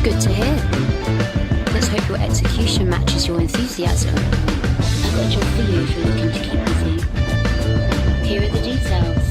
Good to hear. Let's hope your execution matches your enthusiasm. I've got a job for you if you're looking to keep busy. Here are the details.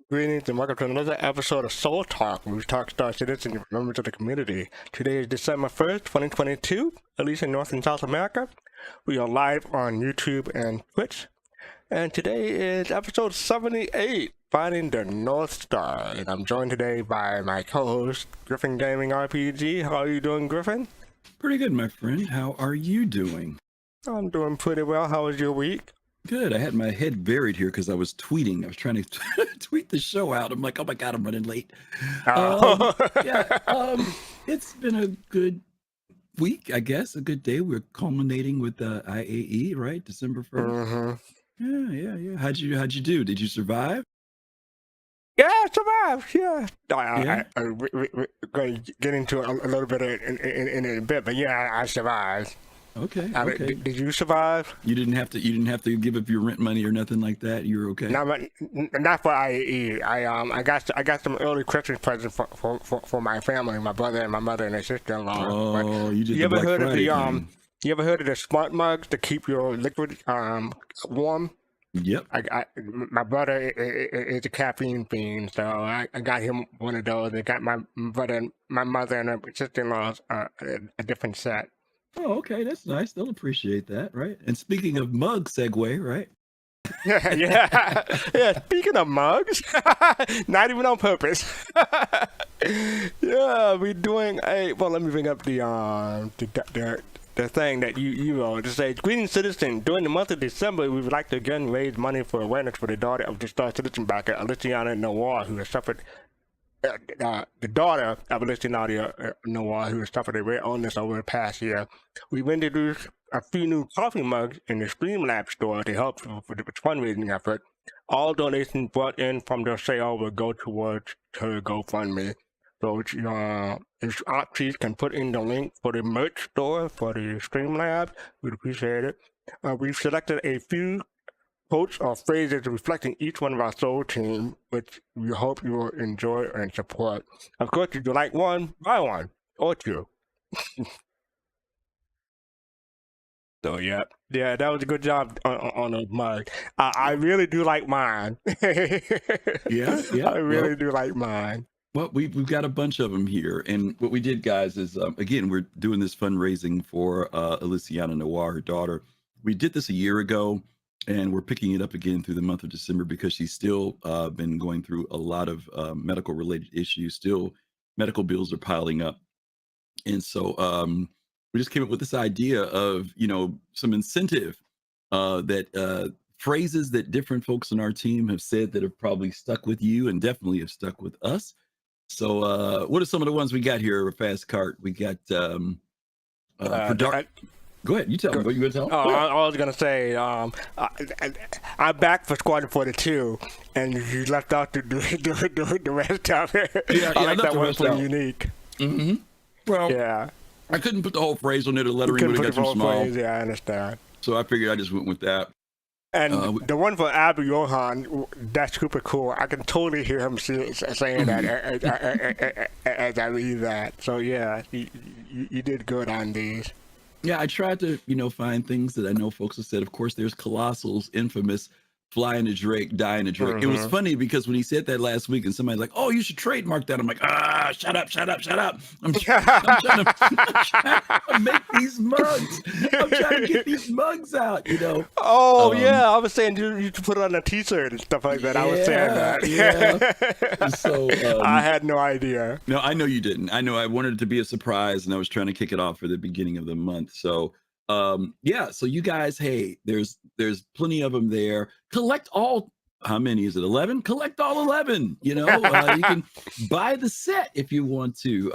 Greetings and welcome to another episode of Soul Talk, where we talk Star Citizen and members of the community. Today is December 1st, 2022, at least in North and South America. We are live on YouTube and Twitch. And today is episode 78, Finding the North Star. And I'm joined today by my co-host, GriffinGamingRPG. How are you doing, Griffin? Pretty good, my friend. How are you doing? I'm doing pretty well. How was your week? Good. I had my head buried here because I was tweeting. I was trying to tweet the show out. I'm like, oh my God, I'm running late. It's been a good week, I guess. A good day. We're culminating with the IAE, right? December 1st. Mm-hmm. Yeah. How'd you do? Did you survive? Yeah, I survived. Yeah. We're going to get into a little bit in a bit, but yeah, I survived. Okay. Did you survive? You didn't have to give up your rent money or nothing like that. You were okay. No, not for IAE. I got some early Christmas presents for my family, my brother and my mother and their sister-in-law. Oh, you did. You ever heard of You ever heard of the smart mugs to keep your liquid warm? Yep. My brother is a caffeine fiend, so I got him one of those. I got my brother, my mother, and her sister-in-law a different set. Oh, okay, that's nice. They'll appreciate that, right? And speaking of mug segue, right? Yeah. Speaking of mugs, not even on purpose. Yeah, we're doing a. Well, let me bring up the thing that you wrote to say, greetings, citizen. During the month of December, we would like to again raise money for awareness for the daughter of the Star Citizen backer, Aliciana Noir, who has suffered. The daughter of Aliciana Noir, who has suffered a rare illness over the past year. We've introduced a few new coffee mugs in the Streamlabs store to help with the fundraising effort. All donations brought in from their sale will go towards her GoFundMe. So if please can put in the link for the merch store for the Streamlabs, we'd appreciate it. We've selected a few quotes or phrases reflecting each one of our soul team, which we hope you will enjoy and support. Of course, if you like one, buy one or two. So yeah, that was a good job on a mug. I really do like mine. Yeah. I really do like mine. Well, we've got a bunch of them here, and what we did, guys, is again we're doing this fundraising for Aliciana Noir, her daughter. We did this a year ago. And we're picking it up again through the month of December because she's still been going through a lot of medical related issues. Still, medical bills are piling up. And so we just came up with this idea of, some incentive that phrases that different folks on our team have said that have probably stuck with you and definitely have stuck with us. So what are some of the ones we got here, Fast Cart? We got Go ahead. You tell me what you going to tell. Oh, I was gonna say, I'm back for Squadron 42, and you left out the rest of it. Yeah, I like left that the one rest for out. unique. Mm-hmm. Well, Yeah. I couldn't put the whole phrase on there. The You lettering couldn't would put have the got too whole small. phrase. Yeah, I understand. So I figured I just went with that. And the one for Abu Johan, that's super cool. I can totally hear him saying that as I read that. So yeah, you did good on these. Yeah, I tried to, find things that I know folks have said. Of course, there's Colossal's infamous flying a Drake, dying a Drake. It was funny because when he said that last week and somebody's like, oh, you should trademark that. I'm like, shut up. I'm trying to make these mugs. I'm trying to get these mugs out, Oh, yeah. I was saying you should put it on a t-shirt and stuff like that. I was saying that. Yeah. So I had no idea. No, I know you didn't. I know I wanted it to be a surprise and I was trying to kick it off for the beginning of the month. So so you guys, hey, there's plenty of them there. Collect all, how many is it? 11? Collect all 11. You can buy the set if you want to.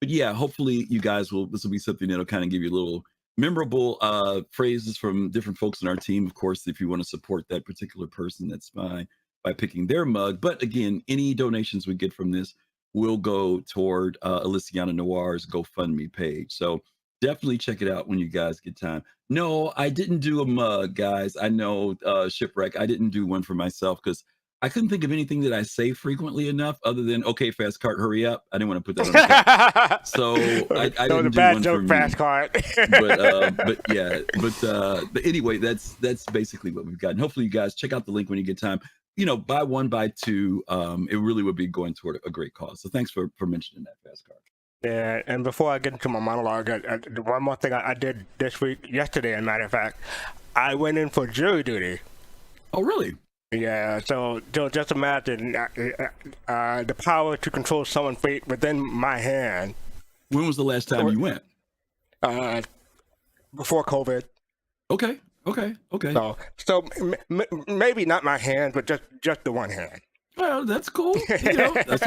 But yeah, hopefully you guys this will be something that'll kind of give you a little memorable phrases from different folks in our team. Of course, if you want to support that particular person, that's fine by picking their mug. But again, any donations we get from this will go toward Alyciana Noir's GoFundMe page. So definitely check it out when you guys get time. No, I didn't do a mug, guys. I know, Shipwreck. I didn't do one for myself because I couldn't think of anything that I say frequently enough other than, okay, fast cart, hurry up. I didn't want to put that on the cart. So I didn't do one for me. Fast cart. But anyway, that's basically what we've got. And hopefully you guys check out the link when you get time. Buy one, buy two. It really would be going toward a great cause. So thanks for mentioning that, fast cart. Yeah, and before I get into my monologue, one more thing I did yesterday, as a matter of fact, I went in for jury duty. Oh, really? Yeah, so just imagine the power to control someone's fate within my hand. When was the last time you went? Before COVID. Okay. So maybe not my hand, but just the one hand. Well, that's cool. That's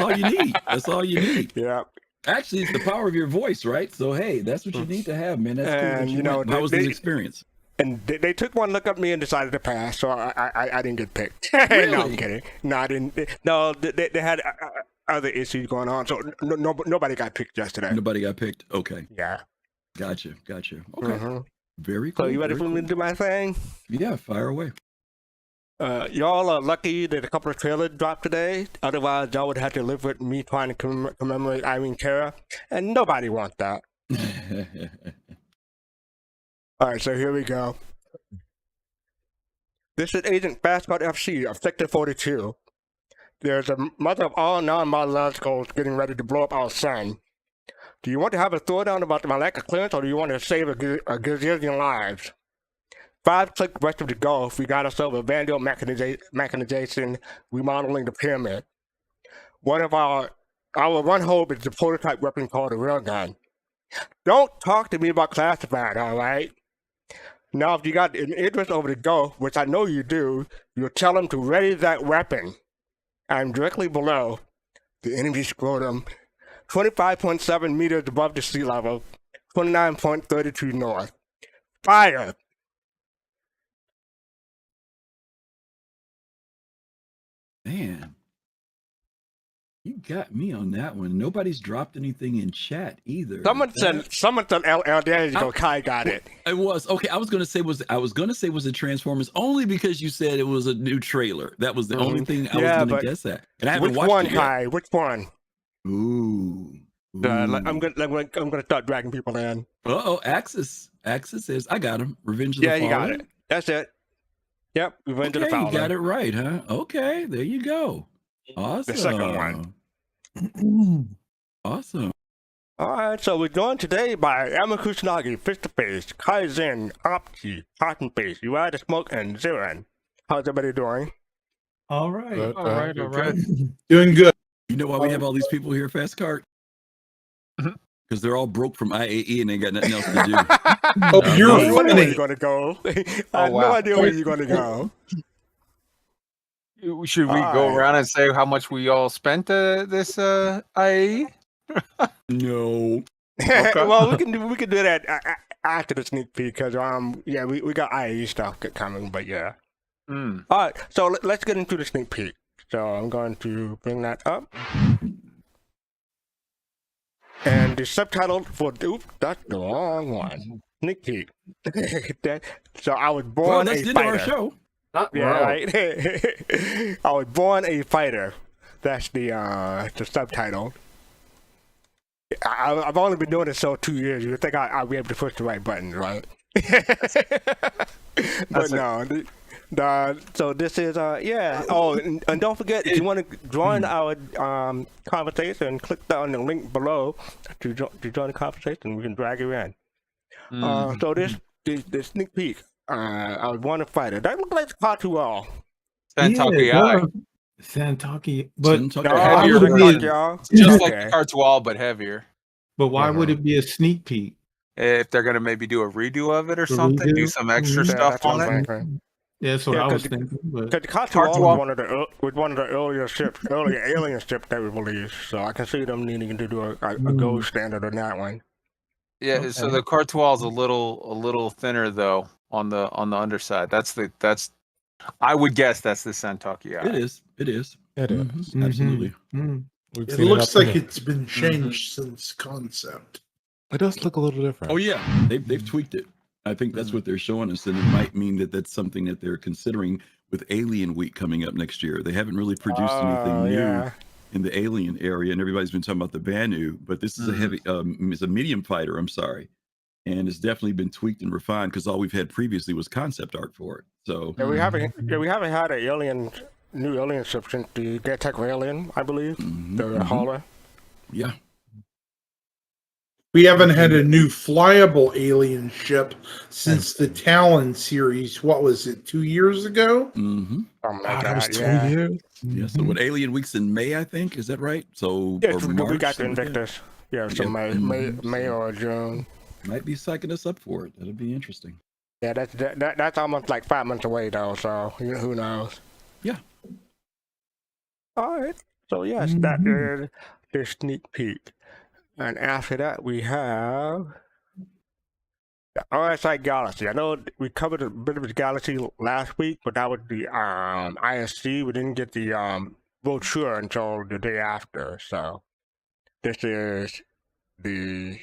all you need. Yeah. Actually, it's the power of your voice, right? So, hey, that's what you need to have, man. That's cool. How was this experience? And they took one look at me and decided to pass, so I didn't get picked. Really? No, I'm kidding. No, I didn't. No, they had other issues going on, so nobody got picked yesterday. Nobody got picked? Okay. Yeah. Gotcha. Okay. Very cool. So you ready for me to do my thing? Yeah, fire away. Y'all are lucky that a couple of trailers dropped today. Otherwise, y'all would have to live with me trying to commemorate Irene Cara, and nobody wants that. All right, so here we go. This is Agent Fastcart FC of Sector 42. There's a mother of all non-biologicals getting ready to blow up our sun. Do you want to have a throwdown about my lack of clearance, or do you want to save a gazillion lives? 5 clicks west of the Gulf, we got ourselves a Vandal mechanization remodeling the pyramid. One of our one hope is the prototype weapon called a railgun. Don't talk to me about classified, all right? Now, if you got an interest over the Gulf, which I know you do, you'll tell them to ready that weapon. I'm directly below the enemy scrotum, 25.7 meters above the sea level, 29.32 north. Fire! Man, you got me on that one. Nobody's dropped anything in chat either. Someone said LL. There you go. Kai got it. It was okay. I was gonna say was it Transformers only because you said it was a new trailer. That was the only thing I was gonna guess at. And I haven't watched it yet. Kai? Which one? Ooh. I'm gonna start dragging people in. Axis says I got him. Revenge of the Fallen. Yeah, you got it. That's it. Yep, Revenge of the Fallen. You got it right, huh? Okay, there you go. Awesome. The second one. Awesome. All right, so we're joined today by Amakusanagi, Fist to Face, Kaizen, Opti, Cotton Face, UI to Smoke, and Ziran. How's everybody doing? All right. All right. Doing good. You know why we have all these people here, Fast Cart? Because they're all broke from IAE and they got nothing else to do. Oh, you're I know where funny. you're gonna go. I have no idea where you're gonna go. Should we go around and say how much we all spent this IAE? No. Well, we can do that after the sneak peek because we got IE stuff coming, but yeah. All right, so let's get into the sneak peek. So I'm going to bring that up. And the subtitle for that's the wrong one. Sneak peek. So I was born that's a the end of fighter. our show. Right. I was born a fighter. That's the subtitle. I've only been doing this so 2 years. You think I'll be able to push the right buttons, right? But no. So this is Oh, and don't forget, if you want to join our conversation, click on the link below to join the conversation. We can drag you in. So this sneak peek. I was born a fighter. That looks like Cartual. Santaki, but heavier just like the Cartual, but heavier. But why would it be a sneak peek? If they're gonna maybe do a redo of it or something, do some extra stuff on it. Yeah, that's what I was thinking. Because the Cartual was one of the earlier alien ships that we released, so I can see them needing to do a gold standard on that one. Yeah, so the Cartual is a little thinner though on the underside. I would guess that's the Santaki. It is. Mm-hmm. Absolutely. It looks like it's been changed since concept. It does look a little different. Oh yeah, they've tweaked it. I think that's what they're showing us, and it might mean that that's something that they're considering with Alien Week coming up next year. They haven't really produced anything new in the Alien area, and everybody's been talking about the Banu, but this is it's a medium fighter. I'm sorry, and it's definitely been tweaked and refined because all we've had previously was concept art for it. So we haven't had a new alien ship since the Galactapedia alien, I believe, the hauler. Yeah. We haven't had a new flyable alien ship since the Talon series. What was it, 2 years ago? Mm-hmm. That was 2 years. Yeah. So what Alien Week's in May, I think, is that right? So or March, we got the Invictus. Yeah, so May or June. Might be psyching us up for it. That'll be interesting. Yeah, that's almost like 5 months away though. So who knows? Yeah. All right. So yes, that is the sneak peek. And after that, we have the RSI Galaxy. I know we covered a bit of the Galaxy last week, but that was the ISC. We didn't get the brochure until the day after. So this is the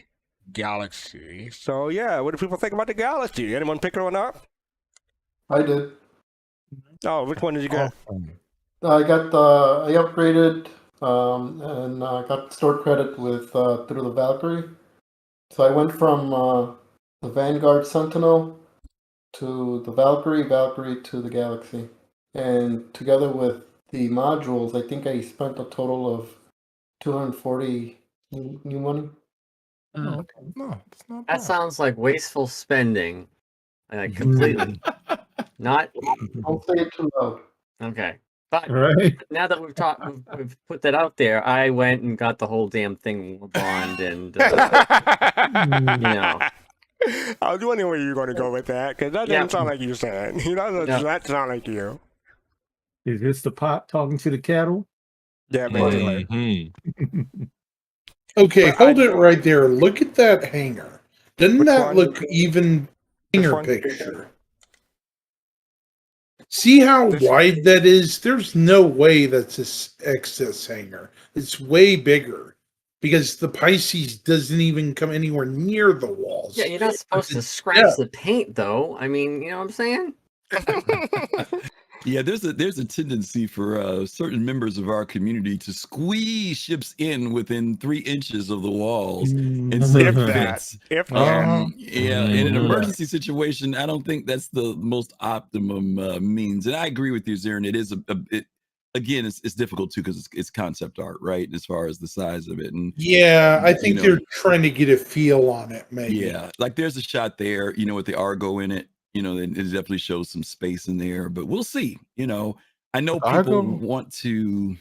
Galaxy. So yeah, what do people think about the Galaxy? Anyone pick one up? I did. Oh, which one did you get? I upgraded and got stored credit with through the Valkyrie. So I went from the Vanguard Sentinel to the Valkyrie to the Galaxy. And together with the modules, I think I spent a total of 240 new money. Oh, okay. No, it's not bad. That sounds like wasteful spending. Like completely. Not. Don't say it too loud. Okay. But Right. now that we've put that out there, I went and got the whole damn thing bond, and I was wondering where you were going to go with that because that doesn't sound like you said. That sound like you. Is this the pot talking to the cattle? Yeah, basically. Okay, hold it right there. Look at that hangar. Doesn't that look even hangar picture? See how wide that is? There's no way that's this excess hangar. It's way bigger because the Pisces doesn't even come anywhere near the walls. Yeah, you're not supposed to scratch the paint, though. I mean, you know what I'm saying? Yeah, there's a tendency for certain members of our community to squeeze ships in within 3 inches of the walls and say it fits. In an emergency situation, I don't think that's the most optimum means. And I agree with you, Zarin. It is it's difficult too because it's concept art, right? As far as the size of it, and I think they're trying to get a feel on it. Maybe like there's a shot there, with the Argo in it. It definitely shows some space in there, but we'll see. I know people want to.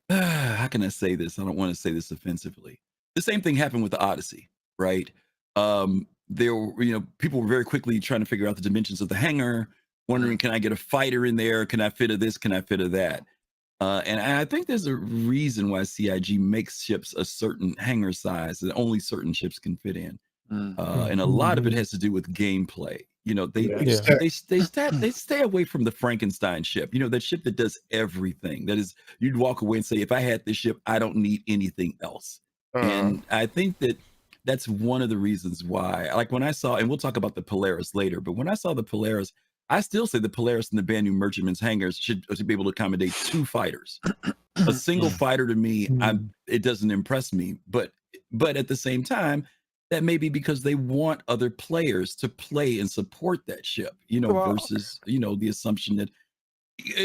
How can I say this? I don't want to say this offensively. The same thing happened with the Odyssey, right? There were, people were very quickly trying to figure out the dimensions of the hangar, wondering, can I get a fighter in there? Can I fit of this? Can I fit of that? And I think there's a reason why CIG makes ships a certain hangar size that only certain ships can fit in. And a lot of it has to do with gameplay. You know, they stay away from the Frankenstein ship. You know, that ship that does everything. That is, you'd walk away and say, if I had this ship, I don't need anything else. And I think that's one of the reasons why. Like when I saw, and we'll talk about the Polaris later, but when I saw the Polaris, I still say the Polaris and the brand new Merchantman's hangars should be able to accommodate 2 fighters. A single fighter to me, it doesn't impress me. But at the same time, that may be because they want other players to play and support that ship, you know, versus, you know, the assumption that,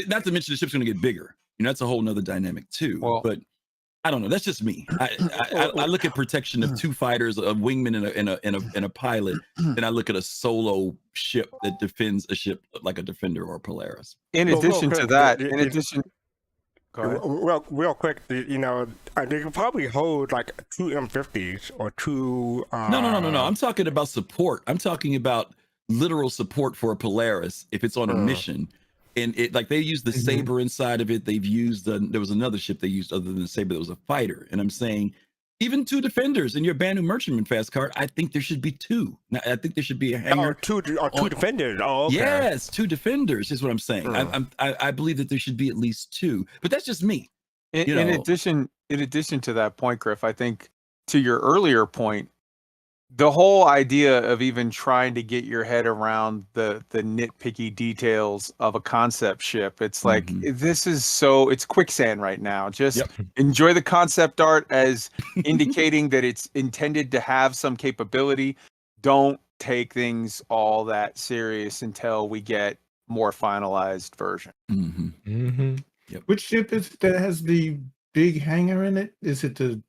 not to mention the ship's going to get bigger. You know, that's a whole nother dynamic too. But I don't know. That's just me. I look at protection of 2 fighters, a wingman and a pilot, and I look at a solo ship that defends a ship like a Defender or a Polaris. In addition to that, real quick, you know, they can probably hold like 2 M50s or 2. No. I'm talking about support. I'm talking about literal support for a Polaris if it's on a mission. And it, like, they used the Saber inside of it. They've used there was another ship they used other than the Saber that was a fighter. And I'm saying, even 2 defenders in your Banu Merchantman fastcart, I think there should be 2. Now, I think there should be a hangar. Two defenders. Oh, okay. Yes, 2 defenders is what I'm saying. I believe that there should be at least 2, but that's just me. In addition to that point, Griff, I think to your earlier point, the whole idea of even trying to get your head around the nitpicky details of a concept ship, it's like, this is it's quicksand right now. Just enjoy the concept art as indicating that it's intended to have some capability. Don't take things all that serious until we get more finalized version. Which ship is that has the big hangar in it? Is it the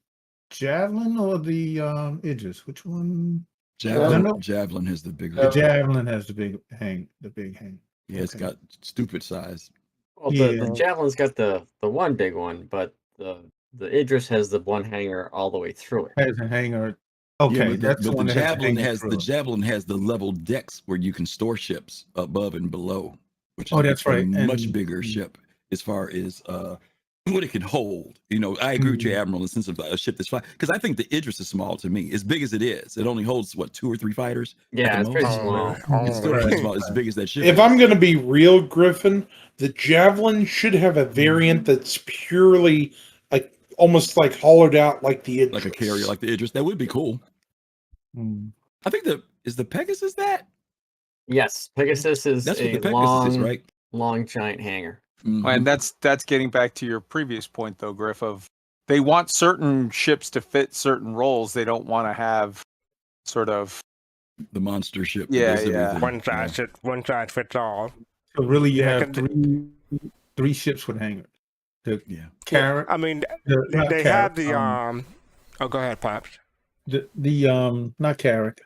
Javelin or the Idris? Which one? Javelin has the bigger. The Javelin has the big hang. Yeah, it's got stupid size. Well, the Javelin's got the one big one, but the Idris has the one hanger all the way through it. Has a hanger. Okay, yeah, that's the one. The Javelin has the level decks where you can store ships above and below, which is that's right. Much bigger ship as far as what it can hold. You know, I agree with you, Admiral, in the sense of a ship that's fine. Because I think the Idris is small to me. As big as it is, it only holds, what, 2 or 3 fighters? Yeah, it's pretty small. It's still pretty small. As big as that ship. If I'm going to be real, Griffin, the Javelin should have a variant that's purely like almost like hollowed out like the Idris. Like a carrier, like the Idris. That would be cool. I think is the Pegasus that? Yes, Pegasus is long giant hanger. And that's getting back to your previous point, though, Griff, of they want certain ships to fit certain roles. They don't want to have sort of the monster ship. Yeah. One size fits all. So really, you have 3 ships with hangars. The Carrack. I mean, they have the Oh, go ahead, Pops. The not Carrack.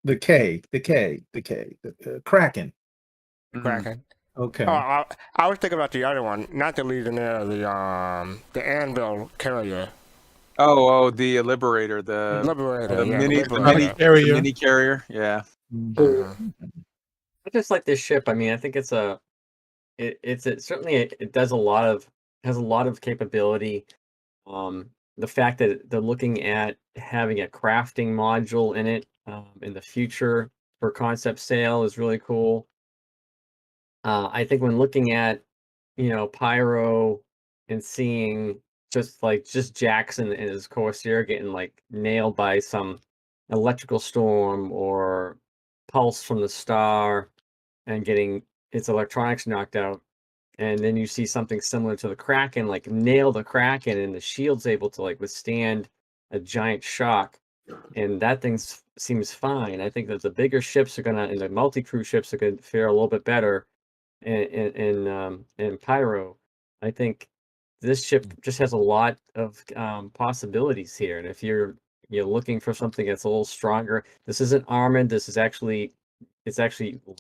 The Kraken. Kraken. Okay. I was thinking about the other one, not the Legionnaire, the Anvil carrier. The Liberator, the mini carrier. Yeah. I just like this ship. I mean, I think it certainly has a lot of capability. The fact that they're looking at having a crafting module in it in the future for concept sale is really cool. I think when looking at, Pyro and seeing just Jackson and his Corsair getting like nailed by some electrical storm or pulse from the star and getting its electronics knocked out, and then you see something similar to the Kraken, like nail the Kraken and the shield's able to like withstand a giant shock, and that thing seems fine. I think that the bigger ships and the multi-crew ships are gonna fare a little bit better. In Pyro, I think this ship just has a lot of possibilities here. And if you're looking for something that's a little stronger, this isn't armored. It's actually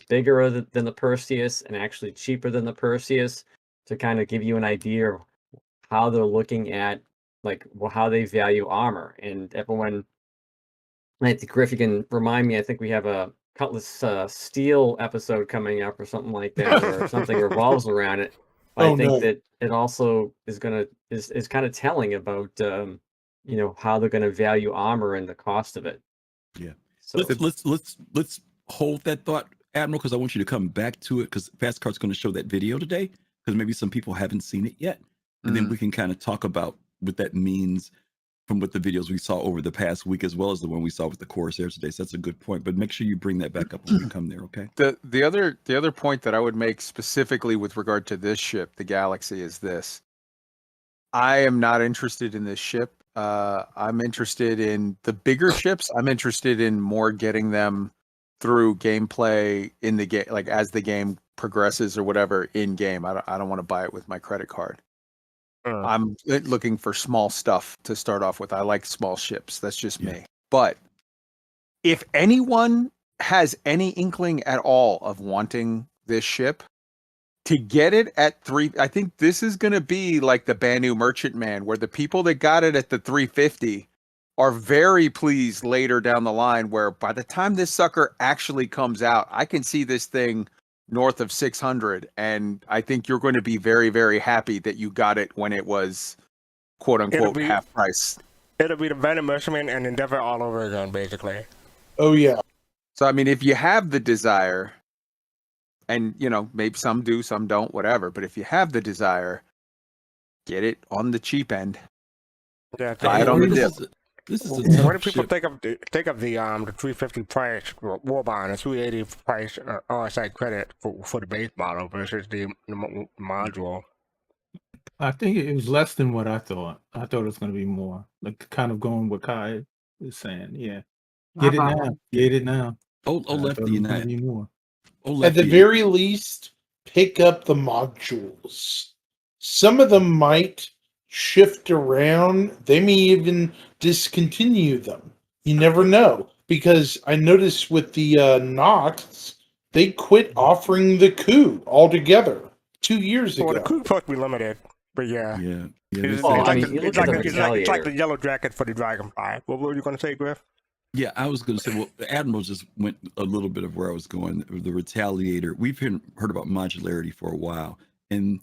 bigger than the Perseus and actually cheaper than the Perseus, to kind of give you an idea of how they're looking at how they value armor. And everyone, I think Griff, you can remind me. I think we have a Cutlass Steel episode coming up or something like that, or something revolves around it. I Oh, think no. that it also is kind of telling about how they're going to value armor and the cost of it. Yeah. So Let's hold that thought, Admiral, because I want you to come back to it, because Fastcart's going to show that video today, because maybe some people haven't seen it yet, and then we can kind of talk about what that means from what the videos we saw over the past week, as well as the one we saw with the Corsairs today. So that's a good point. But make sure you bring that back up when we come there, okay? The other point that I would make specifically with regard to this ship, the Galaxy, is this. I am not interested in this ship. I'm interested in the bigger ships. I'm interested in more getting them through gameplay in the game, like as the game progresses or whatever in game. I don't want to buy it with my credit card. I'm looking for small stuff to start off with. I like small ships. That's just me. But if anyone has any inkling at all of wanting this ship, to get it at 3, I think this is going to be like the Banu Merchantman, where the people that got it at the 350 are very pleased later down the line, where by the time this sucker actually comes out, I can see this thing north of 600, and I think you're going to be very, very happy that you got it when it was quote unquote half price. It'll be the Banu Merchantman and Endeavor all over again, basically. Oh, yeah. So, I mean, if you have the desire, and, maybe some do, some don't, whatever, but if you have the desire, get it on the cheap end. Yeah, buy it on the dip. This is a tough what do people ship. think of the 350 price Warbond, the 380 price RSI credit for the base model versus the module? I think it was less than what I thought. I thought it was going to be more. Like kind of going what Kai is saying. Yeah, get it now. Get it now. Oh, Lefty and I. More. At the very least, pick up the modules. Some of them might shift around. They may even discontinue them. You never know. Because I noticed with the Nox, they quit offering the coup altogether 2 years ago. Well, the coup supposed to be limited, but yeah. It's like the yellow jacket for the Dragonfly. What were you going to say, Griff? Yeah, I was going to say, well, the Admiral just went a little bit of where I was going. The Retaliator. We've heard about modularity for a while, and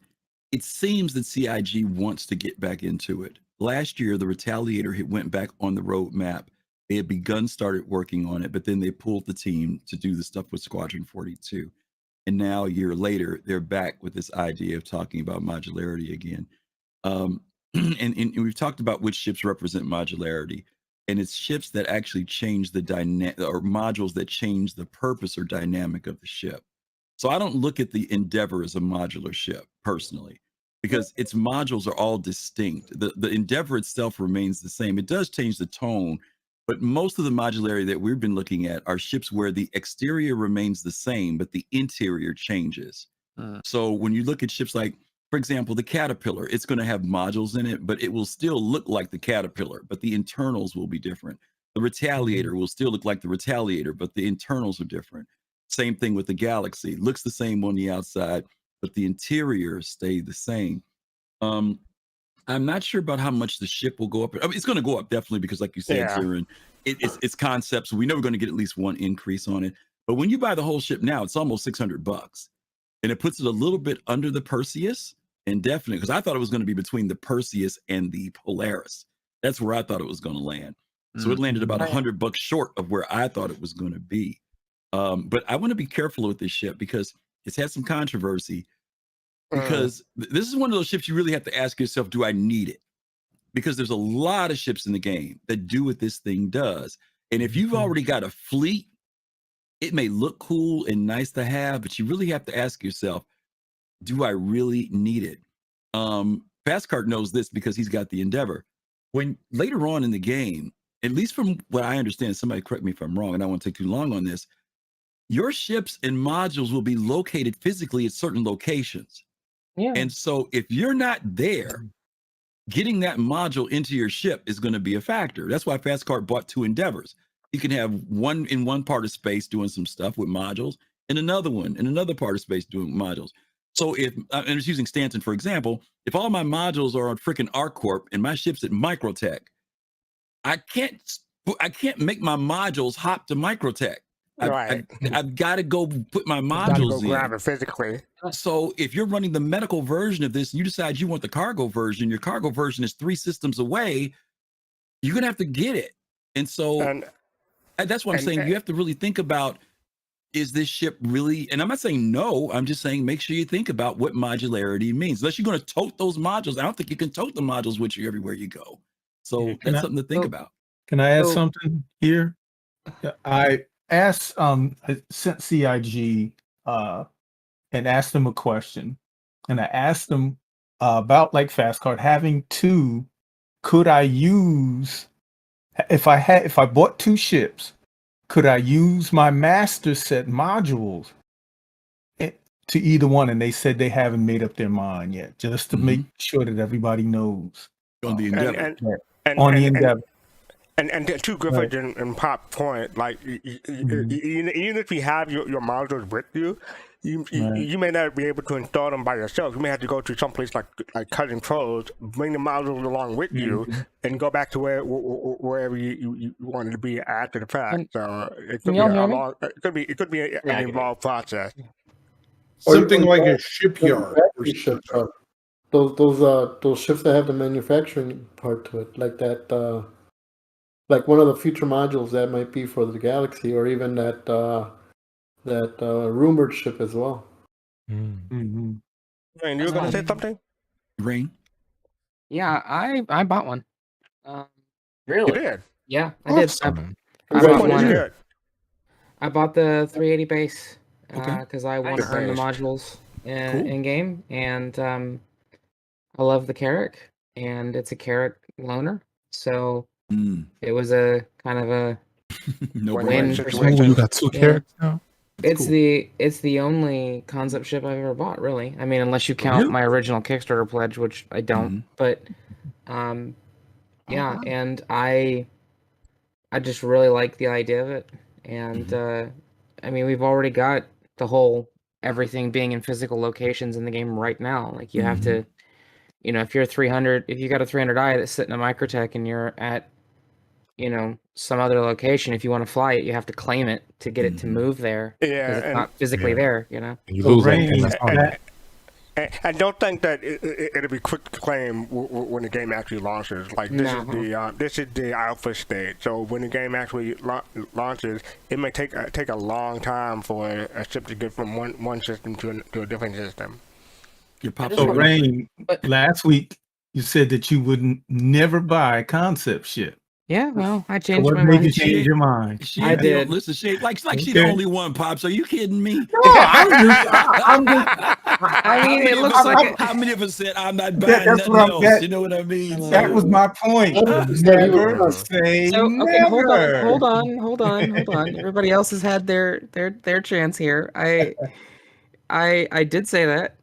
it seems that CIG wants to get back into it. Last year, the Retaliator went back on the roadmap. They had started working on it, but then they pulled the team to do the stuff with Squadron 42. And now, a year later, they're back with this idea of talking about modularity again. And we've talked about which ships represent modularity. And it's ships that actually change the dynamic, or modules that change the purpose or dynamic of the ship. So I don't look at the Endeavor as a modular ship personally, because its modules are all distinct. The Endeavor itself remains the same. It does change the tone, but most of the modularity that we've been looking at are ships where the exterior remains the same, but the interior changes. So when you look at ships like, for example, the Caterpillar, it's going to have modules in it, but it will still look like the Caterpillar, but the internals will be different. The Retaliator will still look like the Retaliator, but the internals are different. Same thing with the Galaxy. Looks the same on the outside, but the interiors stay the same. I'm not sure about how much the ship will go up. I mean, it's going to go up definitely because, like you said, Zurin, it's concepts. So we know we're going to get at least one increase on it. But when you buy the whole ship now, it's almost $600. And it puts it a little bit under the Perseus. And definitely, because I thought it was going to be between the Perseus and the Polaris. That's where I thought it was going to land. So it landed about $100 short of where I thought it was going to be. But I want to be careful with this ship because it's had some controversy. Because this is one of those ships you really have to ask yourself, do I need it? Because there's a lot of ships in the game that do what this thing does. And if you've already got a fleet, it may look cool and nice to have, but you really have to ask yourself, do I really need it? Fastcart knows this because he's got the Endeavor. When later on in the game, at least from what I understand, somebody correct me if I'm wrong, and I won't take too long on this, your ships and modules will be located physically at certain locations. Yeah. And so if you're not there, getting that module into your ship is going to be a factor. That's why Fastcart bought 2 Endeavors. He can have one in one part of space doing some stuff with modules, and another one in another part of space doing modules. So if I'm just using Stanton, for example, if all my modules are on freaking ArcCorp and my ship's at Microtech, I can't make my modules hop to Microtech I've got to go put my Gotta go modules grab in. it physically. So if you're running the medical version of this, and you decide you want the cargo version, your cargo version is 3 systems away, you're gonna have to get it. And so And that's what I'm saying. You have to really think about, is this ship really, and I'm not saying no, I'm just saying make sure you think about what modularity means. Unless you're going to tote those modules, I don't think you can tote the modules with you everywhere you go. So that's something to think about. Can I add something here? I asked, I sent CIG and asked them a question, and I asked them about like fastcart having 2. Could I use, if I bought 2 ships, could I use my master set modules to either one? And they said they haven't made up their mind yet, just to make sure that everybody knows. On the Endeavor. On the Endeavor. And to Griffin and Pop point, like even if you have your modules with you, you may not be able to install them by yourself. You may have to go to someplace like Cutting Pros, bring the modules along with you, and go back to wherever you wanted to be after the fact. So it could be an involved process. Something like a shipyard. Those ships that have the manufacturing part to it, like that. Like one of the future modules that might be for the Galaxy, or even that rumored ship as well. Rain, you were going to say something? Rain? Yeah, I bought one. Really? You did? Yeah, I did. I bought one. I bought the 380 base because I want to run the modules in game, and I love the Carrack, and it's a Carrack loaner, so. It was a kind of a win perspective. You got 2 characters now? It's the only concept ship I've ever bought, really. I mean, unless you count my original Kickstarter pledge, which I don't. But yeah, and I just really like the idea of it. And I mean, we've already got the whole everything being in physical locations in the game right now. Like you have to, if you're 300, if you got a 300i that's sitting in a Microtech and you're at some other location, if you want to fly it, you have to claim it to get it to move there. Yeah, it's not physically there. You lose that. And don't think that it'll be quick to claim when the game actually launches. Like this is the alpha state. So when the game actually launches, it may take a long time for a ship to get from one system to a different system. So Rain, last week you said that you would never buy a concept ship. Yeah, well, I changed my mind. What made you change your mind? I did. Listen, she's the only one, Pops. Are you kidding me? No, I mean, it looks like how many of us said I'm not buying nothing else? You know what I mean? That was my point. Never say never. Hold on. Everybody else has had their chance here. I did say that,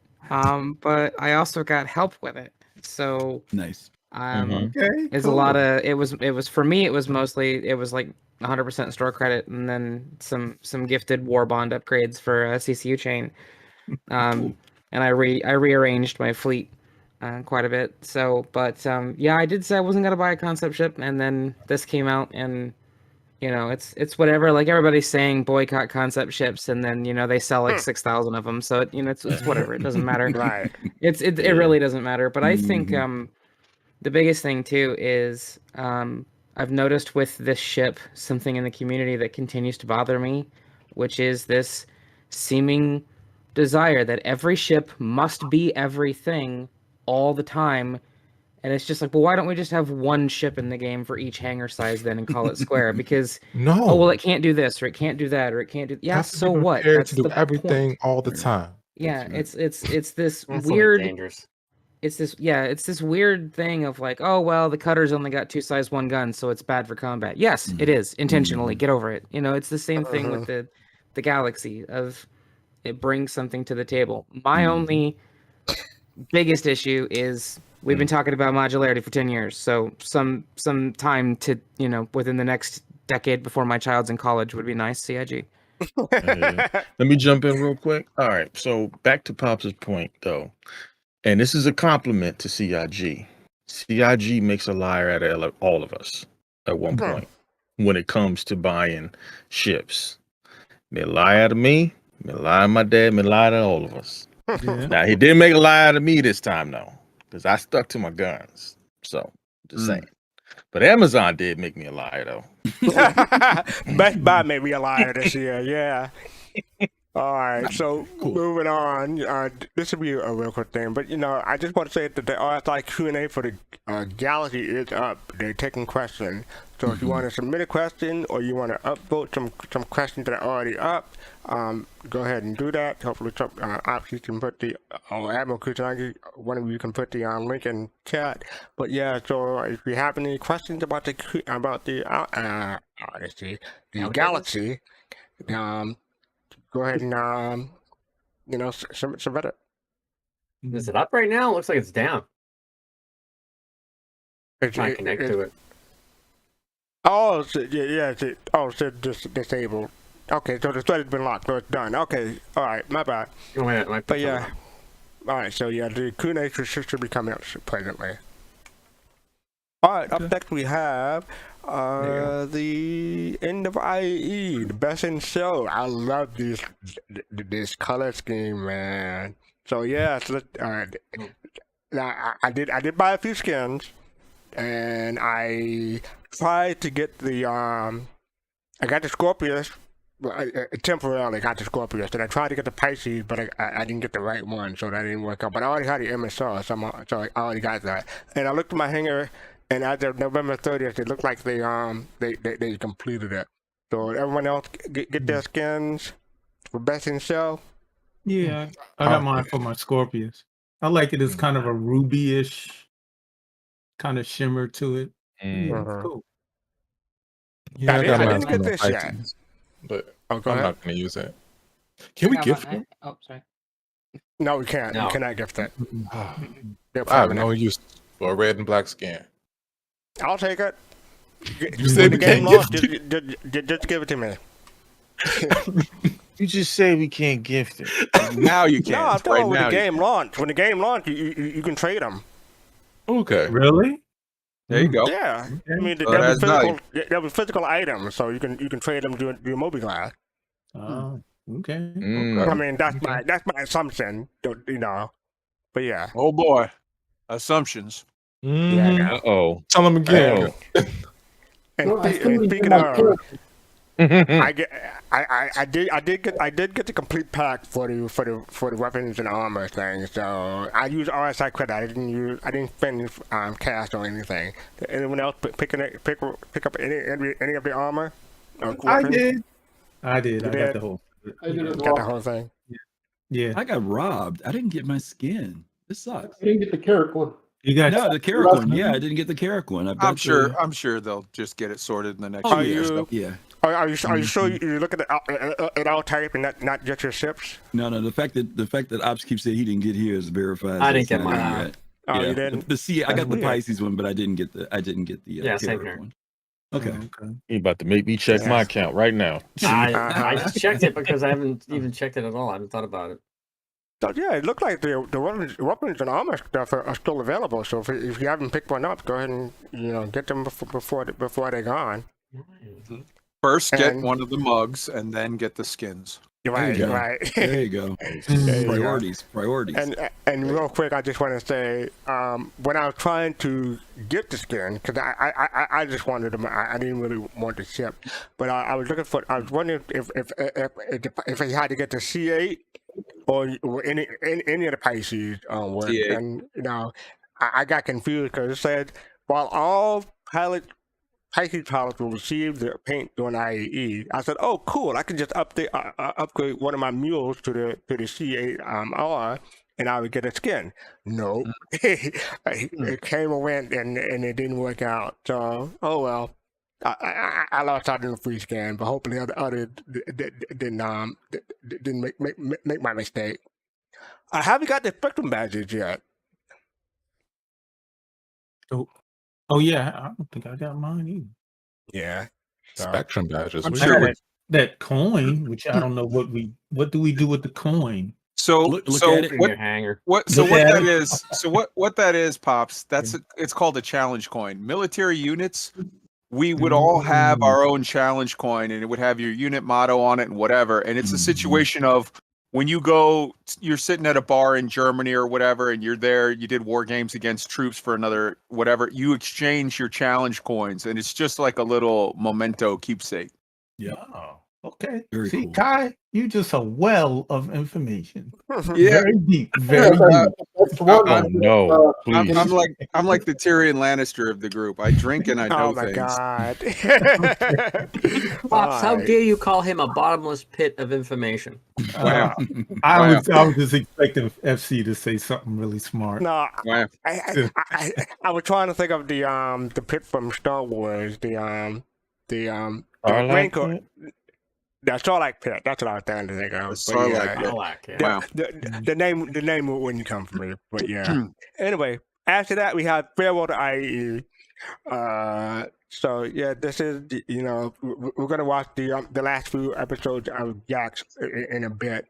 but I also got help with it. So nice. It's a lot of it was for me. It was mostly like 100% store credit, and then some gifted war bond upgrades for CCU chain. And I rearranged my fleet quite a bit. So, but yeah, I did say I wasn't gonna buy a concept ship, and then this came out, and it's whatever. Like everybody's saying, boycott concept ships, and then they sell like 6,000 of them. So it's whatever. It doesn't matter. Right. It really doesn't matter. But I think the biggest thing too is I've noticed with this ship something in the community that continues to bother me, which is this seeming desire that every ship must be everything all the time. And it's just like, well, why don't we just have one ship in the game for each hangar size then and call it square? Because it can't do this, or it can't do that, or it can't do so what? That's to do everything all the time. Yeah, it's this That's weird. Dangerous. It's this weird thing of like, oh well, the cutter's only got 2 size 1 guns, so it's bad for combat. Yes, it is intentionally. Get over it. It's the same thing with the Galaxy of it brings something to the table. My only biggest issue is we've been talking about modularity for 10 years, so some time to within the next decade before my child's in college would be nice. CIG. Let me jump in real quick. All right, so back to Pops' point though. And this is a compliment to CIG. CIG makes a liar out of all of us at one point when it comes to buying ships. May lie out of me. May lie to my dad. May lie to all of us. Yeah. Now he didn't make a lie out of me this time though, because I stuck to my guns. So just saying. But Amazon did make me a liar though. Best Buy made me a liar this year. Yeah. All right, so moving on. This will be a real quick thing, but I just want to say that the RSI Q&A for the Galaxy is up. They're taking questions. So if you want to submit a question or you want to upvote some questions that are already up, go ahead and do that. Hopefully, you can put the Admiral Kusanagi, one of you can put the link in chat. But yeah, so if you have any questions about the Galaxy, go ahead and submit it. Is it up right now? It looks like it's down. Trying to connect to it. Oh, it's disabled. Okay, so the thread has been locked, so it's done. Okay, all right, my bad. Oh, wait, it might be But yeah, all right, so yeah, the Q&A should be coming up presently. All right, up next we have the end of IE, the best in show. I love this color scheme, man. So yeah, so all right. Now I did buy a few skins, and I tried to get the I got the Scorpius. Temporarily got the Scorpius, and I tried to get the Pisces, but I didn't get the right one, so that didn't work out. But I already had the MSR, so I already got that. And I looked at my hanger, and as of November 30th, it looked like they completed it. So everyone else get their skins for best in show. Yeah, I got mine for my Scorpius. I like it as kind of a ruby-ish kind of shimmer to it. Yeah, it's cool. Yeah, I got I mine didn't for get my this yet. Pisces, but go I'm ahead. not going to use it. Can we gift it? Oh, sorry. No, we can't. No. We cannot gift it. I have no use for a red and black skin. I'll take it. You said the we game can't launched, gift just give it to me. You just say we can't gift it. Now you No, I'm can. talking Right about when now, the game launched. When the game launched, you can trade them. Okay. Really? there you go. Yeah, I mean So that's there was physical items, so you can trade them to your mobiGlass. Oh, okay. I mean that's my assumption, But yeah, Oh boy, assumptions. yeah. Uh-oh. Tell them again. And, Well, I still and didn't speaking get my of, character. I did get the complete pack for the weapons and armor thing. So I used RSI credit. I didn't spend cash or anything. Did anyone else pick up any of the armor? I did. I You got did? the whole. I did as Got the well. whole thing. Yeah, I got robbed. I didn't get my skin. This sucks. I didn't get the carrot one. you got. No, the Carrick one. Yeah, I didn't get the Carrick one. I've got I'm sure they'll just get it sorted in the next Oh, Are year. yeah. you Yeah. are you sure you look at all type and not just your ships? No. The fact that Ops keeps saying he didn't get here is verified. I didn't That's get not mine. in yet. Oh, Yeah. you didn't? I got the weird. Pisces one, but I didn't get the Yeah, same Carrick here. one. Okay. You about to make me check my account right now. I just checked it because I haven't even checked it at all. I haven't thought about it. So yeah, it looked like the weapons and armor stuff are still available. So if you haven't picked one up, go ahead and get them before they're gone. First, get And- one of the mugs, and then get the skins. Right, go. right. There you go. There you go. Priorities. And real quick, I just want to say, when I was trying to get the skin, because I just wanted them, I didn't really want the ship, but I was looking for, I was wondering if I had to get the C8 or any of the Pisces work, C8. and I got confused because it said while all Pisces pilots will receive their paint during IAE. I said, "Oh, cool! I can just upgrade one of my mules to the C8 R, and I would get a skin." No, it came and went, and it didn't work out. So, oh well. I lost out in the free scan, but hopefully other didn't make my mistake. I haven't got the Spectrum badges yet. Oh yeah, I don't think I got mine either. Yeah. So, Spectrum badges. I'm We sure got That coin, which I don't know what do we do with the coin? So, Look so at it in what? Your hanger. What? So Look what at that it. is? So what that is, pops? It's called a challenge coin. Military units we would all have our own challenge coin, and it would have your unit motto on it and whatever. And it's a situation of when you go, you're sitting at a bar in Germany or whatever, and you're there, you did war games against troops for another whatever, you exchange your challenge coins, and it's just like a little memento keepsake. Yeah. Oh, okay. Very See, cool. Kai, you just a well of information. Yeah. Very deep. Very deep. Oh no, please. I'm like the Tyrion Lannister of the group. I drink and I know Oh my things. god. Pops, how Alright. dare you call him a bottomless pit of information? Wow. I was just expecting FC to say something really smart. No, Wow. I was trying to think of the pit from Star Wars, the Sarlacc Rancor. pit? The Sarlacc pit. That's what I was trying to think of. The But Sarlacc pit. Sarlacc, yeah. Wow. The name wouldn't come from me, but yeah. Anyway, after that we have Farewell to IE. So yeah, this is we're gonna watch the last few episodes of Jax in a bit.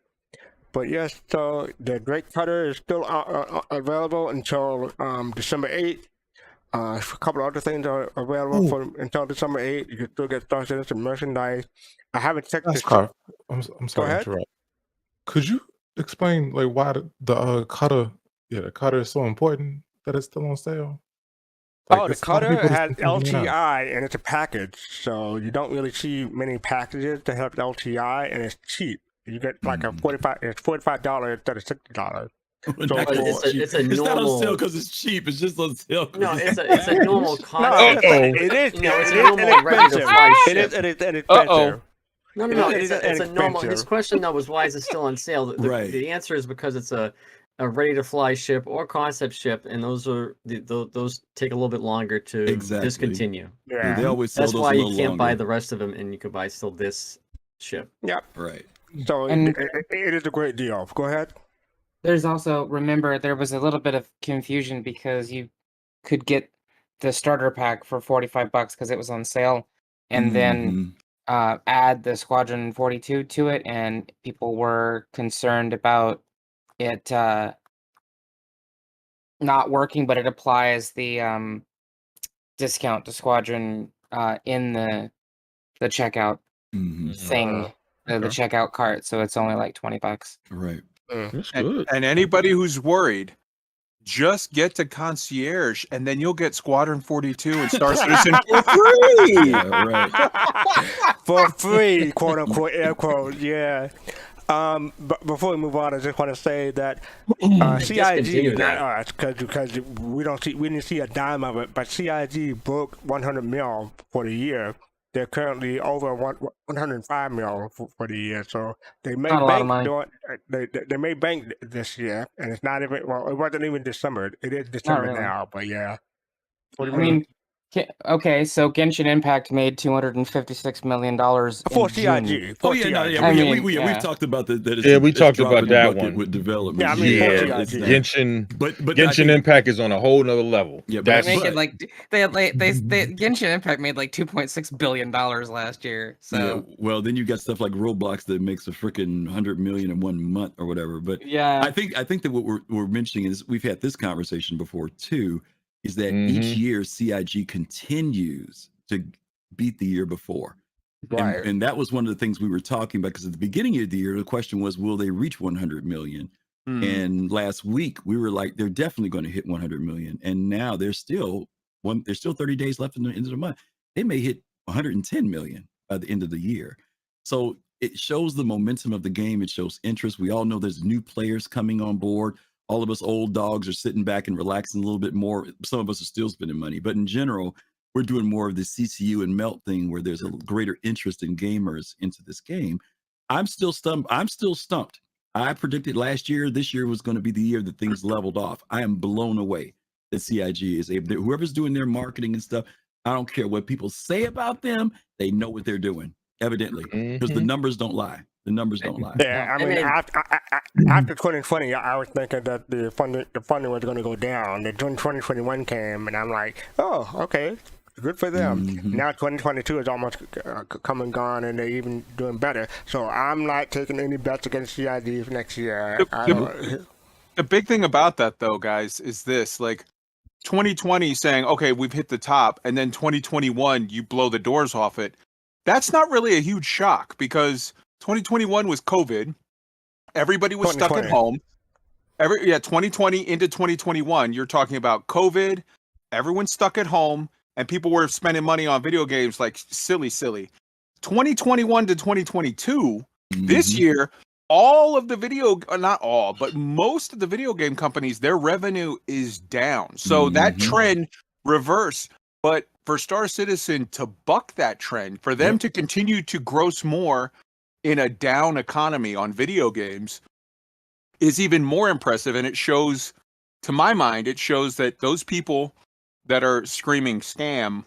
But yes, so the Drake Cutter is still available until December 8th. A couple of other things are available until December 8th. You can still get Star Citizen merchandise. I haven't checked this. Fastcart. I'm sorry to ahead. interrupt. Could you explain like why the cutter? Yeah, the cutter is so important that it's still on sale. The it's a lot of Cutter people has just don't get it. LTI and it's a package, so you don't really see many packages that have LTI, and it's cheap. You get like a $45 instead of $60. So It's a It's not on normal. sale because it's cheap. It's just on sale. No, it's a normal no, concept. it is. No, it's It a is normal ready-to-fly inexpensive. ship. It is inexpensive. No. It is It's a normal. inexpensive. His question though was why is it still on sale? Right. The answer is because it's a ready-to-fly ship or concept ship, and those take a little bit longer to Exactly. discontinue. Yeah. They always sell That's those why a you little can't buy longer. the rest of them, and you can buy still this ship. Yep. Right. So And- it is a great deal. Go ahead. There's also, remember, there was a little bit of confusion because you could get the starter pack for $45 because it was on sale, and then add the Squadron 42 to it, and people were concerned about it not working, but it applies the discount to Squadron in the checkout thing, the checkout cart, so it's only like $20. Right. That's good. And anybody who's worried, just get to Concierge, and then you'll get Squadron 42 and Star Citizen for free. Yeah, right. For free, quote unquote, air quote, yeah. But before we move on, I just want to say that CIG Discontinue is that. not us because we didn't see a dime of it. But CIG broke 100 mil for the year. They're currently over 105 mil for the year, so they may Not a lot of bank money. they may bank this year, and it's not even it wasn't even December. It is December really. now, but yeah. What do I you mean? mean, okay, so Genshin Impact made $256 million For in June. CIG. Oh For yeah, no, CIG. yeah, I we, mean, we, yeah. we've talked about that. That Yeah, we it's talked dropping about the that bucket one. with development. Yeah, I mean, Yeah, it's not- Genshin but I Genshin think- Impact is on a whole nother level. Yeah, but- That's They make it like they Genshin Impact made like $2.6 billion last year. So yeah, well, then you got stuff like Roblox that makes a freaking 100 million in 1 month or whatever. But yeah, I think that what we're mentioning is we've had this conversation before too, is that each year CIG continues to beat the year before. Right. And that was one of the things we were talking about, because at the beginning of the year, the question was, will they reach 100 million? And last week we were like, they're definitely going to hit 100 million. And now there's still 30 days left in the end of the month. They may hit 110 million by the end of the year. So it shows the momentum of the game. It shows interest. We all know there's new players coming on board. All of us old dogs are sitting back and relaxing a little bit more. Some of us are still spending money, but in general, we're doing more of the CCU and melt thing where there's a greater interest in gamers into this game. I'm still stumped. I predicted last year, this year was going to be the year that things leveled off. I am blown away that CIG is able, whoever's doing their marketing and stuff, I don't care what people say about them. They know what they're doing, evidently, because the numbers don't lie. The numbers don't lie. Yeah, I mean, after 2020, I was thinking that the funding was going to go down. Then 2021 came, and I'm like, oh, okay, good for them. Now 2022 is almost come and gone, and they're even doing better. So I'm not taking any bets against CID for next year. The big thing about that, though, guys, is this: like, 2020 saying, okay, we've hit the top, and then 2021, you blow the doors off it. That's not really a huge shock because 2021 was COVID. Everybody was stuck at 2020. home. 2020 into 2021, you're talking about COVID, everyone's stuck at home, and people were spending money on video games like silly. 2021 to 2022, this year, all of the not all, but most of the video game companies, their revenue is down. So that trend reversed. But for Star Citizen to buck that trend, for them to continue to gross more in a down economy on video games, is even more impressive. And it shows, to my mind, it shows that those people that are screaming scam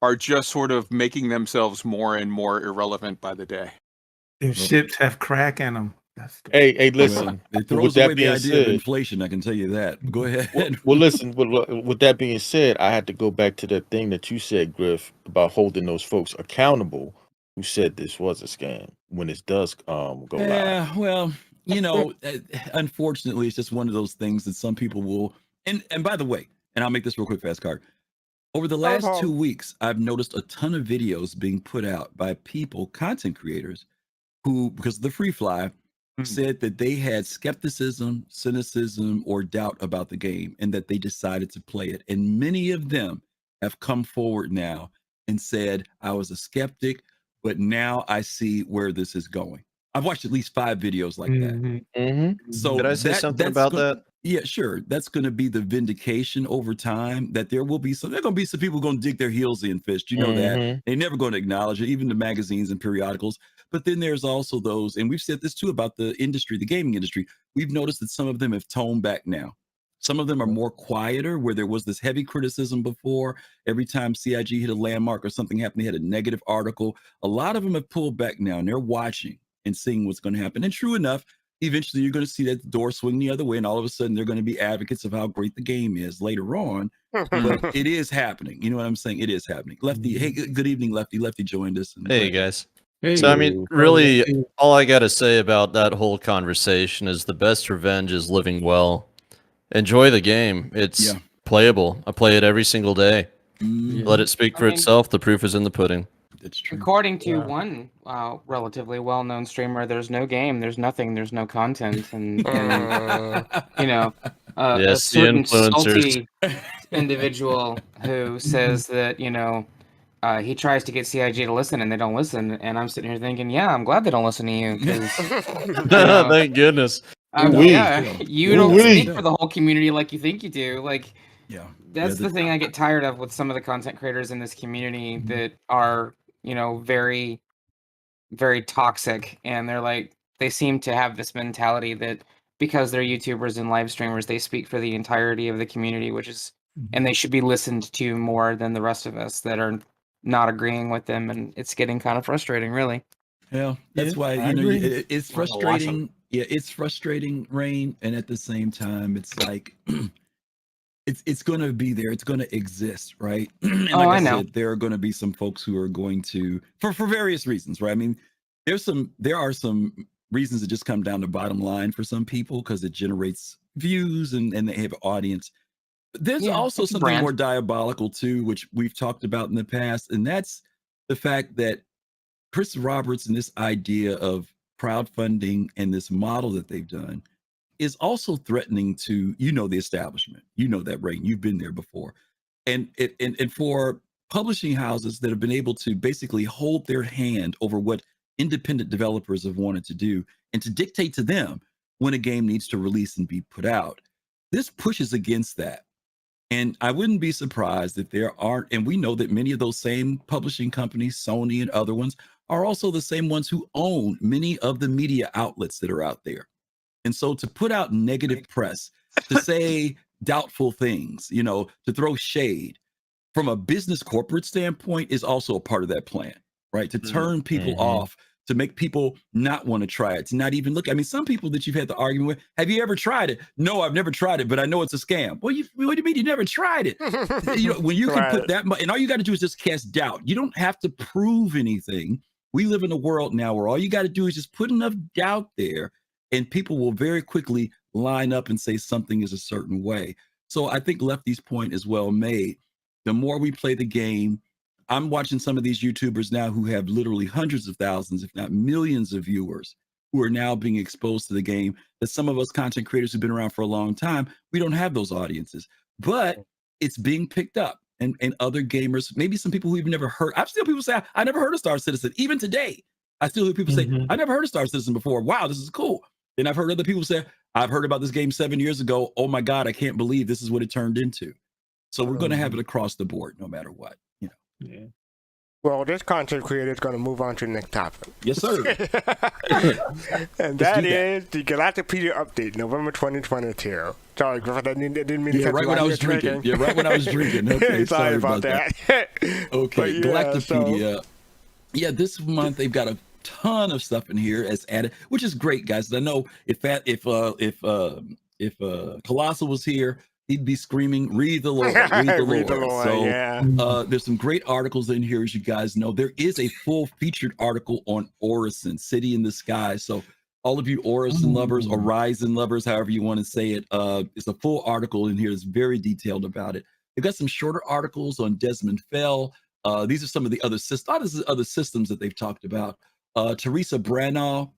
are just sort of making themselves more and more irrelevant by the day. Them ships have crack in them. Hey, listen. It throws with that away the being idea of said, inflation. I can tell you that. Go ahead. well, listen. With that being said, I had to go back to that thing that you said, Griff, about holding those folks accountable who said this was a scam when this does go live. Yeah, well, unfortunately, it's just one of those things that some people will. And by the way, and I'll make this real quick, fast card. Over the last 2 weeks, I've noticed a ton of videos being put out by people, content creators, who, because of the free fly, said that they had skepticism, cynicism, or doubt about the game, and that they decided to play it. And many of them have come forward now and said, I was a skeptic, but now I see where this is going. I've watched at least 5 videos like that. So Could I say something about that? Yeah, sure. That's going to be the vindication over time, that there will be some, there are going to be some people going to dig their heels in, Fish. You know that. They're never going to acknowledge it, even the magazines and periodicals. But then there's also those, and we've said this too about the industry, the gaming industry. We've noticed that some of them have toned back now. Some of them are more quieter, where there was this heavy criticism before. Every time CIG hit a landmark or something happened, they had a negative article. A lot of them have pulled back now, and they're watching and seeing what's going to happen. And true enough, eventually you're going to see that door swing the other way, and all of a sudden they're going to be advocates of how great the game is later on. But it is happening. You know what I'm saying? It is happening. Lefty, hey, good evening, Lefty. Lefty joined us. Hey, guys. So, I mean, really, all I got to say about that whole conversation is the best revenge is living well. Enjoy the game. It's playable. I play it every single day. Let it speak for itself. The proof is in the pudding. That's true. According to one relatively well-known streamer, there's no game, there's nothing, there's no content, and you know, a Yes, the certain influencers. salty individual who says that, you know, he tries to get CIG to listen and they don't listen, and I'm sitting here thinking, yeah, I'm glad they don't listen to you, because Thank goodness. you don't speak for the whole community like you think you do. Like, that's Yeah, the thing I get tired of with some of the content creators in this community that are, you know, very, very toxic, and they're like, they seem to have this mentality that because they're YouTubers and live streamers, they speak for the entirety of the community, which is, and they should be listened to more than the rest of us that are not agreeing with them, and it's getting kind of frustrating, really. Yeah, that's why, you know, it's frustrating. Yeah, it's frustrating, Rain, and at the same time, it's like it's going to be there. It's going to exist, right? And like I said, there are going to be some folks who are going to, for various reasons, right? I mean, there are some reasons that just come down to bottom line for some people because it generates views and they have an audience. But there's also something more diabolical too, which we've talked about in the past, and that's the fact that Chris Roberts and this idea of crowdfunding and this model that they've done is also threatening to, you know, the establishment. You know that, Rain. You've been there before. And for publishing houses that have been able to basically hold their hand over what independent developers have wanted to do and to dictate to them when a game needs to release and be put out, this pushes against that. And I wouldn't be surprised if there aren't, and we know that many of those same publishing companies, Sony and other ones, are also the same ones who own many of the media outlets that are out there. And so to put out negative press, to say doubtful things, you know, to throw shade from a business corporate standpoint is also a part of that plan, right? To turn people off, to make people not want to try it, to not even look. I mean, some people that you've had the argument with, have you ever tried it? No, I've never tried it, but I know it's a scam. Well, what do you mean you never tried it? You know, when you can put that much, and all you got to do is just cast doubt. You don't have to prove anything. We live in a world now where all you got to do is just put enough doubt there, and people will very quickly line up and say something is a certain way. So I think Lefty's point is well made. The more we play the game, I'm watching some of these YouTubers now who have literally hundreds of thousands, if not millions of viewers, who are now being exposed to the game, that some of us content creators who've been around for a long time, we don't have those audiences. But it's being picked up. And other gamers, maybe some people who you've never heard. I've still people say, I never heard of Star Citizen. Even today, I still hear people say, I never heard of Star Citizen before. Wow, this is cool. Then I've heard other people say, I've heard about this game 7 years ago. Oh my God, I can't believe this is what it turned into. So we're going to have it across the board, no matter what. You know. Yeah. Well, this content creator is going to move on to the next topic. Yes, sir. And that is the Galactapedia update, November 2022. Sorry, Griffin, I didn't mean to cut right you when while I was you were drinking. Yeah, right when I was drinking. Okay, sorry about that. Okay, Yeah, Galactapedia. Yeah, this month they've got a ton of stuff in here as added, which is great, guys. I know if Colossal was here, he'd be screaming, "Read the Lord, read the Lord." Read the Lord, So yeah. there's some great articles in here, as you guys know. There is a full featured article on Orison, City in the Sky. So all of you Orison lovers, Horizon lovers, however you want to say it, it's a full article in here that's very detailed about it. They've got some shorter articles on Desmond Fell. These are some of the other systems that they've talked about. Teresa Branagh,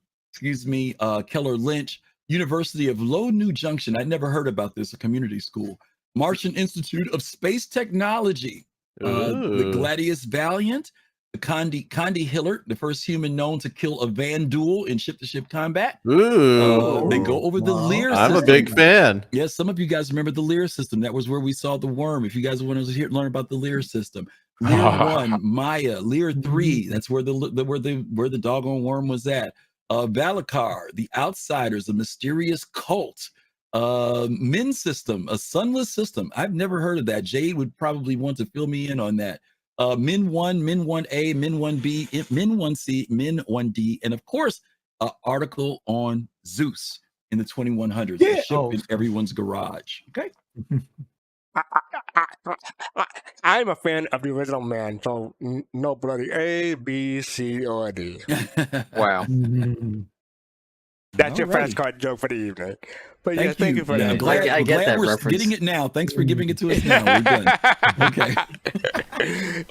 Keller Lynch, University of Low New Junction. I'd never heard about this, a community school. Martian Institute of Space Technology. The Gladius Valiant, the Condi Hillard, the first human known to kill a Vandul in ship-to-ship combat. They go over the Lear system. I'm a big fan. Yes, some of you guys remember the Lear system. That was where we saw the worm. If you guys want to learn about the Lear system. Lear 1, Maya, Lear 3, that's where the doggone worm was at. Valakar, the Outsiders, a mysterious cult. Min system, a sunless system. I've never heard of that. Jade would probably want to fill me in on that. Min 1, Min 1A, Min 1B, Min 1C, Min 1D, and of course, an article on Zeus in the 2100s, the ship in everyone's garage. Okay. I'm a fan of the original man, so no bloody A, B, C, or D. Wow. That's your fast card joke for the evening. But yeah, thank you for Yeah, that. glad, I get glad that we're reference. getting it now. Thanks for giving it to us now. We're done. Okay.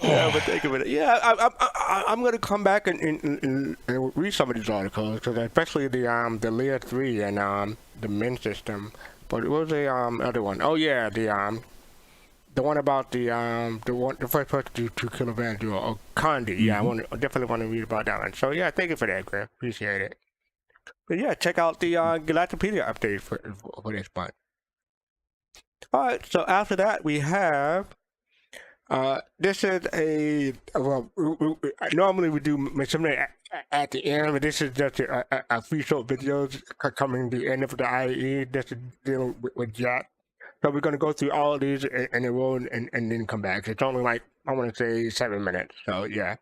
Yeah, but thank you for that. Yeah, I'm going to come back and read some of these articles, because especially the Lear 3 and the Min system. But what was the other one? Oh yeah, the one about the first person to kill a Vandal, or Condi. Yeah, I definitely want to read about that one. So yeah, thank you for that, Griff. Appreciate it. But yeah, check out the Galactapedia update for this month. All right, so after that we have this is normally we do something at the end, but this is just a few short videos coming the end of the IE. This is dealing with Jack. So we're going to go through all of these in a row and then come back. It's only like, I want to say 7 minutes. So yeah,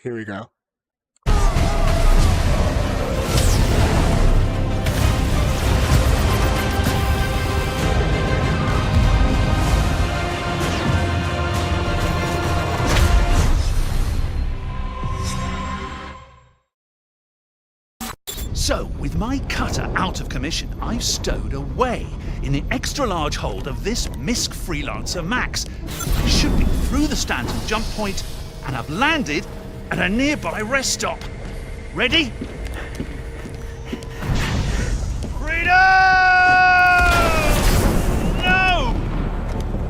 here we go. So, with my cutter out of commission, I've stowed away in the extra-large hold of this MISC Freelancer Max. I should be through the Stanton jump point, and I've landed at a nearby rest stop. Ready? Freedom! No!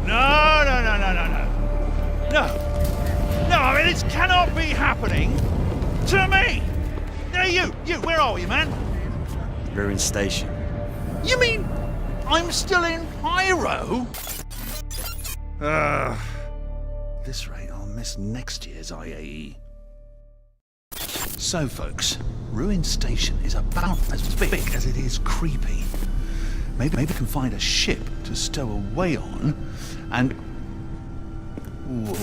No, no, no, no, no, no. No. No, I mean, this cannot be happening to me! Hey, you, where are you, man? Ruin Station. You mean I'm still in Pyro? At this rate, I'll miss next year's IAE. So, folks, Ruin Station is about as big as it is creepy. Maybe we can find a ship to stow away on, and... Whoa.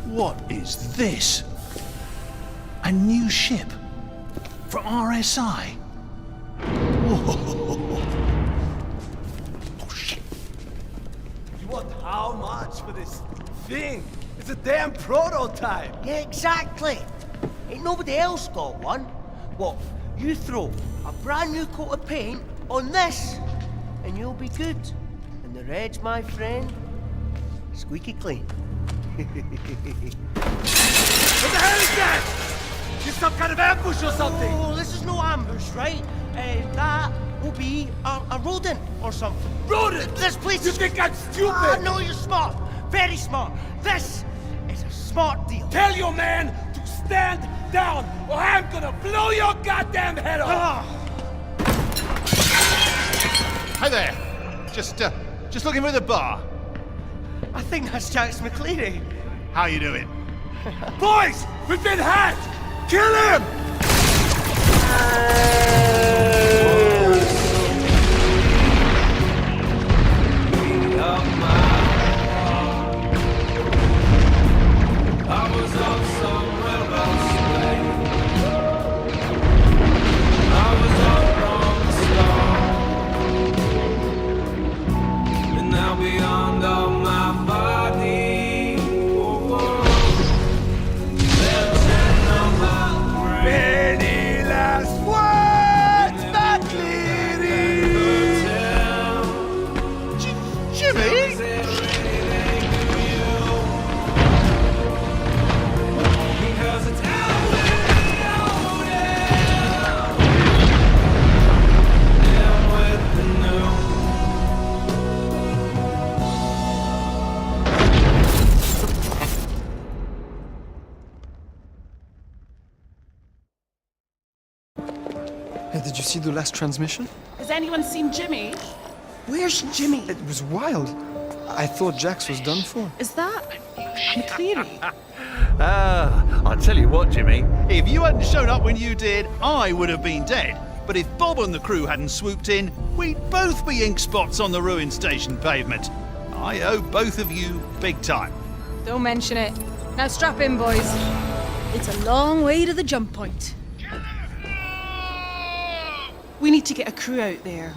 What is this? A new ship for RSI. Whoa. Oh shit. You want how much for this thing? It's a damn prototype. Yeah, exactly. Ain't nobody else got one. What, you throw a brand new coat of paint on this, and you'll be good. And And the reg, my friend, squeaky clean. What the hell is that? Is some kind of ambush or something? Oh, this is no ambush, right? That will be a rodent or something. Rodent? This place You is... think I'm stupid? No, you're smart. Very smart. This is a smart deal. Tell your man to stand down or I'm gonna blow your goddamn head off! Hi there. Just looking for the bar. I think that's Jax McCleary. How you doing? Boys, we've been hacked! Kill him! Did you see the last transmission? Has anyone seen Jimmy? Where's Jimmy? It was wild. I thought Jax was done for. Is that McCleary? I'll tell you what, Jimmy. If you hadn't shown up when you did, I would have been dead. But if Bob and the crew hadn't swooped in, we'd both be ink spots on the ruined station pavement. I owe both of you big time. Don't mention it. Now strap in, boys. It's a long way to the jump point. We need to get a crew out there.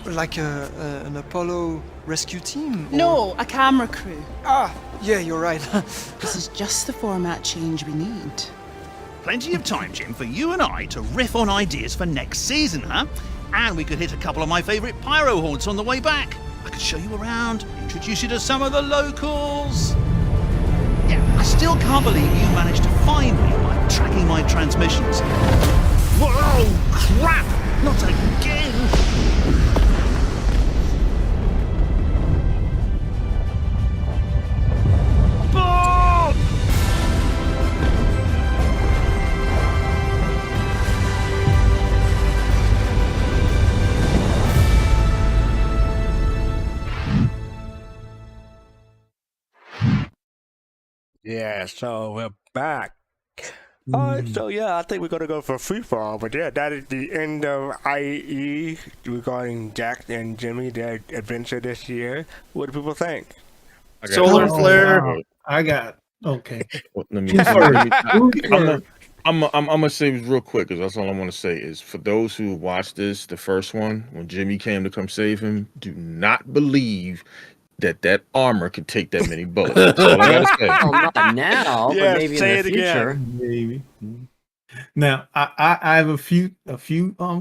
Like an Apollo rescue team? Or... No, a camera crew. Ah, yeah, you're right. This is just the format change we need. Plenty of time, Jim, for you and I to riff on ideas for next season, huh? And we could hit a couple of my favourite pyro haunts on the way back. I could show you around, introduce you to some of the locals. Yeah, I still can't believe you managed to find me by tracking my transmissions. Whoa, crap! Not again! Bob! Yeah, so we're back. So yeah, I think we're gonna go for free fall, but yeah, that is the end of IE regarding Jack and Jimmy, their adventure this year. What do people think? Solar flare. Wow. I got okay. Let me. Who's I'm gonna say this real quick because that's all I want to say is for those who watched this, the first one when Jimmy came to come save him, do not believe that armor could take that many bullets. That's all I gotta say. Well, not now, but maybe in the future. Maybe. Now I have a few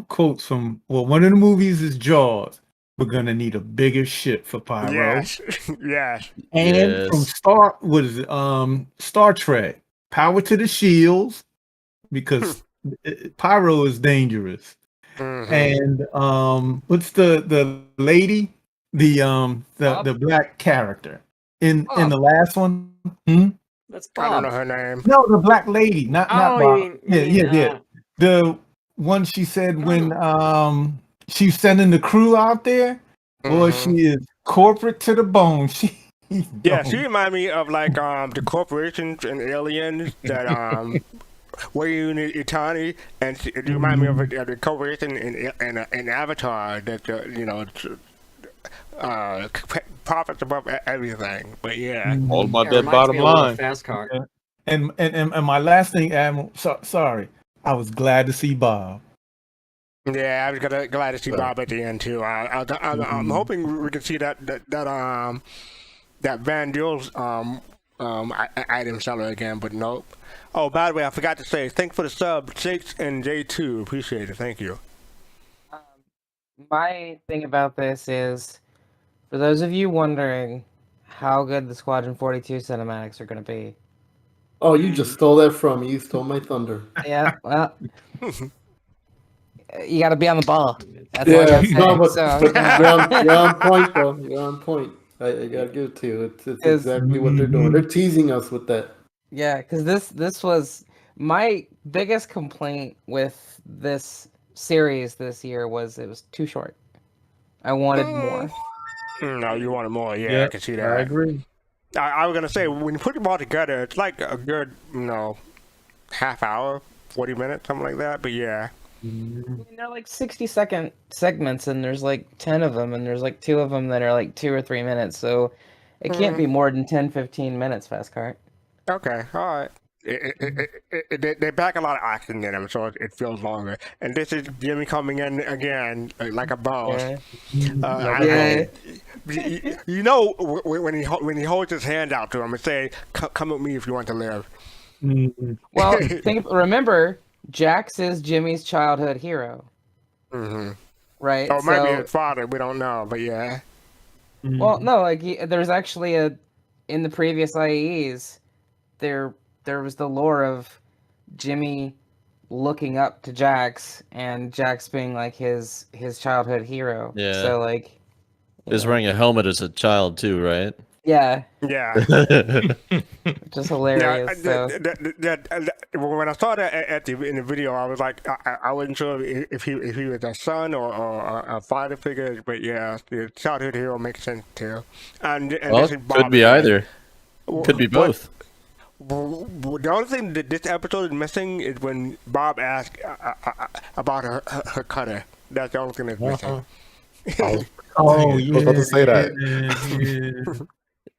quotes from one of the movies is Jaws. We're gonna need a bigger ship for Pyro. Yes, yes. And from Star Trek, power to the shields, because Pyro is dangerous. And what's the lady? The black character in the last one. That's Bob. I don't know her name. No, the black lady, not Bob. You mean, Yeah. The one she said when she's sending the crew out there. Boy, she is corporate to the bone. She remind me of like the corporations and aliens that were in Itani, and it remind me of the corporation in Avatar that profits above everything. But yeah, all about that bottom line. Fastcart. And my last thing, Admiral. Sorry, I was glad to see Bob. Yeah, I was glad to see Bob at the end too. I'm hoping we can see that Van Duel's item seller again, but nope. Oh, by the way, I forgot to say, thanks for the sub, Shakes and J2. Appreciate it. Thank you. My thing about this is, for those of you wondering how good the Squadron 42 cinematics are going to be. Oh, you just stole that from me. You stole my thunder. Yeah, well, you got to be on the ball. That's all I Yeah, got to say. no, but So, you're on point, though. You're on point. I gotta give it to you. It's exactly what they're doing. They're teasing us with that. Yeah, because this was my biggest complaint with this series this year was it was too short. I wanted more. No, you wanted more. Yeah, I Yeah, can see that. I agree. I was gonna say when you put them all together, it's like a good, half hour, 40 minutes, something like that. But yeah. I mean, they're like 60-second segments, and there's like 10 of them, and there's like 2 of them that are like 2 or 3 minutes. So it can't be more than 10-15 minutes, fastcart. Okay, all right. They pack a lot of action in them, so it feels longer. And this is Jimmy coming in again, like a boss. You know, when he holds his hand out to him and say, "Come with me if you want to live." Well, remember, Jax is Jimmy's childhood hero. Mm-hmm. Right? Oh, it might be his father. We don't know, but yeah. Well, no, like there's actually in the previous IEs, there was the lore of Jimmy looking up to Jax and Jax being like his childhood hero. Yeah. So like, he was wearing a helmet as a child too, right? Yeah. Yeah. Just hilarious. When I saw that in the video, I was like, I wasn't sure if he was a son or a father figure, but yeah, the childhood hero makes sense too. And well, this is Bob could be again. either. Could be both. The only thing that this episode is missing is when Bob asked about her cutter. That's the only thing that's missing. Yeah. I was about to say that.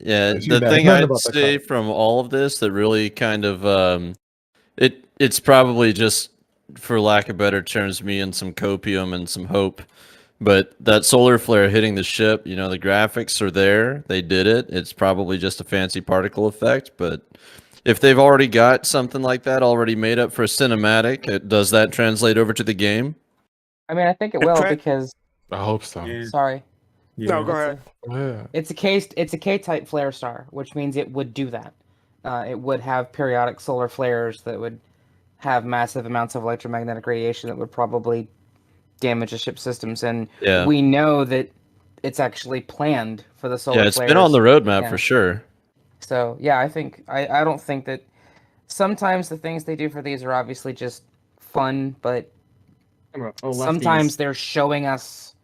Yeah, the thing I'd say from all of this that really kind of it's probably just, for lack of better terms, me and some copium and some hope. But that solar flare hitting the ship, the graphics are there. They did it. It's probably just a fancy particle effect. But if they've already got something like that already made up for a cinematic, does that translate over to the game? I mean, I think it will because. I hope so. Sorry. No, go ahead. It's a K-type flare star, which means it would do that. It would have periodic solar flares that would have massive amounts of electromagnetic radiation that would probably damage the ship systems. And we know that it's actually planned for the solar flares. Yeah, it's been on the roadmap for sure. So, yeah, I think I don't think that sometimes the things they do for these are obviously just fun, but sometimes they're showing us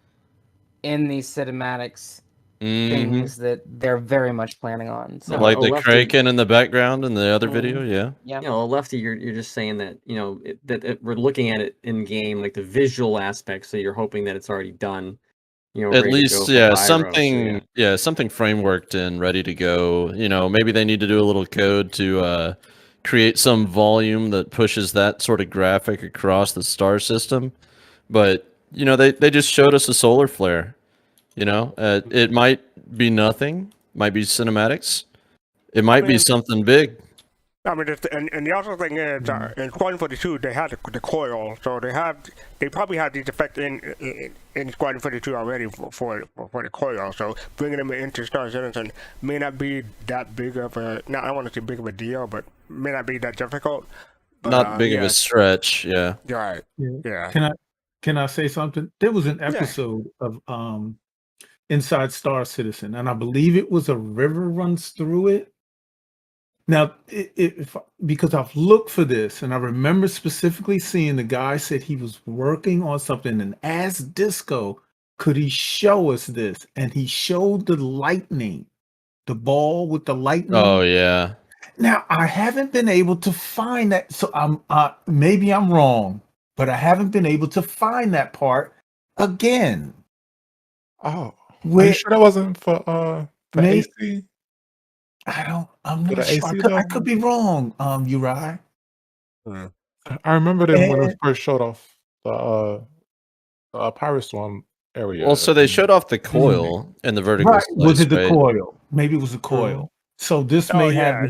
in these cinematics things that they're very much planning on. So. Like the Kraken in the background in the other video, yeah. Lefty, you're just saying that that we're looking at it in game, like the visual aspect. So you're hoping that it's already done. At least, something, something frameworked and ready to go. Maybe they need to do a little code to create some volume that pushes that sort of graphic across the star system. But they just showed us a solar flare. It might be nothing, might be cinematics. It might be something big. I mean, and the other thing is, in Squadron 42, they had the coil, so they probably have these effects in Squadron 42 already for the coil. So bringing them into Star Citizen may not be that big of I don't want to say big of a deal, but may not be that difficult. But, not big of a stretch, yeah. Right. Yeah. Can I say something? There was an episode of Inside Star Citizen, and I believe it was a river runs through it. Now, because I've looked for this, and I remember specifically seeing the guy said he was working on something, and as Disco, could he show us this? And he showed the lightning, the ball with the lightning. Oh yeah. Now I haven't been able to find that, so maybe I'm wrong, but I haven't been able to find that part again. Oh, are you sure that wasn't for AC? I'm not sure. I could be wrong, Uri. I remember them when it first showed off the Pirate Swarm area. Well, so they showed off the coil and the vertical Right. slice, Was it the right? coil? Maybe it was the coil. So this may have.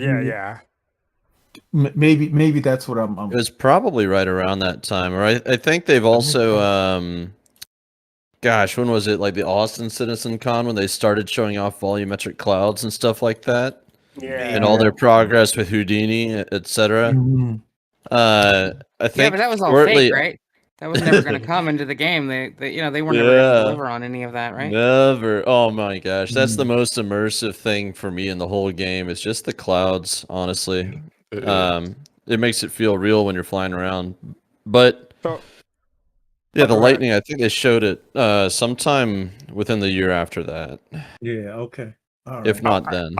Maybe that's what I'm. It was probably right around that time, or I think they've also gosh, when was it? Like the Austin Citizen Con when they started showing off volumetric clouds and stuff like that. Yeah. And all their progress with Houdini, etc. Mhm. I Yeah, think but that was all shortly. fake, right? That was never going to come into the game. They were never going to deliver on any of that, right? Never. Oh my gosh, that's the Mm. most immersive thing for me in the whole game. It's just the clouds, honestly. It makes it feel real when you're flying around. But So, yeah, the go ahead. lightning. I think they showed it sometime within the year after that, Yeah. Okay. All right. if not then.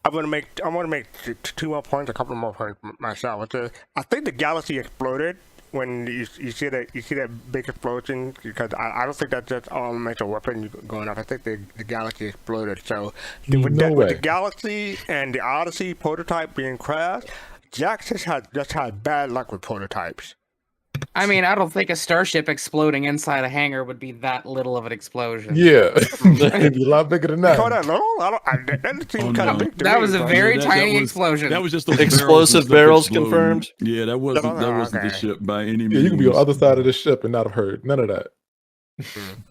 I want to make two more points, a couple more points myself. I think the galaxy exploded when you see that big explosion, because I don't think that's just all makes a weapon going off. I think the galaxy exploded. So with the galaxy and the Odyssey prototype being crashed, Jack just had bad luck with prototypes. I mean, I don't think a starship exploding inside a hangar would be that little of an explosion. Yeah, it'd be a lot bigger than that. Call that little? That seems kind of big to me. That was a but- very that tiny was- explosion. That was just those Explosive barrels barrels confirmed? Yeah, that wasn't the Okay. ship by any means. Yeah, you can be on the other side of the ship and not have heard none of that.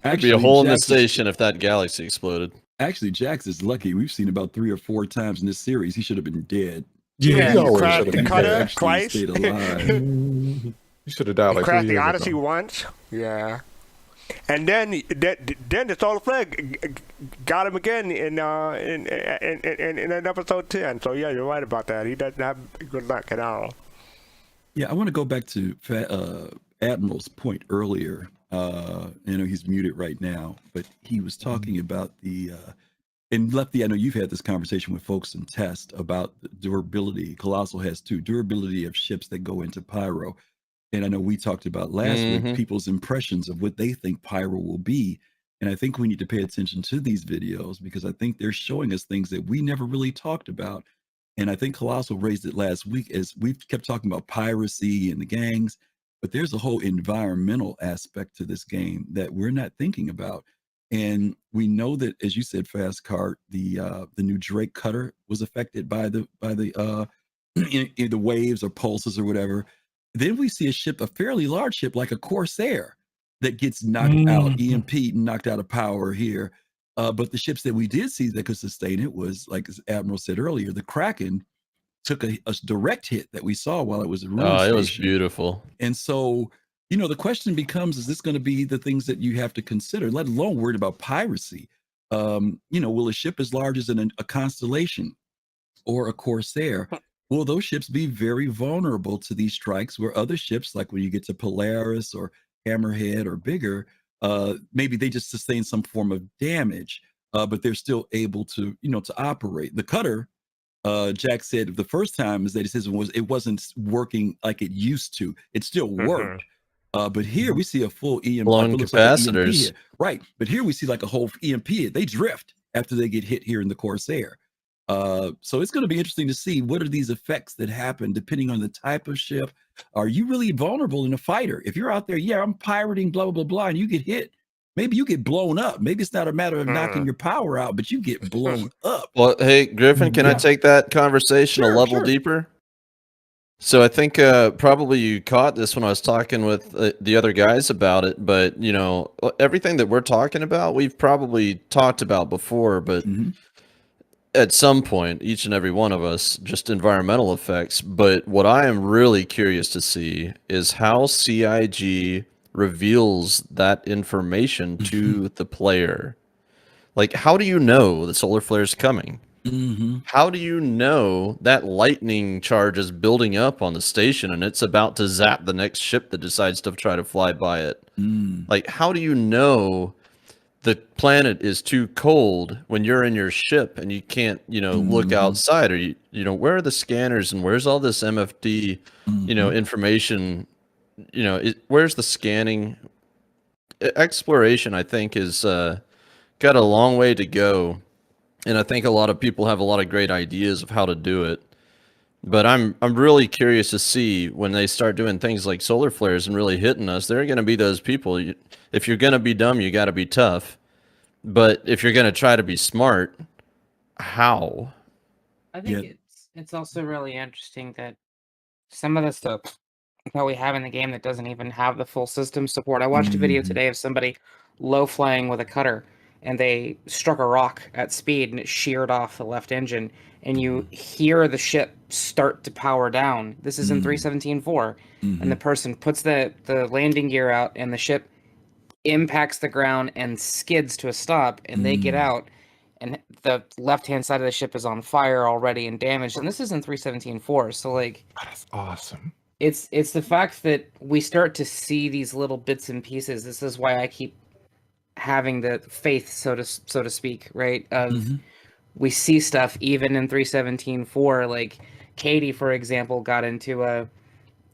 There'd be a hole in the station if that galaxy exploded. Actually, Jax is lucky. We've seen about 3 or 4 times in this series. He should have been dead. Yeah, he you always crashed should the have been cutter dead. Actually twice. stayed alive. You should have died like 3 crashed the years Odyssey ago. once. Yeah. And then the solar flag got him again in episode 10. So yeah, you're right about that. He doesn't have good luck at all. Yeah, I want to go back to Admiral's point earlier. You know, he's muted right now, but he was talking about the and Lefty, I know you've had this conversation with folks in test about the durability. Colossal has too, durability of ships that go into Pyro. And I know we talked about last week people's impressions of what they think Pyro will be. And I think we need to pay attention to these videos because I think they're showing us things that we never really talked about. And I think Colossal raised it last week as we've kept talking about piracy and the gangs, but there's a whole environmental aspect to this game that we're not thinking about. And we know that, as you said, fastcart, the new Drake cutter was affected by the the waves or pulses or whatever. Then we see a ship, a fairly large ship like a Corsair, that gets knocked out, EMP knocked out of power here. But the ships that we did see that could sustain it was, like as Admiral said earlier, the Kraken took a direct hit that we saw while it was a Oh, it was beautiful. And so, you know, the question becomes, is this going to be the things that you have to consider, let alone worried about piracy? You know, will a ship as large as a Constellation or a Corsair, will those ships be very vulnerable to these strikes where other ships, like when you get to Polaris or Hammerhead or bigger, maybe they just sustain some form of damage, but they're still able to, you know, to operate. The cutter, Jack said the first time is that he says it wasn't working like it used to. It still worked. But here we see a full EMP. Blown Like an EMP capacitors. here. Right. But here we see like a whole EMP. They drift after they get hit here in the Corsair. So it's going to be interesting to see what are these effects that happen depending on the type of ship. Are you really vulnerable in a fighter? If you're out there, yeah, I'm pirating, blah, blah, blah, blah, and you get hit, maybe you get blown up. Maybe it's not a matter of knocking your power out, but you get blown up. Well, hey, Griffin, can I Yeah. take that conversation a level deeper? So I think probably you caught this when I was talking with the other guys about it, but you know, everything that we're talking about, we've probably talked about before, but at some point, each and every one of us, just environmental effects. But what I am really curious to see is how CIG reveals that information to the player. Like, how do you know the solar flare is coming? How do you know that lightning charge is building up on the station and it's about to zap the next ship that decides to try to fly by it? Like, how do you know the planet is too cold when you're in your ship and you can't, you know, look outside? Or you know, where are the scanners and where's all this MFD, you know, information? You know, where's the scanning? Exploration, I think, is got a long way to go. And I think a lot of people have a lot of great ideas of how to do it. But I'm really curious to see when they start doing things like solar flares and really hitting us. There are going to be those people. If you're going to be dumb, you got to be tough. But if you're going to try to be smart, how? I think it's also really interesting that some of the stuff that we have in the game that doesn't even have the full system support. I watched a video today of somebody low flying with a cutter, and they struck a rock at speed, and it sheared off the left engine, and you hear the ship start to power down. This is in 3.17.4, and the person puts the landing gear out, and the ship impacts the ground and skids to a stop, and they get out, and the left-hand side of the ship is on fire already and damaged. And this is in 3.17.4, so like that's awesome. It's the fact that we start to see these little bits and pieces. This is why I keep having the faith, so to speak, right? Of we see stuff even in 3.17.4. Like Katie, for example, got into a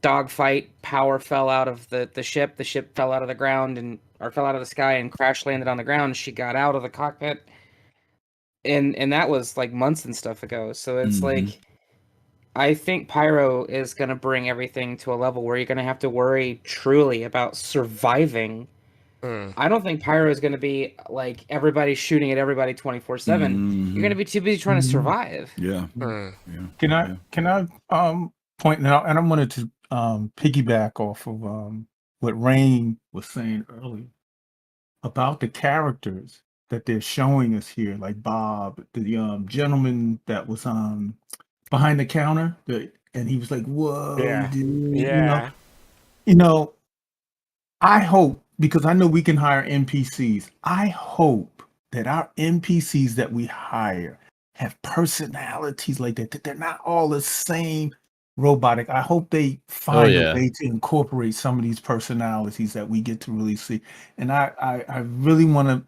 dogfight. Power fell out of the ship. The ship fell out of the ground or fell out of the sky and crash landed on the ground. She got out of the cockpit, and that was like months and stuff ago. So it's like, I think Pyro is going to bring everything to a level where you're going to have to worry truly about surviving. I don't think Pyro is going to be like everybody shooting at everybody 24/7. You're going to be too busy trying to survive. Yeah. Can I point out, and I wanted to piggyback off of what Rain was saying earlier about the characters that they're showing us here, like Bob, the gentleman that was behind the counter, and he was like, "Whoa, dude!" You know, I hope, because I know we can hire NPCs. I hope that our NPCs that we hire have personalities like that they're not all the same robotic. I hope they find a way to incorporate some of these personalities that we get to really see. And I really want to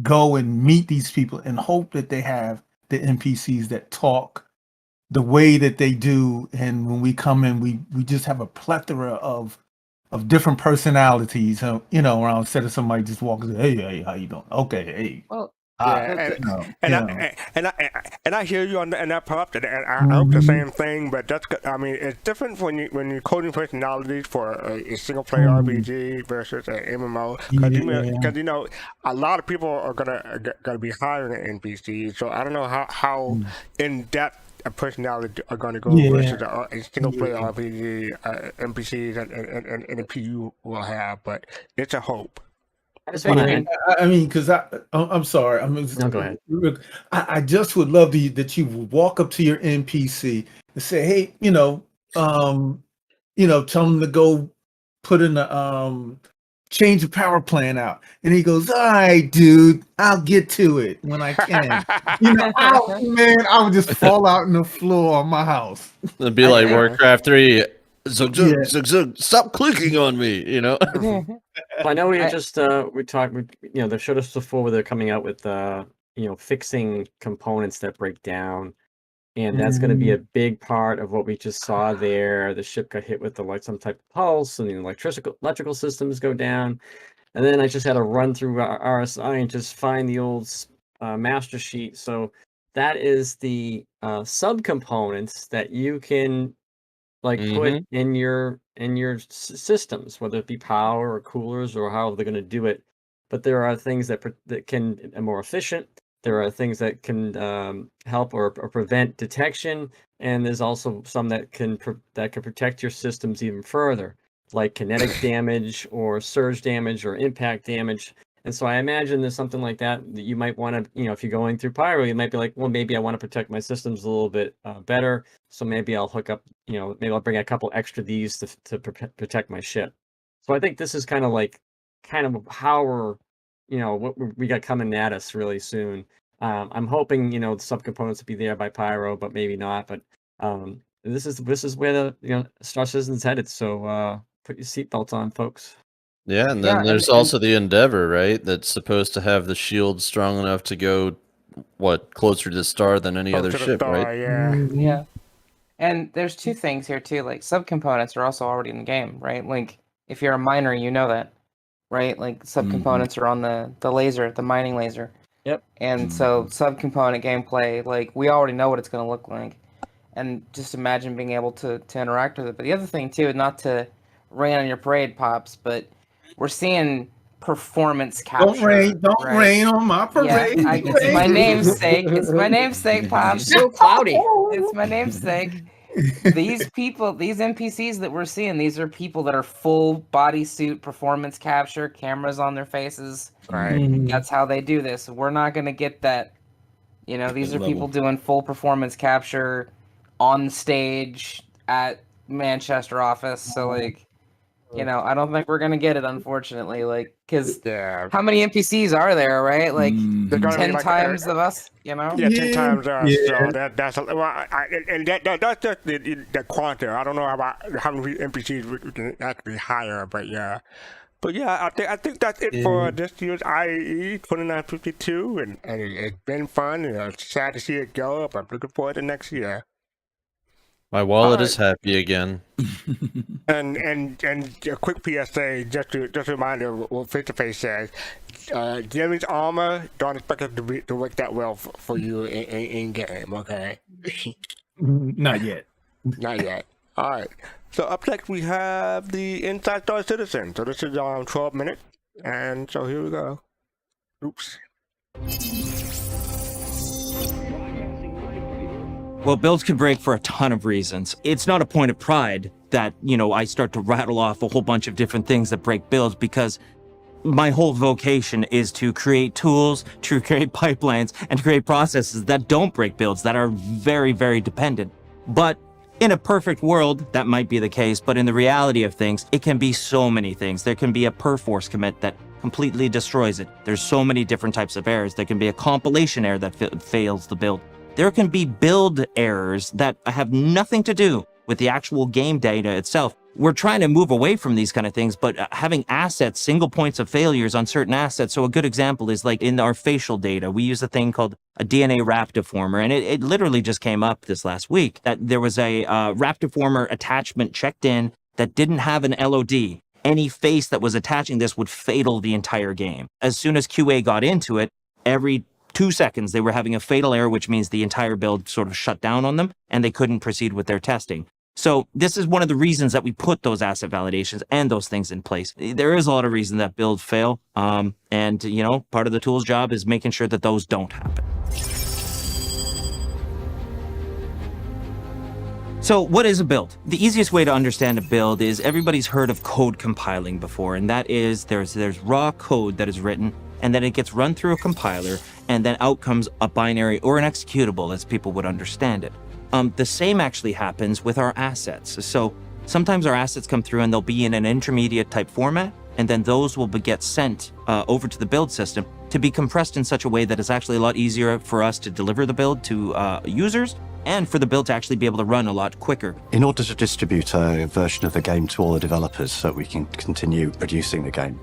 go and meet these people and hope that they have the NPCs that talk the way that they do. And when we come in, we just have a plethora of different personalities, around, instead of somebody just walking, hey, how you doing? Okay, hey. Well, and I hear you on that part, and I hope the same thing. But it's different when you're coding personalities for a single player RPG versus an MMO, because a lot of people are gonna be hiring NPCs. So I don't know how in depth a personality are going to go versus a single player RPG, NPCs and a PU will have, but it's a hope. I mean, because I'm sorry. No, go ahead. I just would love that you would walk up to your NPC and say, hey, tell them to go put in the change the power plant out, and he goes, all right, dude, I'll get to it when I can. I would just fall out on the floor on my house. It'd be like Warcraft 3. Zug, stop clicking on me, Well, I know we they showed us before where they're coming out with fixing components that break down, and that's going to be a big part of what we just saw there. The ship got hit with some type of pulse, and the electrical systems go down. And then I just had to run through RSI and just find the old master sheet. So that is the subcomponents that you can put in your systems, whether it be power or coolers or how they're going to do it. But there are things that can are more efficient. There are things that can help or prevent detection, and there's also some that can protect your systems even further, like kinetic damage or surge damage or impact damage. And so I imagine there's something like that you might want to, if you're going through Pyro, you might be like, well, maybe I want to protect my systems a little bit better. So maybe I'll hook up, maybe I'll bring a couple extra these to protect my ship. So I think this is kind of how we're, what we got coming at us really soon. I'm hoping, the subcomponents will be there by Pyro, but maybe not. But this is where the Star Citizen's headed. So put your seatbelts on, folks. Yeah, and then there's also the Endeavor, right? That's supposed to have the shield strong enough to go, closer to the star than any other ship, right? Yeah. And there's two things here too. Like subcomponents are also already in the game, right? Like if you're a miner, you know that, right? Like subcomponents are on the laser, the mining laser. Yep. And so subcomponent gameplay, like we already know what it's going to look like, and just imagine being able to interact with it. But the other thing too, not to rain on your parade, Pops, but we're seeing performance capture. Don't rain on my parade. Yeah, it's my namesake. It's my namesake, Pops. So cloudy. It's my namesake. these people, these NPCs that we're seeing, these are people that are full bodysuit performance capture, cameras on their faces. Right. That's how they do this. We're not going to get that. You know, these are people doing full performance capture on stage at Manchester office. So, like, you know, I don't think we're going to get it, unfortunately. Like, because how many NPCs are there, right? Like, They're gonna be 10 like, times of us, you know? Yeah, 10 times us. Yeah. So that's that's just the quanta. I don't know about how many NPCs we can actually hire, but yeah. But yeah, I think that's it for this year's IE 2952, and it's been fun. And it's sad to see it go, but I'm looking forward to next year. My wallet is happy again. And a quick PSA, just a reminder of what Face to Face says. Jimmy's armor, don't expect it to work that well for you in game. Okay. Not yet. Not yet. All right. So up next we have the Inside Star Citizen. So this is 12 minutes, and so here we go. Oops. Well, builds can break for a ton of reasons. It's not a point of pride that, you know, I start to rattle off a whole bunch of different things that break builds, because my whole vocation is to create tools, to create pipelines, and to create processes that don't break builds, that are very, very dependent. But in a perfect world, that might be the case, but in the reality of things, it can be so many things. There can be a perforce commit that completely destroys it. There's so many different types of errors. There can be a compilation error that fails the build. There can be build errors that have nothing to do with the actual game data itself. We're trying to move away from these kind of things, but having assets, single points of failures on certain assets. So a good example is like in our facial data, we use a thing called a DNA wrap deformer. And it literally just came up this last week that there was a wrap deformer attachment checked in that didn't have an LOD. Any face that was attaching this would fatal the entire game. As soon as QA got into it, every 2 seconds, they were having a fatal error, which means the entire build sort of shut down on them and they couldn't proceed with their testing. So this is one of the reasons that we put those asset validations and those things in place. There is a lot of reason that builds fail. And, you know, part of the tool's job is making sure that those don't happen. So what is a build? The easiest way to understand a build is everybody's heard of code compiling before, and that is there's raw code that is written, and then it gets run through a compiler, and then out comes a binary or an executable as people would understand it. The same actually happens with our assets. So sometimes our assets come through and they'll be in an intermediate type format, and then those will get sent over to the build system to be compressed in such a way that it's actually a lot easier for us to deliver the build to users, and for the build to actually be able to run a lot quicker. In order to distribute a version of the game to all the developers so we can continue producing the game,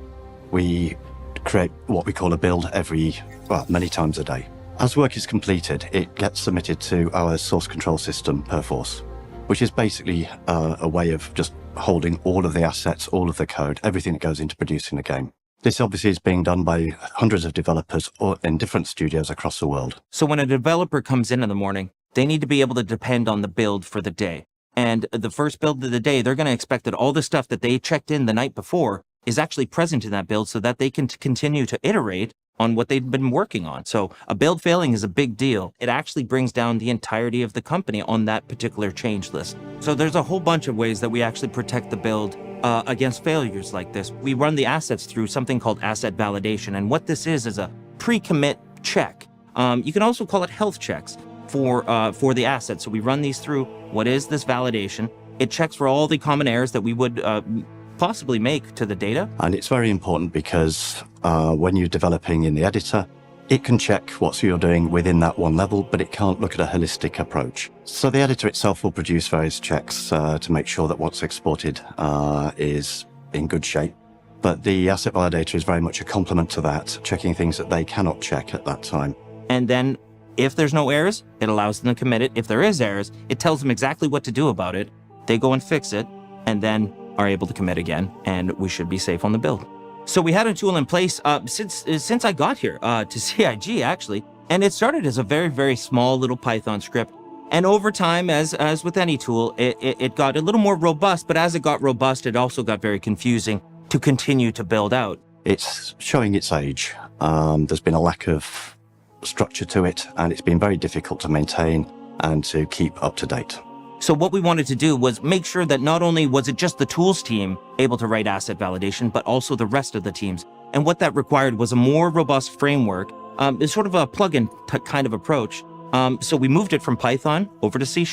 we create what we call a build many times a day. As work is completed, it gets submitted to our source control system, Perforce, which is basically a way of just holding all of the assets, all of the code, everything that goes into producing the game. This obviously is being done by hundreds of developers in different studios across the world. So when a developer comes in the morning, they need to be able to depend on the build for the day. And the first build of the day, they're going to expect that all the stuff that they checked in the night before is actually present in that build so that they can continue to iterate on what they've been working on. So a build failing is a big deal. It actually brings down the entirety of the company on that particular change list. So there's a whole bunch of ways that we actually protect the build against failures like this. We run the assets through something called asset validation. And what this is a pre-commit check. You can also call it health checks for the assets. So we run these through what is this validation. It checks for all the common errors that we would possibly make to the data. And it's very important because when you're developing in the editor, it can check what you're doing within that one level, but it can't look at a holistic approach. So the editor itself will produce various checks to make sure that what's exported is in good shape. But the asset validator is very much a complement to that, checking things that they cannot check at that time. And then if there's no errors, it allows them to commit it. If there is errors, it tells them exactly what to do about it. They go and fix it, and then are able to commit again, and we should be safe on the build. So we had a tool in place since I got here to CIG actually, and it started as a very, very small little Python script. And over time, as with any tool, it got a little more robust, but as it got robust, it also got very confusing to continue to build out. It's showing its age. There's been a lack of structure to it, and it's been very difficult to maintain and to keep up to date. So what we wanted to do was make sure that not only was it just the tools team able to write asset validation, but also the rest of the teams. And what that required was a more robust framework. It's sort of a plugin kind of approach. So we moved it from Python over to C#,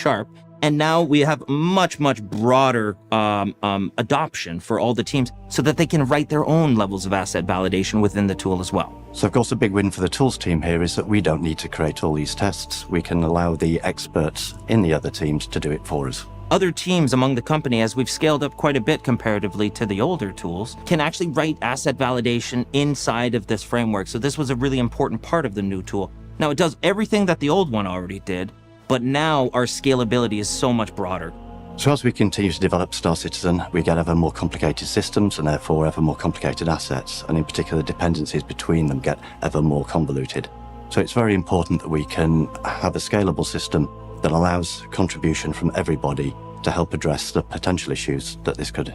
and now we have much broader adoption for all the teams so that they can write their own levels of asset validation within the tool as well. So of course a big win for the tools team here is that we don't need to create all these tests. We can allow the experts in the other teams to do it for us. Other teams among the company, as we've scaled up quite a bit comparatively to the older tools, can actually write asset validation inside of this framework. So this was a really important part of the new tool. Now it does everything that the old one already did, but now our scalability is so much broader. So as we continue to develop Star Citizen, we get ever more complicated systems and therefore ever more complicated assets, and in particular dependencies between them get ever more convoluted. So it's very important that we can have a scalable system that allows contribution from everybody to help address the potential issues that this could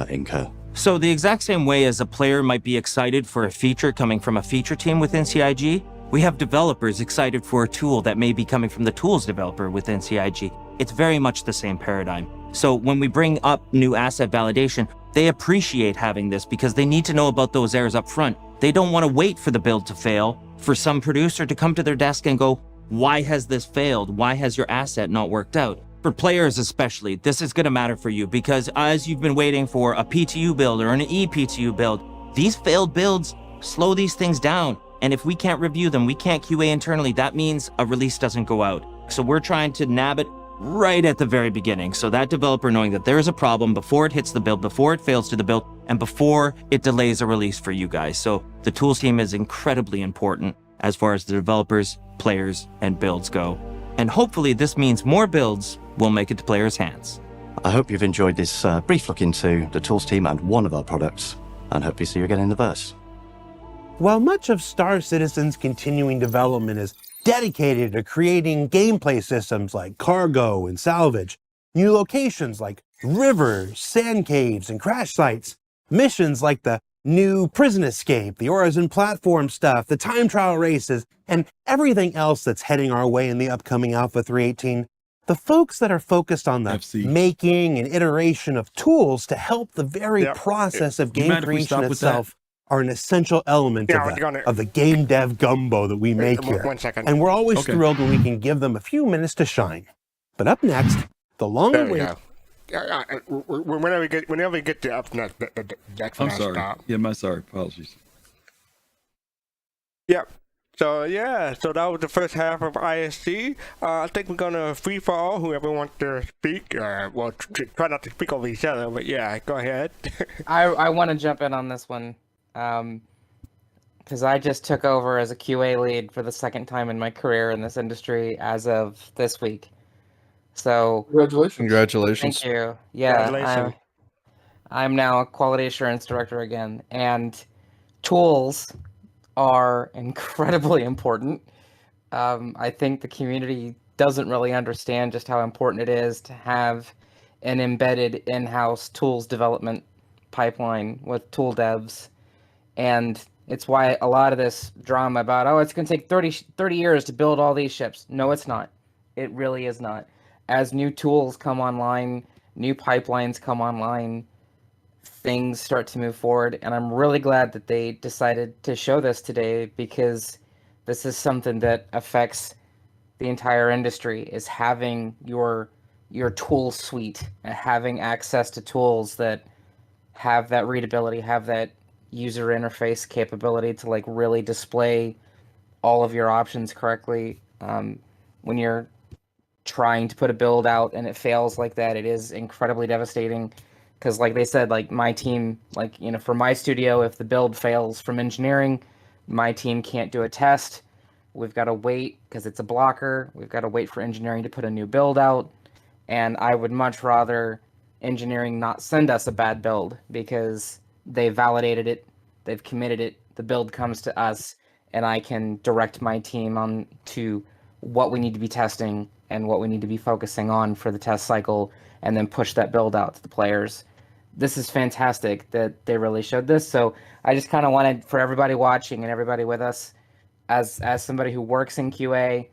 incur. So the exact same way as a player might be excited for a feature coming from a feature team within CIG, we have developers excited for a tool that may be coming from the tools developer within CIG. It's very much the same paradigm. So when we bring up new asset validation, they appreciate having this because they need to know about those errors up front. They don't want to wait for the build to fail, for some producer to come to their desk and go, why has this failed? Why has your asset not worked out? For players especially, this is going to matter for you because as you've been waiting for a PTU build or an ePTU build, these failed builds slow these things down. And if we can't review them, we can't QA internally, that means a release doesn't go out. So we're trying to nab it right at the very beginning. So that developer knowing that there is a problem before it hits the build, before it fails to the build, and before it delays a release for you guys. So the tools team is incredibly important as far as the developers, players, and builds go. And hopefully this means more builds will make it to players' hands. I hope you've enjoyed this brief look into the tools team and one of our products, and hope you see you again in the verse. While much of Star Citizen's continuing development is dedicated to creating gameplay systems like cargo and salvage, new locations like rivers, sand caves, and crash sites, missions like the new prison escape, the Horizon platform stuff, the time trial races, and everything else that's heading our way in the upcoming Alpha 3.18, the folks that are focused on the making and iteration of tools to help the very process of game creation itself are an essential element of the game dev gumbo that we make here. 1 second. And we're always thrilled when we can give them a few minutes to shine. But up next, the long wait. Whenever we get to up next, that's when I'm sorry. stop. Yeah, my sorry. Apologies. Yep. So that was the first half of ISC. I think we're gonna free for all. Whoever wants to speak, well, try not to speak over each other, but yeah, go ahead. I want to jump in on this one, because I just took over as a QA lead for the second time in my career in this industry as of this week. So Congratulations. Thank you. Yeah, I'm now a quality assurance director again, and tools are incredibly important. I think the community doesn't really understand just how important it is to have an embedded in-house tools development pipeline with tool devs. And it's why a lot of this drama about, oh, it's going to take 30 years to build all these ships. No, it's not. It really is not. As new tools come online, new pipelines come online, things start to move forward. And I'm really glad that they decided to show this today, because this is something that affects the entire industry, is having your tool suite, having access to tools that have that readability, have that user interface capability to like really display all of your options correctly. When you're trying to put a build out and it fails like that, it is incredibly devastating. Because like they said, like my team, like, you know, for my studio, if the build fails from engineering, my team can't do a test. We've got to wait because it's a blocker. We've got to wait for engineering to put a new build out. And I would much rather engineering not send us a bad build, because they validated it, they've committed it, the build comes to us, and I can direct my team on to what we need to be testing and what we need to be focusing on for the test cycle, and then push that build out to the players. This is fantastic that they really showed this. So I just kind of wanted, for everybody watching and everybody with us, as somebody who works in QA,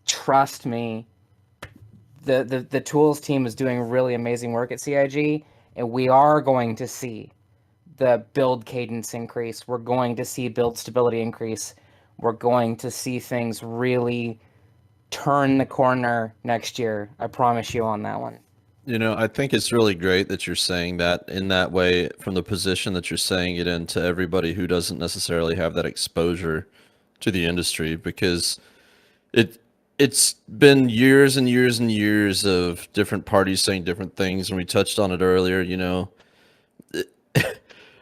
trust me, the tools team is doing really amazing work at CIG, and we are going to see the build cadence increase. We're going to see build stability increase. We're going to see things really turn the corner next year. I promise you on that one. You know, I think it's really great that you're saying that in that way, from the position that you're saying it in, to everybody who doesn't necessarily have that exposure to the industry, because it's been years and years and years of different parties saying different things, and we touched on it earlier. You know,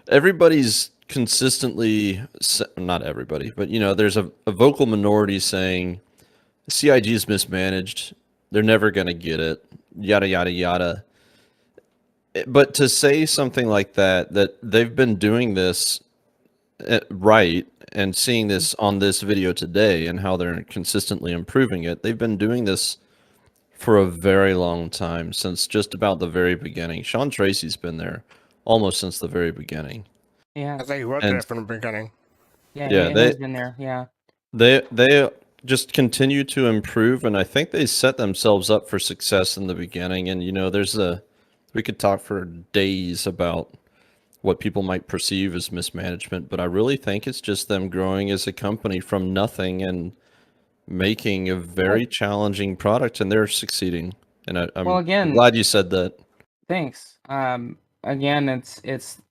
everybody's consistently, not everybody, but you know, there's a vocal minority saying CIG is mismanaged. They're never going to get it. Yada, yada, yada. But to say something like that, that they've been doing this right, and seeing this on this video today and how they're consistently improving it, they've been doing this for a very long time, since just about the very beginning. Sean Tracy's been there almost since the very beginning. Yeah. I think he was there from the beginning. Yeah, he's been there. Yeah. They just continue to improve, and I think they set themselves up for success in the beginning. And you know, we could talk for days about what people might perceive as mismanagement, but I really think it's just them growing as a company from nothing and making a very challenging product, and they're succeeding. And I'm glad you said that. Thanks. Again,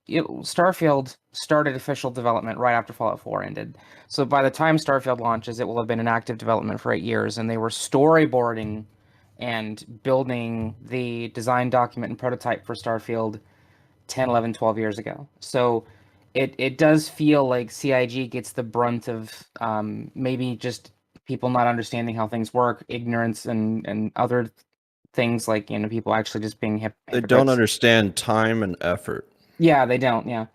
Starfield started official development right after Fallout 4 ended. So by the time Starfield launches, it will have been in active development for 8 years, and they were storyboarding and building the design document and prototype for Starfield 10, 11, 12 years ago. So it does feel like CIG gets the brunt of maybe just people not understanding how things work, ignorance, and other things, like, you know, people actually just being They don't understand time and effort. Yeah, they don't. Yeah,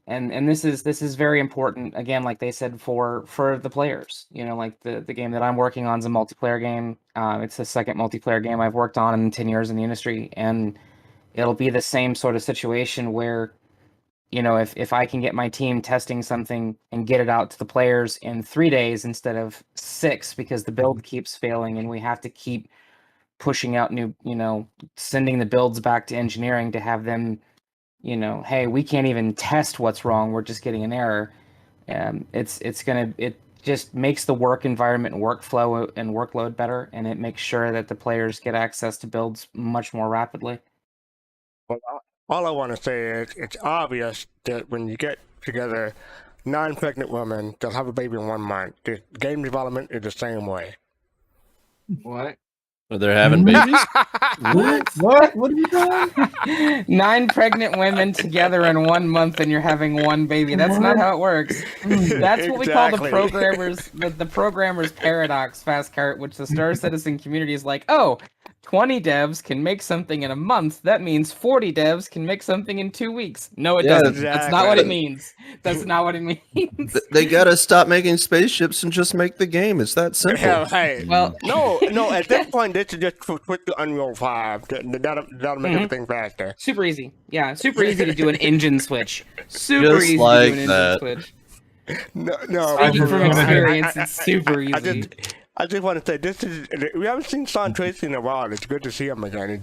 and this is very important. Again, like they said, for the players. You know, like the game that I'm working on is a multiplayer game. It's the second multiplayer game I've worked on in 10 years in the industry, and it'll be the same sort of situation where, you know, if I can get my team testing something and get it out to the players in 3 days instead of 6, because the build keeps failing and we have to keep pushing out new, you know, sending the builds back to engineering to have them, you know, hey, we can't even test what's wrong, we're just getting an error. It just makes the work environment, workflow, and workload better, and it makes sure that the players get access to builds much more rapidly. Well, all I want to say is it's obvious that when you get together 9 pregnant women, they'll have a baby in 1 month. The game development is the same way. What? Are they having babies? What? What are you doing? 9 pregnant women together in 1 month, and you're having 1 baby. That's not how it works. That's what we call the programmer's paradox, fastcart, which the Star Citizen community is like, oh, 20 devs can make something in a month. That means 40 devs can make something in 2 weeks. No, it doesn't. Exactly. That's not what it means. That's not what it means. They gotta stop making spaceships and just make the game. It's that simple. Yeah, hey. Well, no. At this point, they should just switch to Unreal 5. That'll make everything faster. Super easy. Yeah, super easy to do an engine switch. Super Just easy like to do an that. engine switch. No. Speaking from experience, it's super easy. I just want to say we haven't seen Sean Tracy in a while. It's good to see him again.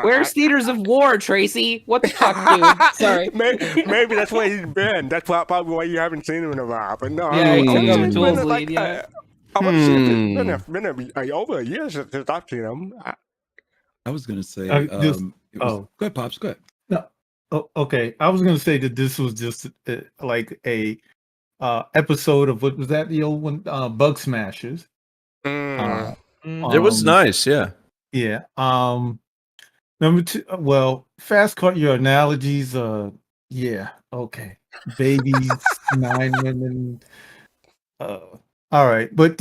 Where's Theaters of War, Tracy? What the fuck, dude? Sorry. Maybe that's where he's been. That's probably why you haven't seen him in a while. But no, Yeah, he took it's over been Jules' like, lead, yeah. I want to say it's been over a year since I've seen him. I was gonna say, Go ahead, Pops. Go ahead. No. Oh, okay. I was gonna say that this was just like a episode of, what was that, the old one, Bug Smashers. It was nice, yeah. Yeah. Number 2. Well, fastcart, your analogies. Yeah. Okay. Babies, 9 women. All right, but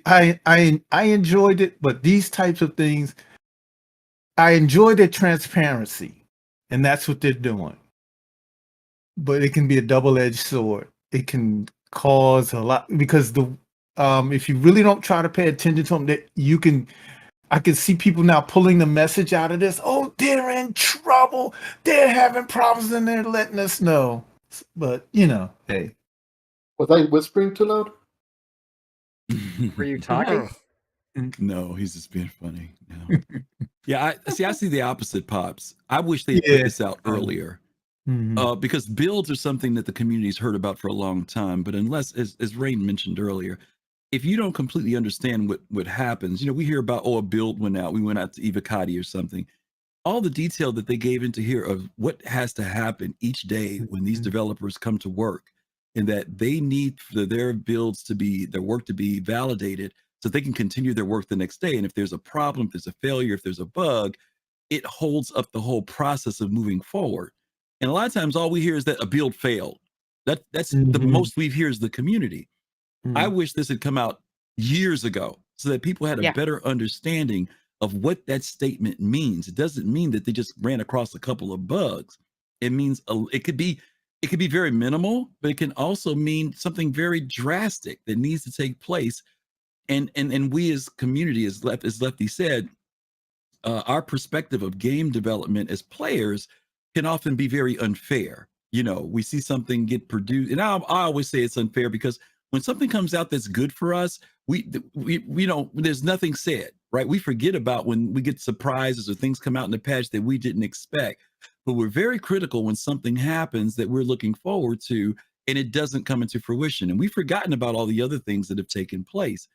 I enjoyed it, but these types of things, I enjoy their transparency, and that's what they're doing. But it can be a double-edged sword. It can cause a lot, because if you really don't try to pay attention to them, I can see people now pulling the message out of this. Oh, they're in trouble. They're having problems, and they're letting us know. But hey. Was I whispering too loud? Were you talking? No, he's just being funny. No. Yeah, I see the opposite, Pops. I wish they had put this out earlier. Because builds are something that the community's heard about for a long time. But unless, as Rain mentioned earlier, if you don't completely understand what happens, we hear about, a build went out. We went out to Evocati or something. All the detail that they gave into here of what has to happen each day when these developers come to work, and that they need their builds to be, their work to be validated so they can continue their work the next day. And if there's a problem, if there's a failure, if there's a bug, it holds up the whole process of moving forward. And a lot of times all we hear is that a build failed. That's the most we hear is the community. I wish this had come out years ago so that people had a better understanding of what that statement means. It doesn't mean that they just ran across a couple of bugs. It means it could be very minimal, but it can also mean something very drastic that needs to take place. And we as community, as Lefty said, our perspective of game development as players can often be very unfair. We see something get produced, and I always say it's unfair because when something comes out that's good for us, we don't, there's nothing said, right? We forget about when we get surprises or things come out in the patch that we didn't expect. But we're very critical when something happens that we're looking forward to and it doesn't come into fruition. And we've forgotten about all the other things that have taken place.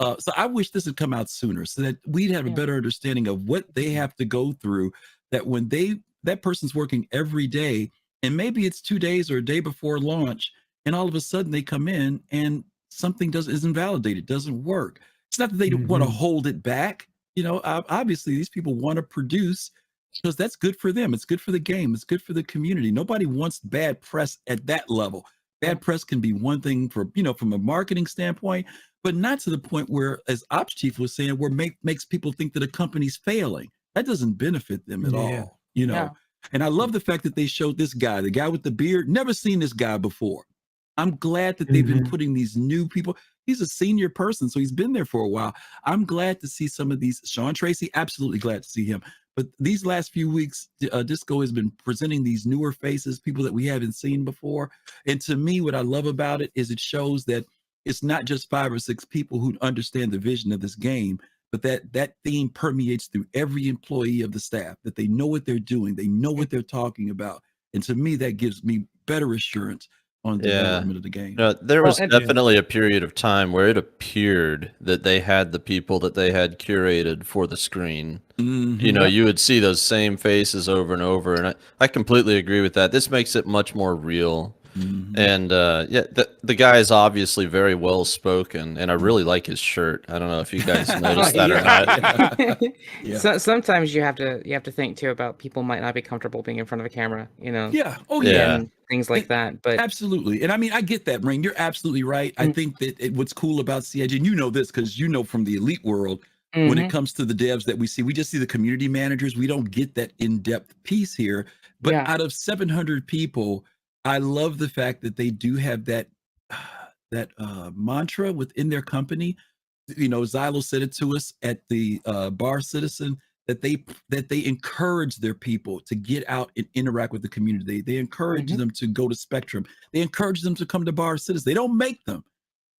So I wish this had come out sooner so that we'd have a better understanding of what they have to go through, that when that person's working every day, and maybe it's 2 days or a day before launch, and all of a sudden they come in and something isn't validated, doesn't work. It's not that they want to hold it back. Obviously these people want to produce because that's good for them. It's good for the game. It's good for the community. Nobody wants bad press at that level. Bad press can be one thing for, from a marketing standpoint, but not to the point where, as Ops Chief was saying, where makes people think that a company's failing. That doesn't benefit them at all, And I love the fact that they showed this guy, the guy with the beard. Never seen this guy before. I'm glad that they've been putting these new people. He's a senior person, so he's been there for a while. I'm glad to see some of these. Sean Tracy, absolutely glad to see him. But these last few weeks, Disco has been presenting these newer faces, people that we haven't seen before. And to me, what I love about it is it shows that it's not just 5 or 6 people who understand the vision of this game, but that theme permeates through every employee of the staff, that they know what they're doing, they know what they're talking about. And to me, that gives me better assurance on the development of the game. There was definitely a period of time where it appeared that they had the people that they had curated for the screen. You would see those same faces over and over, and I completely agree with that. This makes it much more real. And the guy is obviously very well spoken, and I really like his shirt. I don't know if you guys noticed that or not. So sometimes you have to think too about people might not be comfortable being in front of a camera, and things like that. But absolutely, and I mean I get that, Rain. You're absolutely right. I think that what's cool about CIG, and you know this because you know from the elite world, when it comes to the devs that we see, we just see the community managers. We don't get that in-depth piece here. But out of 700 people, I love the fact that they do have that mantra within their company. Xylo said it to us at the Bar Citizen that they encourage their people to get out and interact with the community. They encourage them to go to Spectrum. They encourage them to come to Bar Citizen. They don't make them,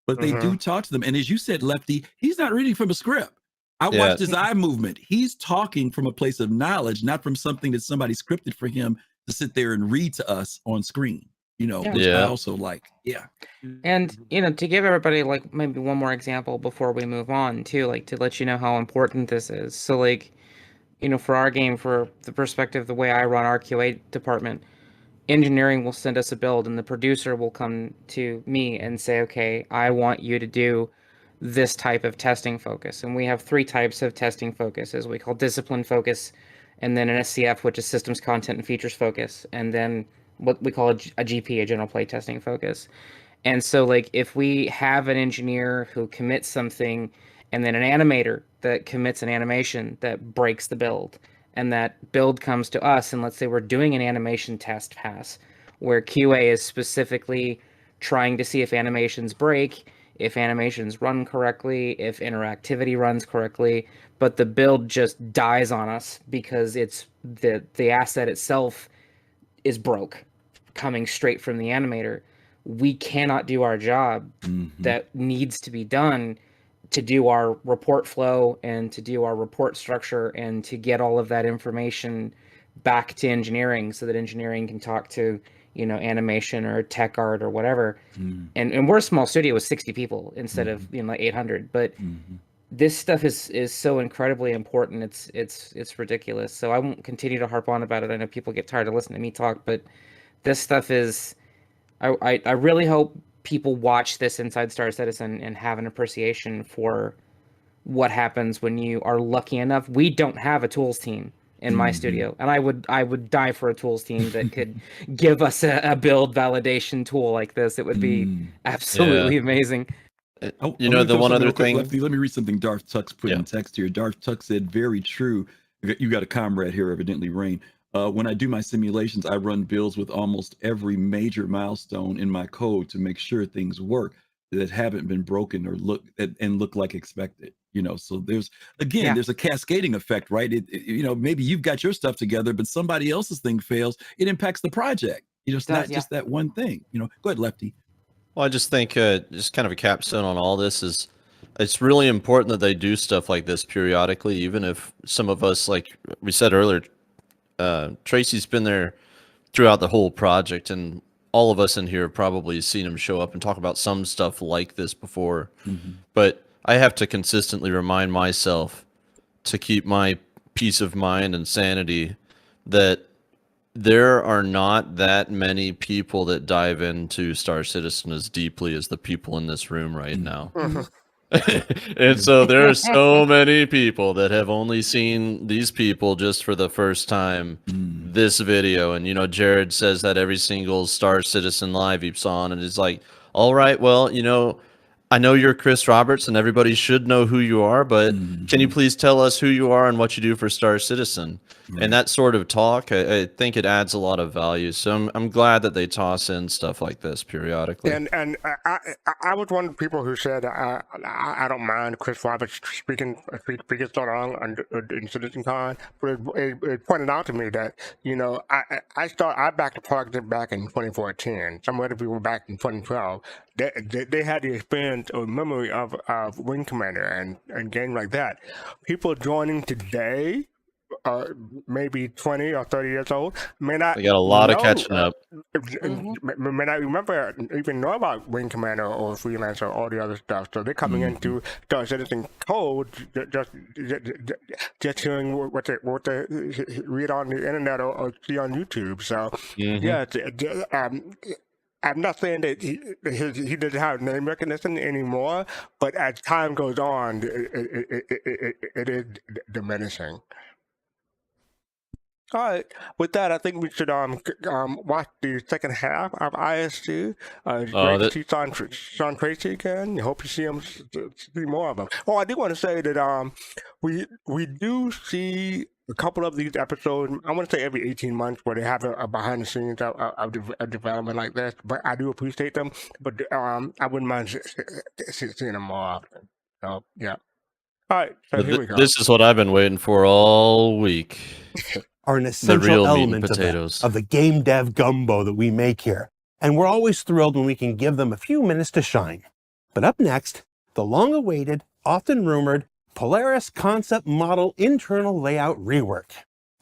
but they do talk to them. And as you said, Lefty, he's not reading from a script. I watched his eye movement. He's talking from a place of knowledge, not from something that somebody scripted for him to sit there and read to us on screen, which I also like. And to give everybody like maybe one more example before we move on too, like to let you know how important this is. So like, for our game, for the perspective, the way I run our QA department, engineering will send us a build and the producer will come to me and say, okay, I want you to do this type of testing focus. And we have 3 types of testing focuses. We call discipline focus, and then an SCF, which is systems, content, and features focus, and then what we call a GP, a general play testing focus. And so, like, if we have an engineer who commits something, and then an animator that commits an animation that breaks the build, and that build comes to us, and let's say we're doing an animation test pass, where QA is specifically trying to see if animations break, if animations run correctly, if interactivity runs correctly, but the build just dies on us because it's the asset itself is broke, coming straight from the animator. We cannot do our job that needs to be done to do our report flow and to do our report structure and to get all of that information back to engineering so that engineering can talk to, animation or tech art or whatever. And we're a small studio with 60 people instead of, 800, but this stuff is so incredibly important. It's ridiculous. So I won't continue to harp on about it. I know people get tired of listening to me talk, but this stuff is, I really hope people watch this Inside Star Citizen and have an appreciation for what happens when you are lucky enough. We don't have a tools team in my studio, and I would die for a tools team that could give us a build validation tool like this. It would be absolutely amazing. The one other thing. Lefty, let me read something Darth Tuck's put in text here. Darth Tuck said, very true. You got a comrade here, evidently, Rain. When I do my simulations, I run builds with almost every major milestone in my code to make sure things work that haven't been broken or look like expected. So there's a cascading effect, right? Maybe you've got your stuff together, but somebody else's thing fails. It impacts the project. It's not just that one thing. Go ahead, Lefty. Well, I just think just kind of a capstone on all this is it's really important that they do stuff like this periodically, even if some of us, like we said earlier, Tracy's been there throughout the whole project, and all of us in here have probably seen him show up and talk about some stuff like this before. But I have to consistently remind myself to keep my peace of mind and sanity that there are not that many people that dive into Star Citizen as deeply as the people in this room right now. And so there are so many people that have only seen these people just for the first time this video. And Jared says that every single Star Citizen live he's on, and it's like, all right, well, I know you're Chris Roberts and everybody should know who you are, but can you please tell us who you are and what you do for Star Citizen? And that sort of talk, I think it adds a lot of value. So I'm glad that they toss in stuff like this periodically. And I was one of the people who said I don't mind Chris Roberts speaking so long in CitizenCon, but it pointed out to me that I backed the project back in 2014. Some other people back in 2012. They had the experience or memory of Wing Commander and games like that. People joining today, maybe 20 or 30 years old, may not. They got a lot of catching up. May not remember, even know about Wing Commander or Freelancer or all the other stuff. So they're coming into Star Citizen code just hearing what they read on the internet or see on YouTube. So I'm not saying that he doesn't have name recognition anymore, but as time goes on, it is diminishing. All right. With that, I think we should watch the second half of IS2. It's great to see Sean Tracy again. Hope you see him, see more of him. Oh, I do want to say that we do see a couple of these episodes. I want to say every 18 months where they have a behind the scenes of development like this. But I do appreciate them. But I wouldn't mind seeing them more often. So yeah. All right. So here we go. This is what I've been waiting for all week. Are an essential element of the game dev gumbo that we make here. And we're always thrilled when we can give them a few minutes to shine. But up next, the long-awaited, often rumored, Polaris concept model internal layout rework.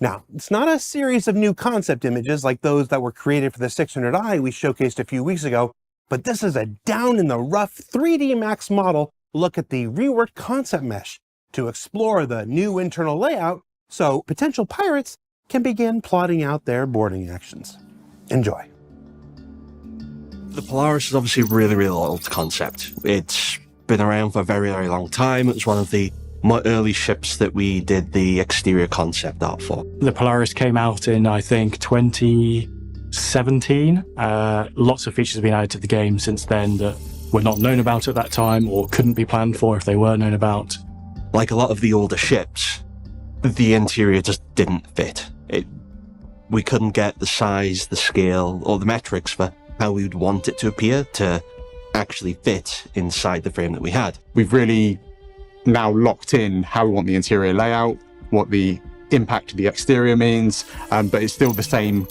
Now, it's not a series of new concept images like those that were created for the 600i we showcased a few weeks ago, but this is a down-in-the-rough 3D Max model look at the reworked concept mesh to explore the new internal layout so potential pirates can begin plotting out their boarding actions. Enjoy. The Polaris is obviously a really, really old concept. It's been around for a very, very long time. It was one of the more early ships that we did the exterior concept art for. The Polaris came out in, I think, 2017. Lots of features have been added to the game since then that were not known about at that time or couldn't be planned for if they were known about. Like a lot of the older ships, the interior just didn't fit. We couldn't get the size, the scale, or the metrics for how we would want it to appear to actually fit inside the frame that we had. We've really now locked in how we want the interior layout, what the impact of the exterior means, but it's still the same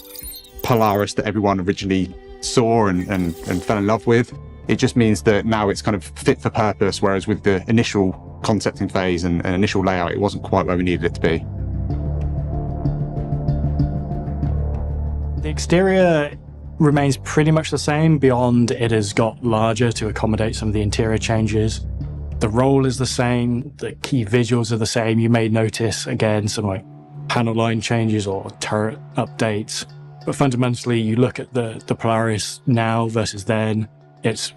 Polaris that everyone originally saw and fell in love with. It just means that now it's kind of fit for purpose, whereas with the initial concepting phase and initial layout, it wasn't quite where we needed it to be. The exterior remains pretty much the same, beyond it has got larger to accommodate some of the interior changes. The role is the same, the key visuals are the same. You may notice, again, some like panel line changes or turret updates. But fundamentally, you look at the Polaris now versus then, it's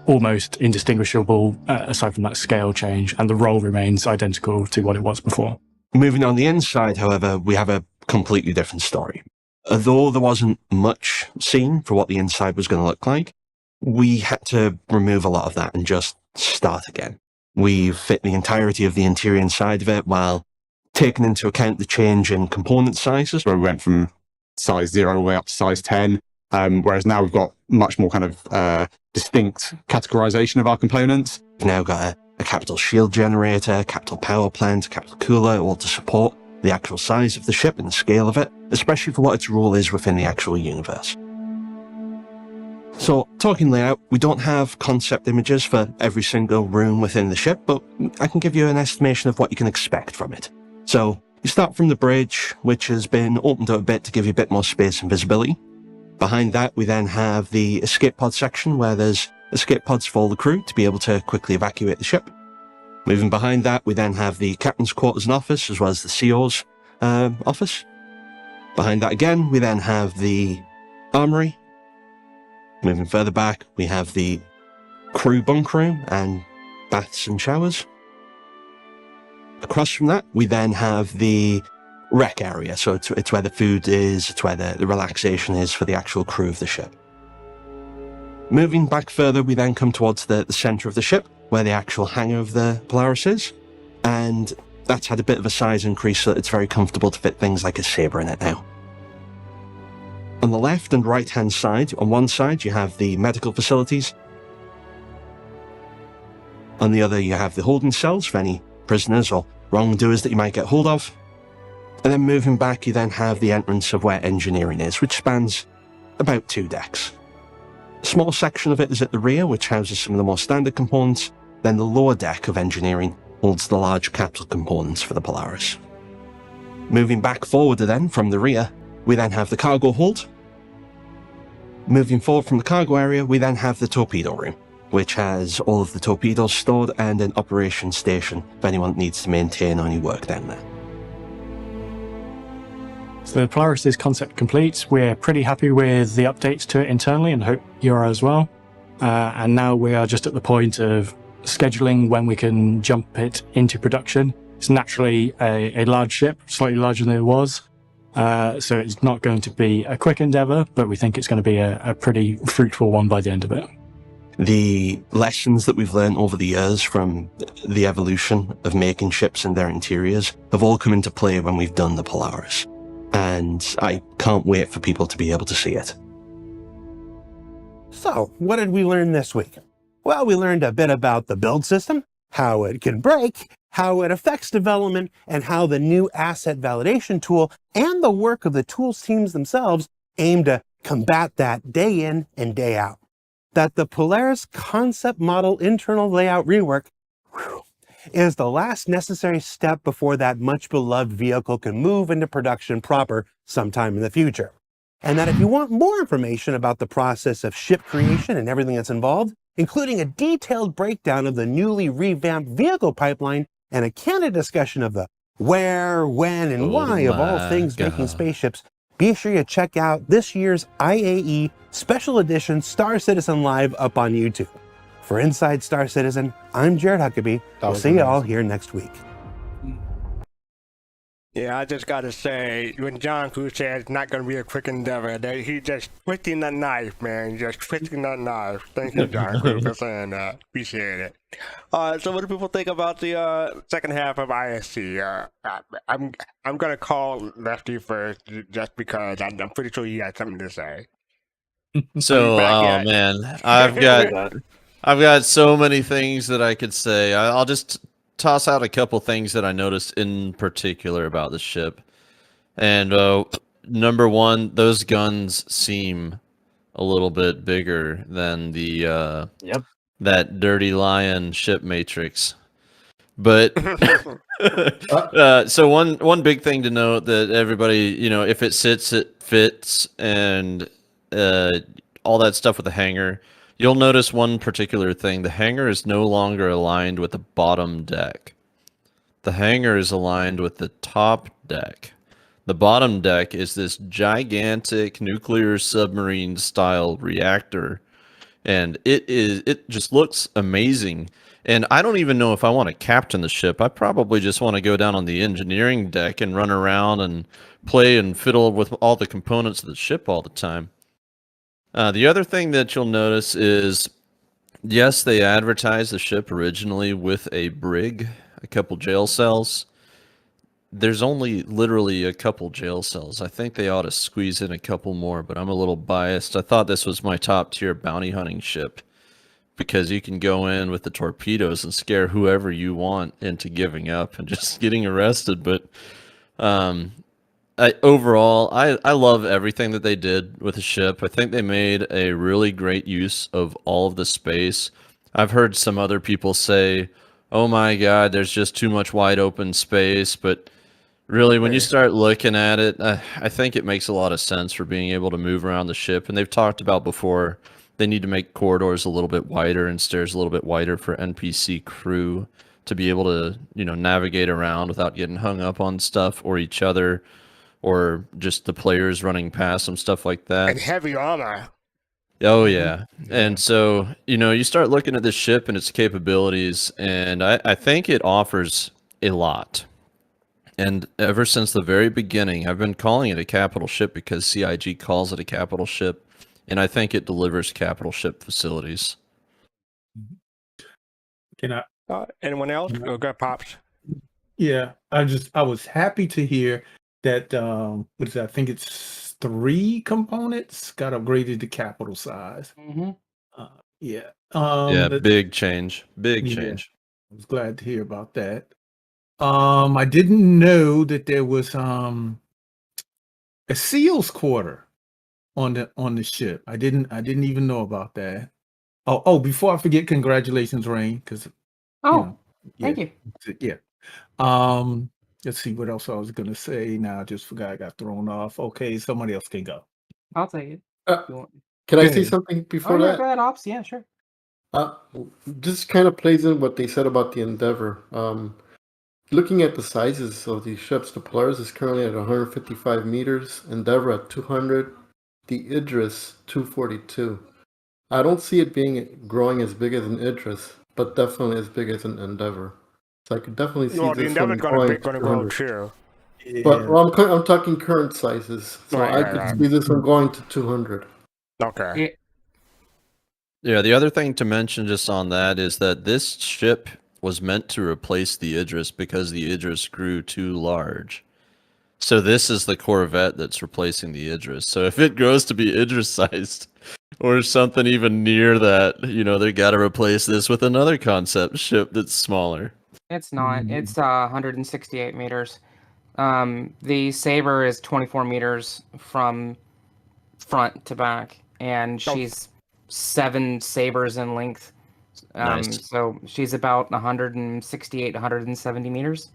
almost indistinguishable aside from that scale change, and the role remains identical to what it was before. Moving on the inside, however, we have a completely different story. Although there wasn't much seen for what the inside was going to look like, we had to remove a lot of that and just start again. We've fit the entirety of the interior inside of it while taking into account the change in component sizes, where we went from size 0 all the way up to size 10, whereas now we've got much more kind of distinct categorization of our components. We've now got a capital shield generator, capital power plant, capital cooler, all to support the actual size of the ship and the scale of it, especially for what its role is within the actual universe. So, talking layout, we don't have concept images for every single room within the ship, but I can give you an estimation of what you can expect from it. So, you start from the bridge, which has been opened up a bit to give you a bit more space and visibility. Behind that, we then have the escape pod section, where there's escape pods for all the crew to be able to quickly evacuate the ship. Moving behind that, we then have the captain's quarters and office, as well as the CO's office. Behind that again, we then have the armory. Moving further back, we have the crew bunk room and baths and showers. Across from that, we then have the rec area, so it's where the food is, it's where the relaxation is for the actual crew of the ship. Moving back further, we then come towards the centre of the ship, where the actual hangar of the Polaris is, and that's had a bit of a size increase so that it's very comfortable to fit things like a saber in it now. On the left and right hand side, on one side you have the medical facilities, on the other you have the holding cells for any prisoners or wrongdoers that you might get hold of, and then moving back you then have the entrance of where engineering is, which spans about 2 decks. A small section of it is at the rear, which houses some of the more standard components. Then the lower deck of engineering holds the large capital components for the Polaris. Moving back forward then from the rear, we then have the cargo hold. Moving forward from the cargo area, we then have the torpedo room, which has all of the torpedoes stored and an operations station if anyone needs to maintain any work down there. So the Polaris is concept complete. We're pretty happy with the updates to it internally and hope you are as well. And now we are just at the point of scheduling when we can jump it into production. It's naturally a large ship, slightly larger than it was. So it's not going to be a quick endeavor, but we think it's going to be a pretty fruitful one by the end of it. The lessons that we've learned over the years from the evolution of making ships and their interiors have all come into play when we've done the Polaris. And I can't wait for people to be able to see it. So, what did we learn this week? Well, we learned a bit about the build system, how it can break, how it affects development, and how the new asset validation tool and the work of the tools teams themselves aim to combat that day in and day out. That the Polaris concept model internal layout rework is the last necessary step before that much beloved vehicle can move into production proper sometime in the future. And that if you want more information about the process of ship creation and everything that's involved, including a detailed breakdown of the newly revamped vehicle pipeline and a candid discussion of the where, when, and why of all things making spaceships, be sure you check out this year's IAE Special Edition Star Citizen Live up on YouTube. For Inside Star Citizen, I'm Jared Huckabee. We'll see you all here next week. Yeah, I just gotta say, when John Cruz said it's not gonna be a quick endeavor, that he just twisting that knife, man, just twisting that knife. Thank you, John Cruz, for saying that. Appreciate it. So what do people think about the second half of ISC? I'm gonna call Lefty first, just because I'm pretty sure he had something to say. So, oh man, I've got so many things that I could say. I'll just toss out a couple things that I noticed in particular about the ship. And number one, those guns seem a little bit bigger than the Yep. that Dirty Lion ship matrix. But so one big thing to note that everybody, if it sits, it fits, and all that stuff with the hangar. You'll notice one particular thing: the hangar is no longer aligned with the bottom deck. The hangar is aligned with the top deck. The bottom deck is this gigantic nuclear submarine style reactor, and it just looks amazing. And I don't even know if I want to captain the ship. I probably just want to go down on the engineering deck and run around and play and fiddle with all the components of the ship all the time. The other thing that you'll notice is, yes, they advertised the ship originally with a brig, a couple jail cells. There's only literally a couple jail cells. I think they ought to squeeze in a couple more, but I'm a little biased. I thought this was my top tier bounty hunting ship because you can go in with the torpedoes and scare whoever you want into giving up and just getting arrested. But overall, I love everything that they did with the ship. I think they made a really great use of all of the space. I've heard some other people say, oh my God, there's just too much wide open space. But really, when you start looking at it, I think it makes a lot of sense for being able to move around the ship. And they've talked about before, they need to make corridors a little bit wider and stairs a little bit wider for NPC crew to be able to, navigate around without getting hung up on stuff or each other or just the players running past them, stuff like that. And heavy armor. Oh, yeah. And so, you start looking at this ship and its capabilities, and I think it offers a lot. And ever since the very beginning, I've been calling it a capital ship because CIG calls it a capital ship, and I think it delivers capital ship facilities. Can I? Anyone else? Go ahead, Pops. Yeah, I was happy to hear that. What is that? I think it's 3 components got upgraded to capital size. Yeah. Big change. Big change. I was glad to hear about that. I didn't know that there was a SEAL's quarter on the ship. I didn't even know about that. Oh, before I forget, congratulations, Rain, because Thank you. Yeah. Let's see what else I was gonna say. Now I just forgot. I got thrown off. Okay, somebody else can go. I'll take it. Can I say something before Yeah, that? go ahead, Ops. Yeah, sure. This kind of plays in what they said about the Endeavor. Looking at the sizes of these ships, the Polaris is currently at 155 meters, Endeavor at 200, the Idris 242. I don't see it growing as big as an Idris, but definitely as big as an Endeavor. So I could definitely see The this Endeavor's one going going to grow 200. too. But I'm talking current sizes, so I could see this one going to 200. Okay. Yeah, the other thing to mention just on that is that this ship was meant to replace the Idris because the Idris grew too large. So this is the Corvette that's replacing the Idris. So if it grows to be Idris-sized or something even near that, they got to replace this with another concept ship that's smaller. It's not. It's 168 meters. The Saber is 24 meters from front to back, and she's 7 Sabers in length. Nice. So she's about 168, 170 meters.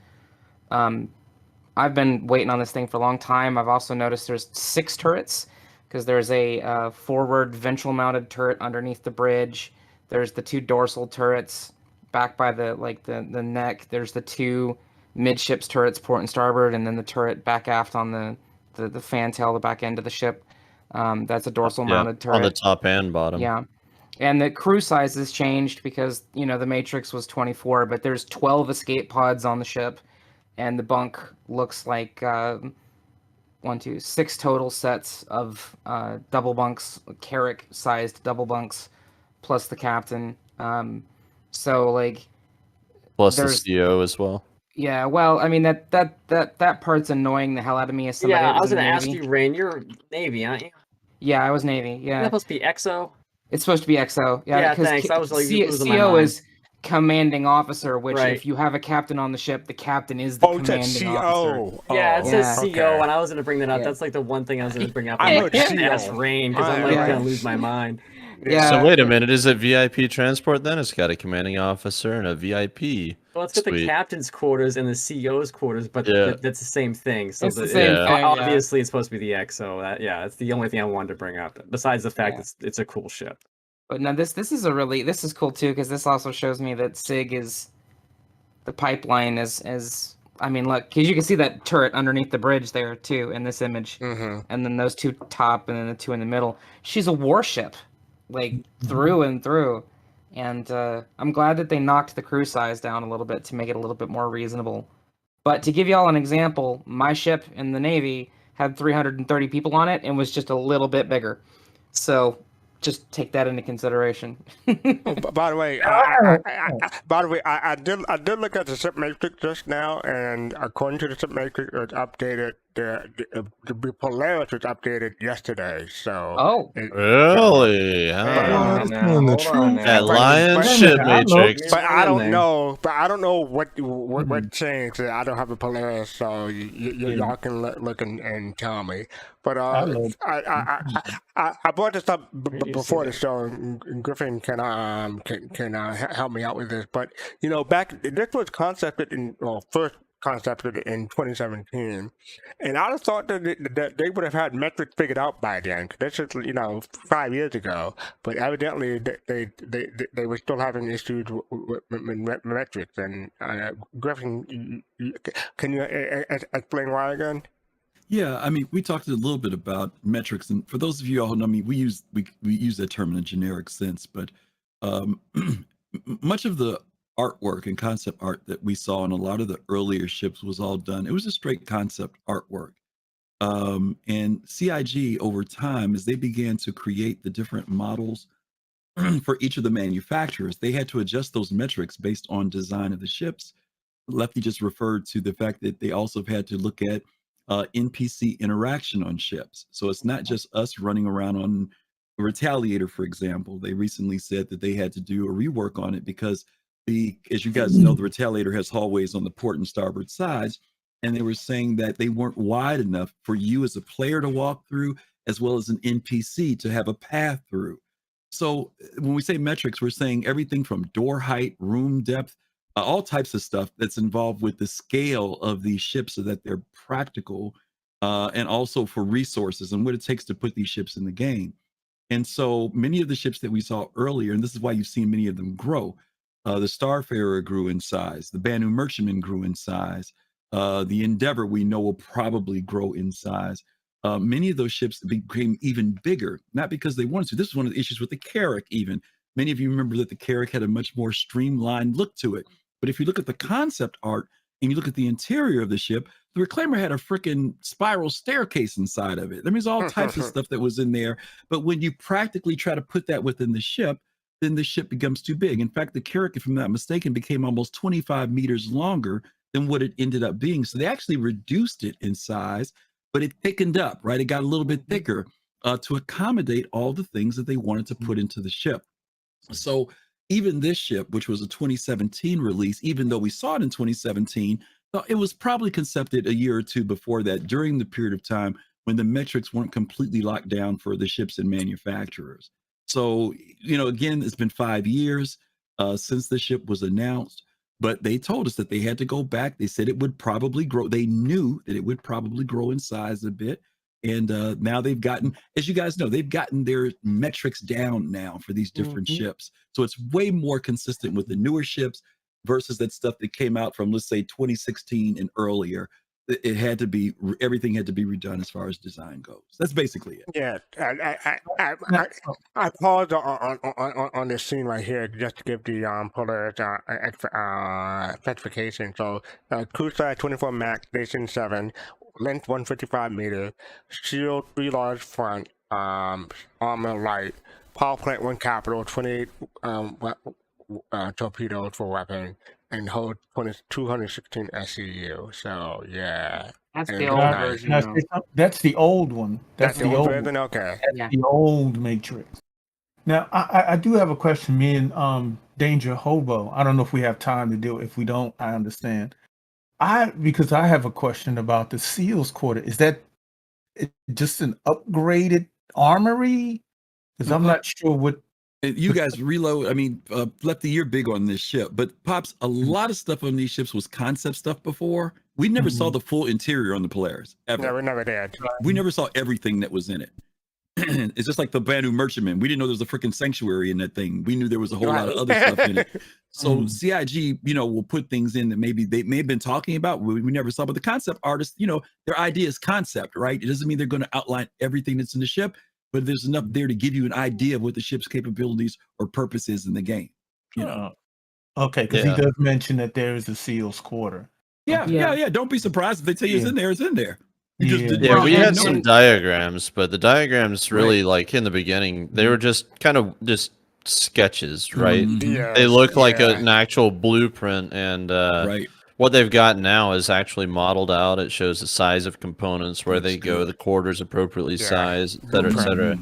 I've been waiting on this thing for a long time. I've also noticed there's 6 turrets because there's a forward ventral mounted turret underneath the bridge. There's the 2 dorsal turrets back by the neck. There's the 2 midships turrets, port and starboard, and then the turret back aft on the fantail, the back end of the ship. That's a dorsal mounted turret on the top and bottom. Yeah. And the crew size has changed because, the Matrix was 24, but there's 12 escape pods on the ship, and the bunk looks like 6 total sets of double bunks, Carrack-sized double bunks, plus the captain. So, plus the CO as well. Yeah, well, I mean, that part's annoying the hell out of me as somebody Yeah, that I was in going to ask Navy. you, Rain, you're Navy, aren't you? Yeah, I was Navy, yeah. Isn't that supposed to be EXO? It's supposed to be EXO. Yeah, because thanks. I was like, losing my CO mind. is commanding officer, which Right. if you have a captain on the ship, the captain is the commanding officer. Yeah, it says Yeah. CO, and I was gonna bring that up. Yeah. That's like the one thing I was gonna bring up. I I'm heard like, CO. ass rain, because I'm like gonna lose my mind. So wait a minute, is it VIP transport then? It's got a commanding officer and a VIP. Well, it's got the suite. captain's quarters and the CEO's quarters, but Yeah. that's the same thing. So It's the same thing, yeah. obviously, it's supposed to be the XO. That's the only thing I wanted to bring up. Besides the fact it's a cool ship. But no, this is cool too, because this also shows me that SIG is the pipeline as I mean, look, because you can see that turret underneath the bridge there too in this image, and then those two top, and then the two in the middle. She's a warship, like through and through, and I'm glad that they knocked the crew size down a little bit to make it a little bit more reasonable. But to give y'all an example, my ship in the Navy had 330 people on it and was just a little bit bigger, so just take that into consideration. By the way, I did look at the ship matrix just now, and according to the ship matrix, it was updated. The Polaris was updated yesterday. So Really? That Lion ship matrix. But I don't know. But I don't know what changed. I don't have a Polaris, so y'all can look and tell me. But I brought this up before the show, and Griffin can help me out with this. But this was first concepted in 2017, and I'd have thought that they would have had metrics figured out by then. This is 5 years ago, but evidently they were still having issues with metrics. And Griffin, can you explain why again? Yeah, I mean, we talked a little bit about metrics, and for those of you all who know me, we use that term in a generic sense, but much of the artwork and concept art that we saw in a lot of the earlier ships was all done. It was a straight concept artwork. And CIG over time, as they began to create the different models for each of the manufacturers, they had to adjust those metrics based on design of the ships. Lefty just referred to the fact that they also have had to look at NPC interaction on ships. So it's not just us running around on a Retaliator, for example. They recently said that they had to do a rework on it because as you guys know, the Retaliator has hallways on the port and starboard sides, and they were saying that they weren't wide enough for you as a player to walk through, as well as an NPC to have a path through. So when we say metrics, we're saying everything from door height, room depth, all types of stuff that's involved with the scale of these ships so that they're practical, and also for resources and what it takes to put these ships in the game. And so many of the ships that we saw earlier, and this is why you've seen many of them grow, the Starfarer grew in size, the Banu Merchantman grew in size, the Endeavor we know will probably grow in size. Many of those ships became even bigger, not because they wanted to. This is one of the issues with the Carrack even. Many of you remember that the Carrack had a much more streamlined look to it. But if you look at the concept art and you look at the interior of the ship, the Reclaimer had a freaking spiral staircase inside of it. I mean, there's all types of stuff that was in there. But when you practically try to put that within the ship, then the ship becomes too big. In fact, the Carrack, if I'm not mistaken, became almost 25 meters longer than what it ended up being. So they actually reduced it in size, but it thickened up, right? It got a little bit thicker to accommodate all the things that they wanted to put into the ship. So even this ship, which was a 2017 release, even though we saw it in 2017, it was probably concepted a year or two before that, during the period of time when the metrics weren't completely locked down for the ships and manufacturers. So, again, it's been 5 years since the ship was announced, but they told us that they had to go back. They said it would probably grow. They knew that it would probably grow in size a bit. And now they've gotten, as you guys know, they've gotten their metrics down now for these different ships. So it's way more consistent with the newer ships versus that stuff that came out from, let's say, 2016 and earlier. It had to be, everything had to be redone as far as design goes. That's basically it. Yeah, I paused on this scene right here just to give the Polaris specification. So, crew size 24 max, station 7, length 155 meters, shield 3 large front, armor light, power plant 1 capital, 28 torpedoes for weapon, and hold 216 SCU. So yeah, That's and the old version. That's the old one. That's the old version. Okay. That's the old Matrix. Now I do have a question. Me and Danger Hobo. I don't know if we have time to do it. If we don't, I understand. Because I have a question about the SEALs quarter. Is that just an upgraded armory? Because I'm not sure what. You guys reload. I mean, Lefty, you're big on this ship, but Pops, a lot of stuff on these ships was concept stuff before. We never saw the full interior on the Polaris ever. No, we never did. We never saw everything that was in it. It's just like the Banu Merchantman. We didn't know there was a freaking sanctuary in that thing. We knew there was a whole lot of other stuff in it. So CIG, will put things in that maybe they may have been talking about. We never saw, but the concept artists, their idea is concept, right? It doesn't mean they're going to outline everything that's in the ship, but there's enough there to give you an idea of what the ship's capabilities or purpose is in the game. Okay, because he does mention that there is a SEALs quarter. Yeah. Don't be surprised if they tell you it's in there. It's in there. We had some diagrams, but the diagrams really, like in the beginning, they were just kind of just sketches, right? They look like an actual blueprint, and what they've got now is actually modeled out. It shows the size of components, where they go, the quarters appropriately sized, et cetera, et cetera.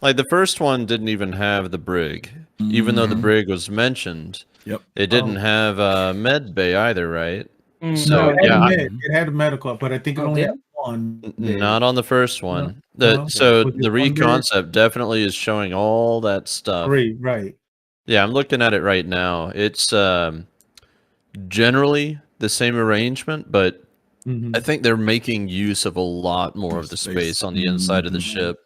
Like the first one didn't even have the brig, even though the brig was mentioned. It didn't have a med bay either, right? So it had a medical, but I think it only had one. Not on the first one. So the reconcept definitely is showing all that stuff. Right. Yeah, I'm looking at it right now. It's generally the same arrangement, but I think they're making use of a lot more of the space on the inside of the ship,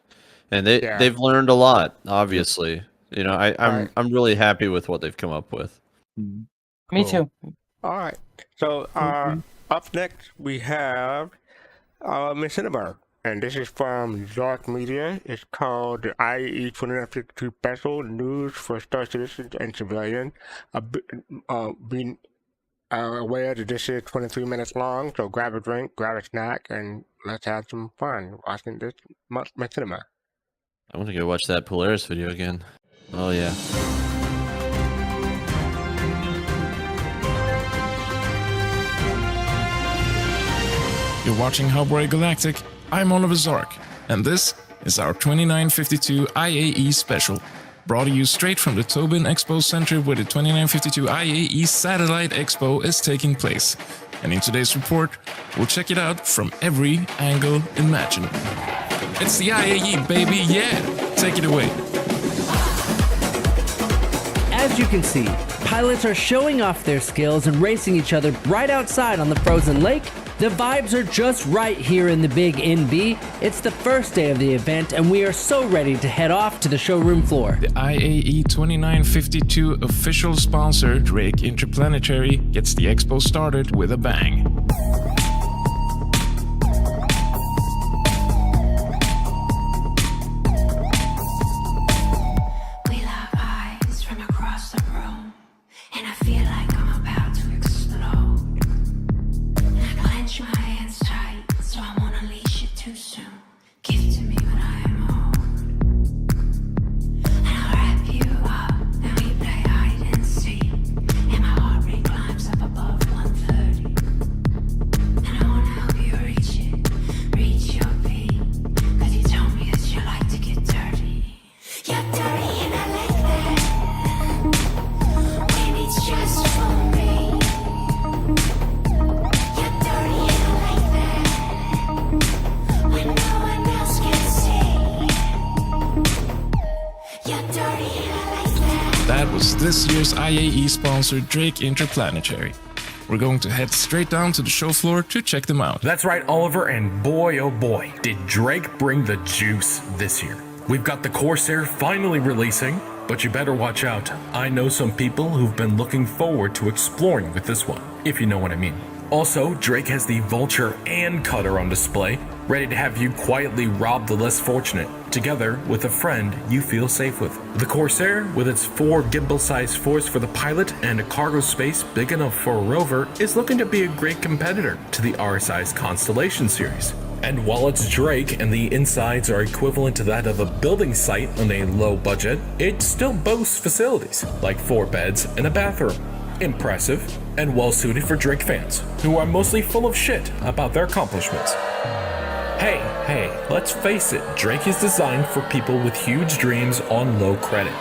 and they've learned a lot. Obviously, I'm really happy with what they've come up with. Me too. All right. So up next we have Miss Cinnabar, and this is from Dark Media. It's called the IAE 2952 Special News for Star Citizens and Civilians. Being aware that this is 23 minutes long, so grab a drink, grab a snack, and let's have some fun watching this Miss Cinnabar. I want to go watch that Polaris video again. Oh yeah. You're watching Hellboy Galactic. I'm Oliver Zork, and this is our 2952 IAE special, brought to you straight from the Tobin Expo Center where the 2952 IAE Satellite Expo is taking place. And in today's report, we'll check it out from every angle imaginable. It's the IAE, baby, yeah! Take it away. As you can see, pilots are showing off their skills and racing each other right outside on the frozen lake. The vibes are just right here in the big NB. It's the first day of the event, and we are so ready to head off to the showroom floor. The IAE 2952 official sponsor, Drake Interplanetary, gets the expo started with a bang. This year's IAE sponsor, Drake Interplanetary. We're going to head straight down to the show floor to check them out. That's right, Oliver, and boy oh boy, did Drake bring the juice this year. We've got the Corsair finally releasing, but you better watch out. I know some people who've been looking forward to exploring with this one, if you know what I mean. Also, Drake has the Vulture and Cutter on display, ready to have you quietly rob the less fortunate, together with a friend you feel safe with. The Corsair, with its 4 gimbal-sized force for the pilot and a cargo space big enough for a rover, is looking to be a great competitor to the RSI's Constellation series. And while it's Drake and the insides are equivalent to that of a building site on a low budget, it still boasts facilities, like 4 beds and a bathroom. Impressive, and well suited for Drake fans, who are mostly full of shit about their accomplishments. Hey, let's face it, Drake is designed for people with huge dreams on low credit.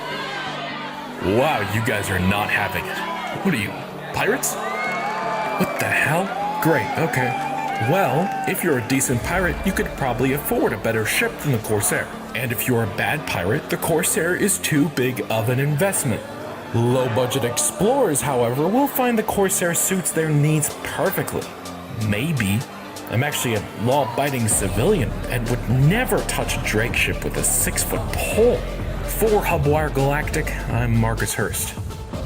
Wow, you guys are not having it. What are you, pirates? What the hell? Great, okay. Well, if you're a decent pirate, you could probably afford a better ship than the Corsair. And if you're a bad pirate, the Corsair is too big of an investment. Low-budget explorers, however, will find the Corsair suits their needs perfectly. Maybe. I'm actually a law-abiding civilian and would never touch a Drake ship with a 6-foot pole. For Hubwire Galactic, I'm Marcus Hurst.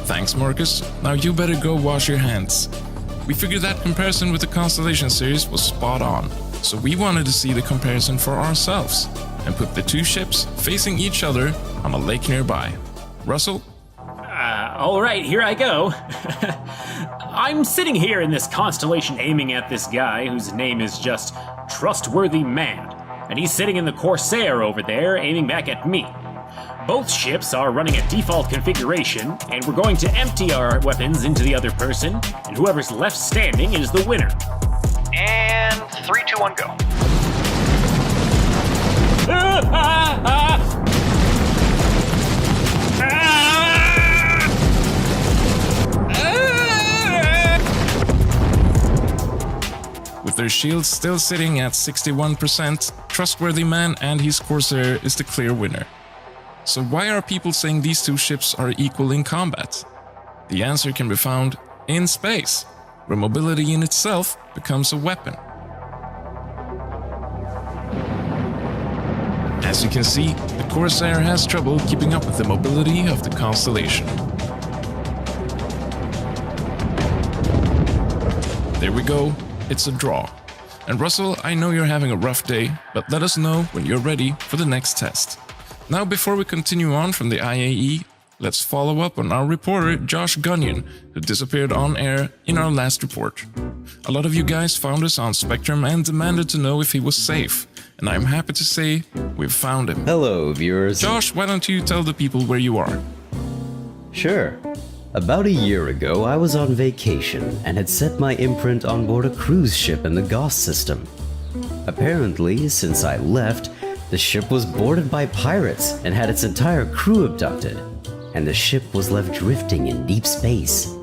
Thanks, Marcus. Now you better go wash your hands. We figured that comparison with the Constellation series was spot on, so we wanted to see the comparison for ourselves and put the two ships facing each other on a lake nearby. Russell? All right, here I go. I'm sitting here in this constellation aiming at this guy whose name is just Trustworthy Man, and he's sitting in the Corsair over there aiming back at me. Both ships are running a default configuration, and we're going to empty our weapons into the other person, and whoever's left standing is the winner. And 3, 2, 1, go. With their shields still sitting at 61%, Trustworthy Man and his Corsair is the clear winner. So why are people saying these two ships are equal in combat? The answer can be found in space, where mobility in itself becomes a weapon. As you can see, the Corsair has trouble keeping up with the mobility of the Constellation. There we go, it's a draw. And Russell, I know you're having a rough day, but let us know when you're ready for the next test. Now, before we continue on from the IAE, let's follow up on our reporter Josh Gunyon, who disappeared on air in our last report. A lot of you guys found us on Spectrum and demanded to know if he was safe, and I'm happy to say we've found him. Hello, viewers. Josh, why don't you tell the people where you are? Sure. About a year ago, I was on vacation and had set my imprint on board a cruise ship in the Goss system. Apparently, since I left, the ship was boarded by pirates and had its entire crew abducted, and the ship was left drifting in deep space.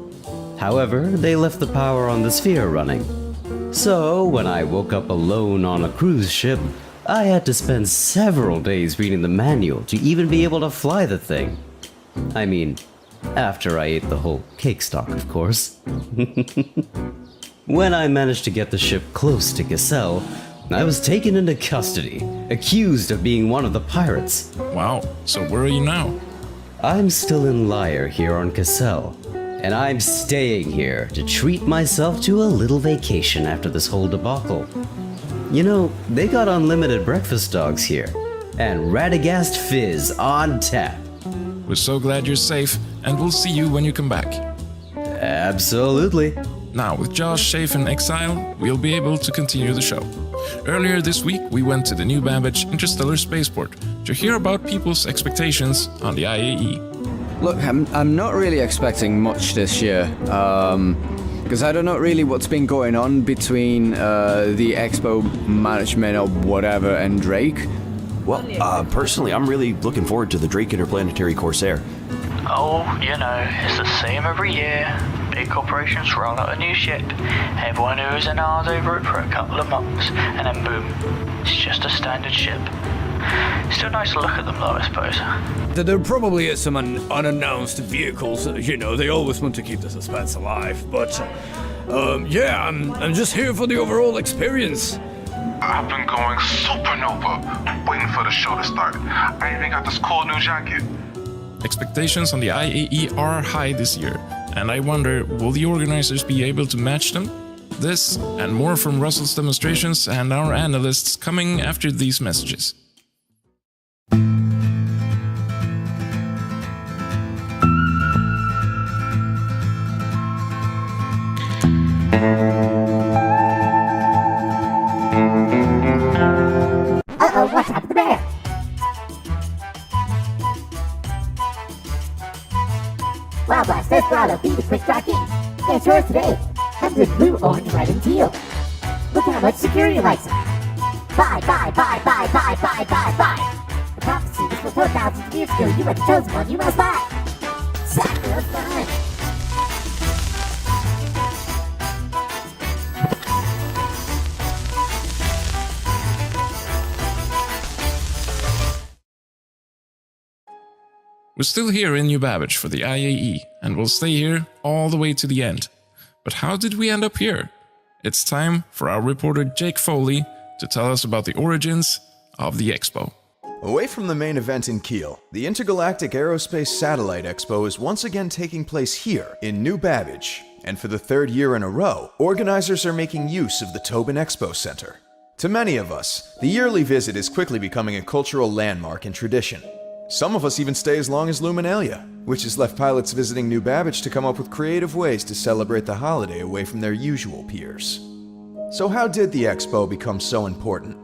However, they left the power on the sphere running. So, when I woke up alone on a cruise ship, I had to spend several days reading the manual to even be able to fly the thing. I mean, after I ate the whole cake stock, of course. When I managed to get the ship close to Cassell, I was taken into custody, accused of being one of the pirates. Wow, so where are you now? I'm still in Lyre here on Cassell, and I'm staying here to treat myself to a little vacation after this whole debacle. You know, they got unlimited breakfast dogs here, and Radagast Fizz on tap. We're so glad you're safe, and we'll see you when you come back. Absolutely. Now, with Josh safe in exile, we'll be able to continue the show. Earlier this week, we went to the New Babbage Interstellar Spaceport to hear about people's expectations on the IAE. Look, I'm not really expecting much this year, because I don't know really what's been going on between the Expo management or whatever and Drake. Well, personally, I'm really looking forward to the Drake Interplanetary Corsair. Oh, you know, it's the same every year. Big corporations roll out a new ship. Everyone who's an hours over it for a couple of months, and then boom, it's just a standard ship. Still nice to look at them though, I suppose. There probably is some unannounced vehicles. You know, they always want to keep the suspense alive. But, yeah, I'm just here for the overall experience. I've been going supernova, waiting for the show to start. I even got this cool new jacket. Expectations on the IAE are high this year, and I wonder, will the organizers be able to match them? This and more from Russell's demonstrations and our analysts coming after these messages. Uh-oh, what's up there? Wow, Blast, there's Bravo, be the quick jockey. It's yours today. Have the blue, orange, red, and teal. Look how much security lights up. Buy. The prophecy was for 4,000 years ago. You were the chosen one, you must buy. of fun. We're still here in New Babbage for the IAE, and we'll stay here all the way to the end. But how did we end up here? It's time for our reporter Jake Foley to tell us about the origins of the Expo. Away from the main event in Kiel, the Intergalactic Aerospace Satellite Expo is once again taking place here in New Babbage, and for the third year in a row, organizers are making use of the Tobin Expo Center. To many of us, the yearly visit is quickly becoming a cultural landmark and tradition. Some of us even stay as long as Luminalia, which has left pilots visiting New Babbage to come up with creative ways to celebrate the holiday away from their usual peers. So how did the Expo become so important?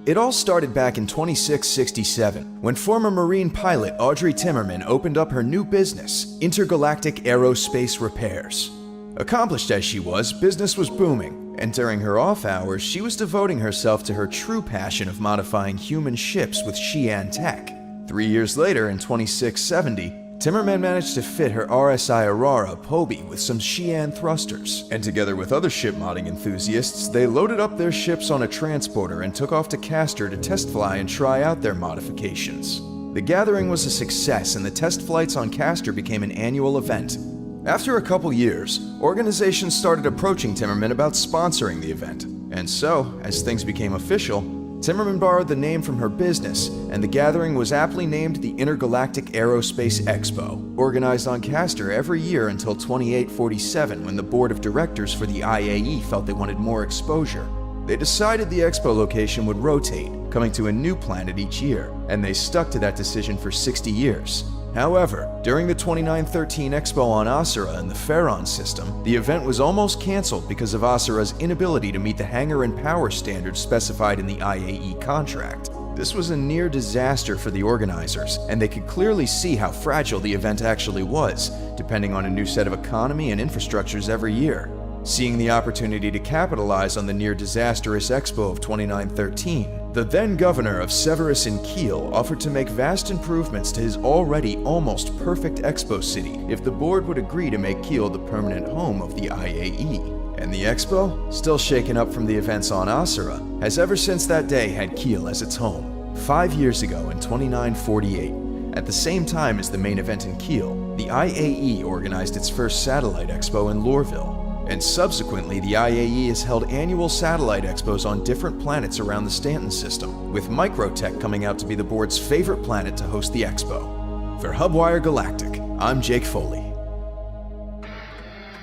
It all started back in 2667, when former Marine pilot Audrey Timmerman opened up her new business, Intergalactic Aerospace Repairs. Accomplished as she was, business was booming, and during her off hours, she was devoting herself to her true passion of modifying human ships with Xi'an tech. 3 years later, in 2670, Timmerman managed to fit her RSI Aurora Poby with some Xi'an thrusters, and together with other ship modding enthusiasts, they loaded up their ships on a transporter and took off to Castor to test fly and try out their modifications. The gathering was a success, and the test flights on Castor became an annual event. After a couple years, organizations started approaching Timmerman about sponsoring the event, and so, as things became official, Timmerman borrowed the name from her business, and the gathering was aptly named the Intergalactic Aerospace Expo, organized on Castor every year until 2847, when the board of directors for the IAE felt they wanted more exposure. They decided the expo location would rotate, coming to a new planet each year, and they stuck to that decision for 60 years. However, during the 2913 Expo on Asura in the Pharaon system, the event was almost cancelled because of Asura's inability to meet the hangar and power standards specified in the IAE contract. This was a near disaster for the organizers, and they could clearly see how fragile the event actually was, depending on a new set of economy and infrastructures every year. Seeing the opportunity to capitalize on the near-disastrous Expo of 2913, the then-governor of Severus in Kiel offered to make vast improvements to his already almost perfect Expo city if the board would agree to make Kiel the permanent home of the IAE. And the Expo, still shaken up from the events on Asura, has ever since that day had Kiel as its home. 5 years ago in 2948, at the same time as the main event in Kiel, the IAE organized its first satellite expo in Lorville. And subsequently, the IAE has held annual satellite expos on different planets around the Stanton system, with Microtech coming out to be the board's favorite planet to host the expo. For Hubwire Galactic, I'm Jake Foley.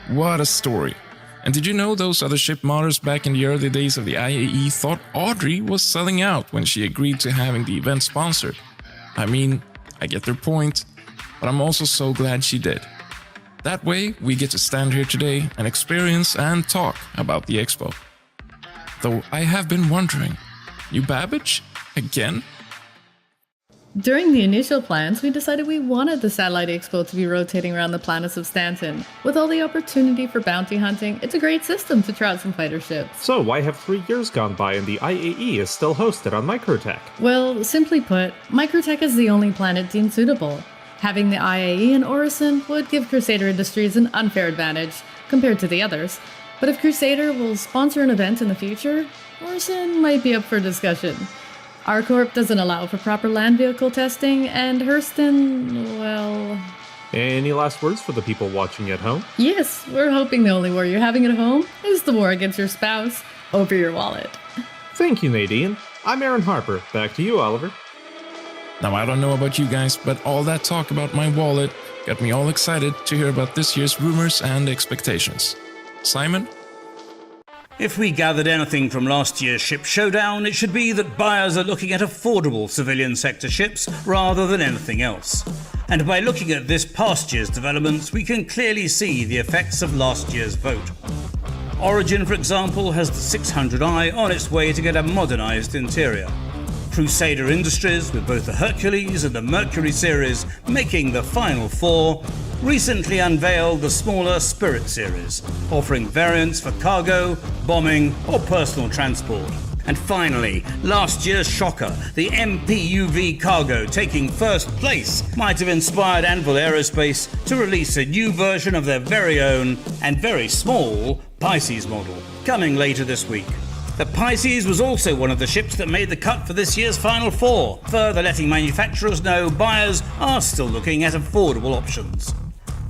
What a story. And did you know those other ship modders back in the early days of the IAE thought Audrey was selling out when she agreed to having the event sponsored? I mean, I get their point, but I'm also so glad she did. That way, we get to stand here today and experience and talk about the expo. Though I have been wondering, New Babbage? Again? During the initial plans, we decided we wanted the Satellite Expo to be rotating around the planets of Stanton. With all the opportunity for bounty hunting, it's a great system to try out some fighter ships. So why have 3 years gone by and the IAE is still hosted on Microtech? Well, simply put, Microtech is the only planet deemed suitable. Having the IAE in Orison would give Crusader Industries an unfair advantage compared to the others. But if Crusader will sponsor an event in the future, Orison might be up for discussion. Our corp doesn't allow for proper land vehicle testing, and Hurston, well... Any last words for the people watching at home? Yes, we're hoping the only war you're having at home is the war against your spouse over your wallet. Thank you, Nadine. I'm Aaron Harper. Back to you, Oliver. Now, I don't know about you guys, but all that talk about my wallet got me all excited to hear about this year's rumors and expectations. Simon? If we gathered anything from last year's ship showdown, it should be that buyers are looking at affordable civilian sector ships rather than anything else. And by looking at this past year's developments, we can clearly see the effects of last year's vote. Origin, for example, has the 600i on its way to get a modernised interior. Crusader Industries, with both the Hercules and the Mercury series making the final 4, recently unveiled the smaller Spirit series, offering variants for cargo, bombing or personal transport. And finally, last year's shocker, the MPUV cargo taking first place, might have inspired Anvil Aerospace to release a new version of their very own and very small Pisces model, coming later this week. The Pisces was also one of the ships that made the cut for this year's Final Four, further letting manufacturers know buyers are still looking at affordable options.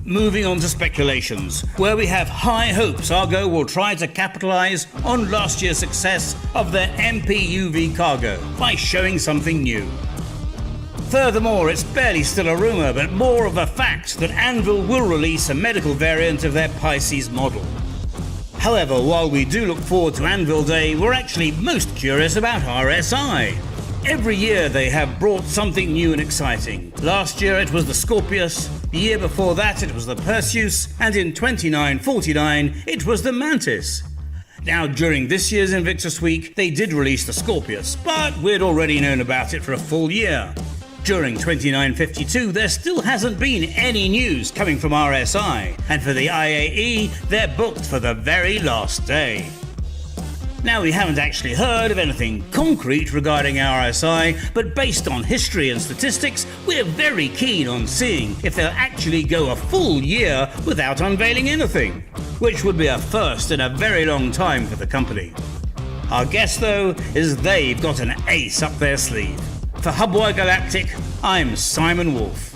Moving on to speculations, where we have high hopes Argo will try to capitalise on last year's success of their MPUV cargo by showing something new. Furthermore, it's barely still a rumour, but more of a fact that Anvil will release a medical variant of their Pisces model. However, while we do look forward to Anvil Day, we're actually most curious about RSI. Every year they have brought something new and exciting. Last year it was the Scorpius, the year before that it was the Perseus, and in 2949 it was the Mantis. Now during this year's Invictus Week they did release the Scorpius, but we'd already known about it for a full year. During 2952 there still hasn't been any news coming from RSI, and for the IAE they're booked for the very last day. Now, we haven't actually heard of anything concrete regarding RSI, but based on history and statistics, we're very keen on seeing if they'll actually go a full year without unveiling anything, which would be a first in a very long time for the company. Our guess, though, is they've got an ace up their sleeve. For Hubwire Galactic, I'm Simon Wolf.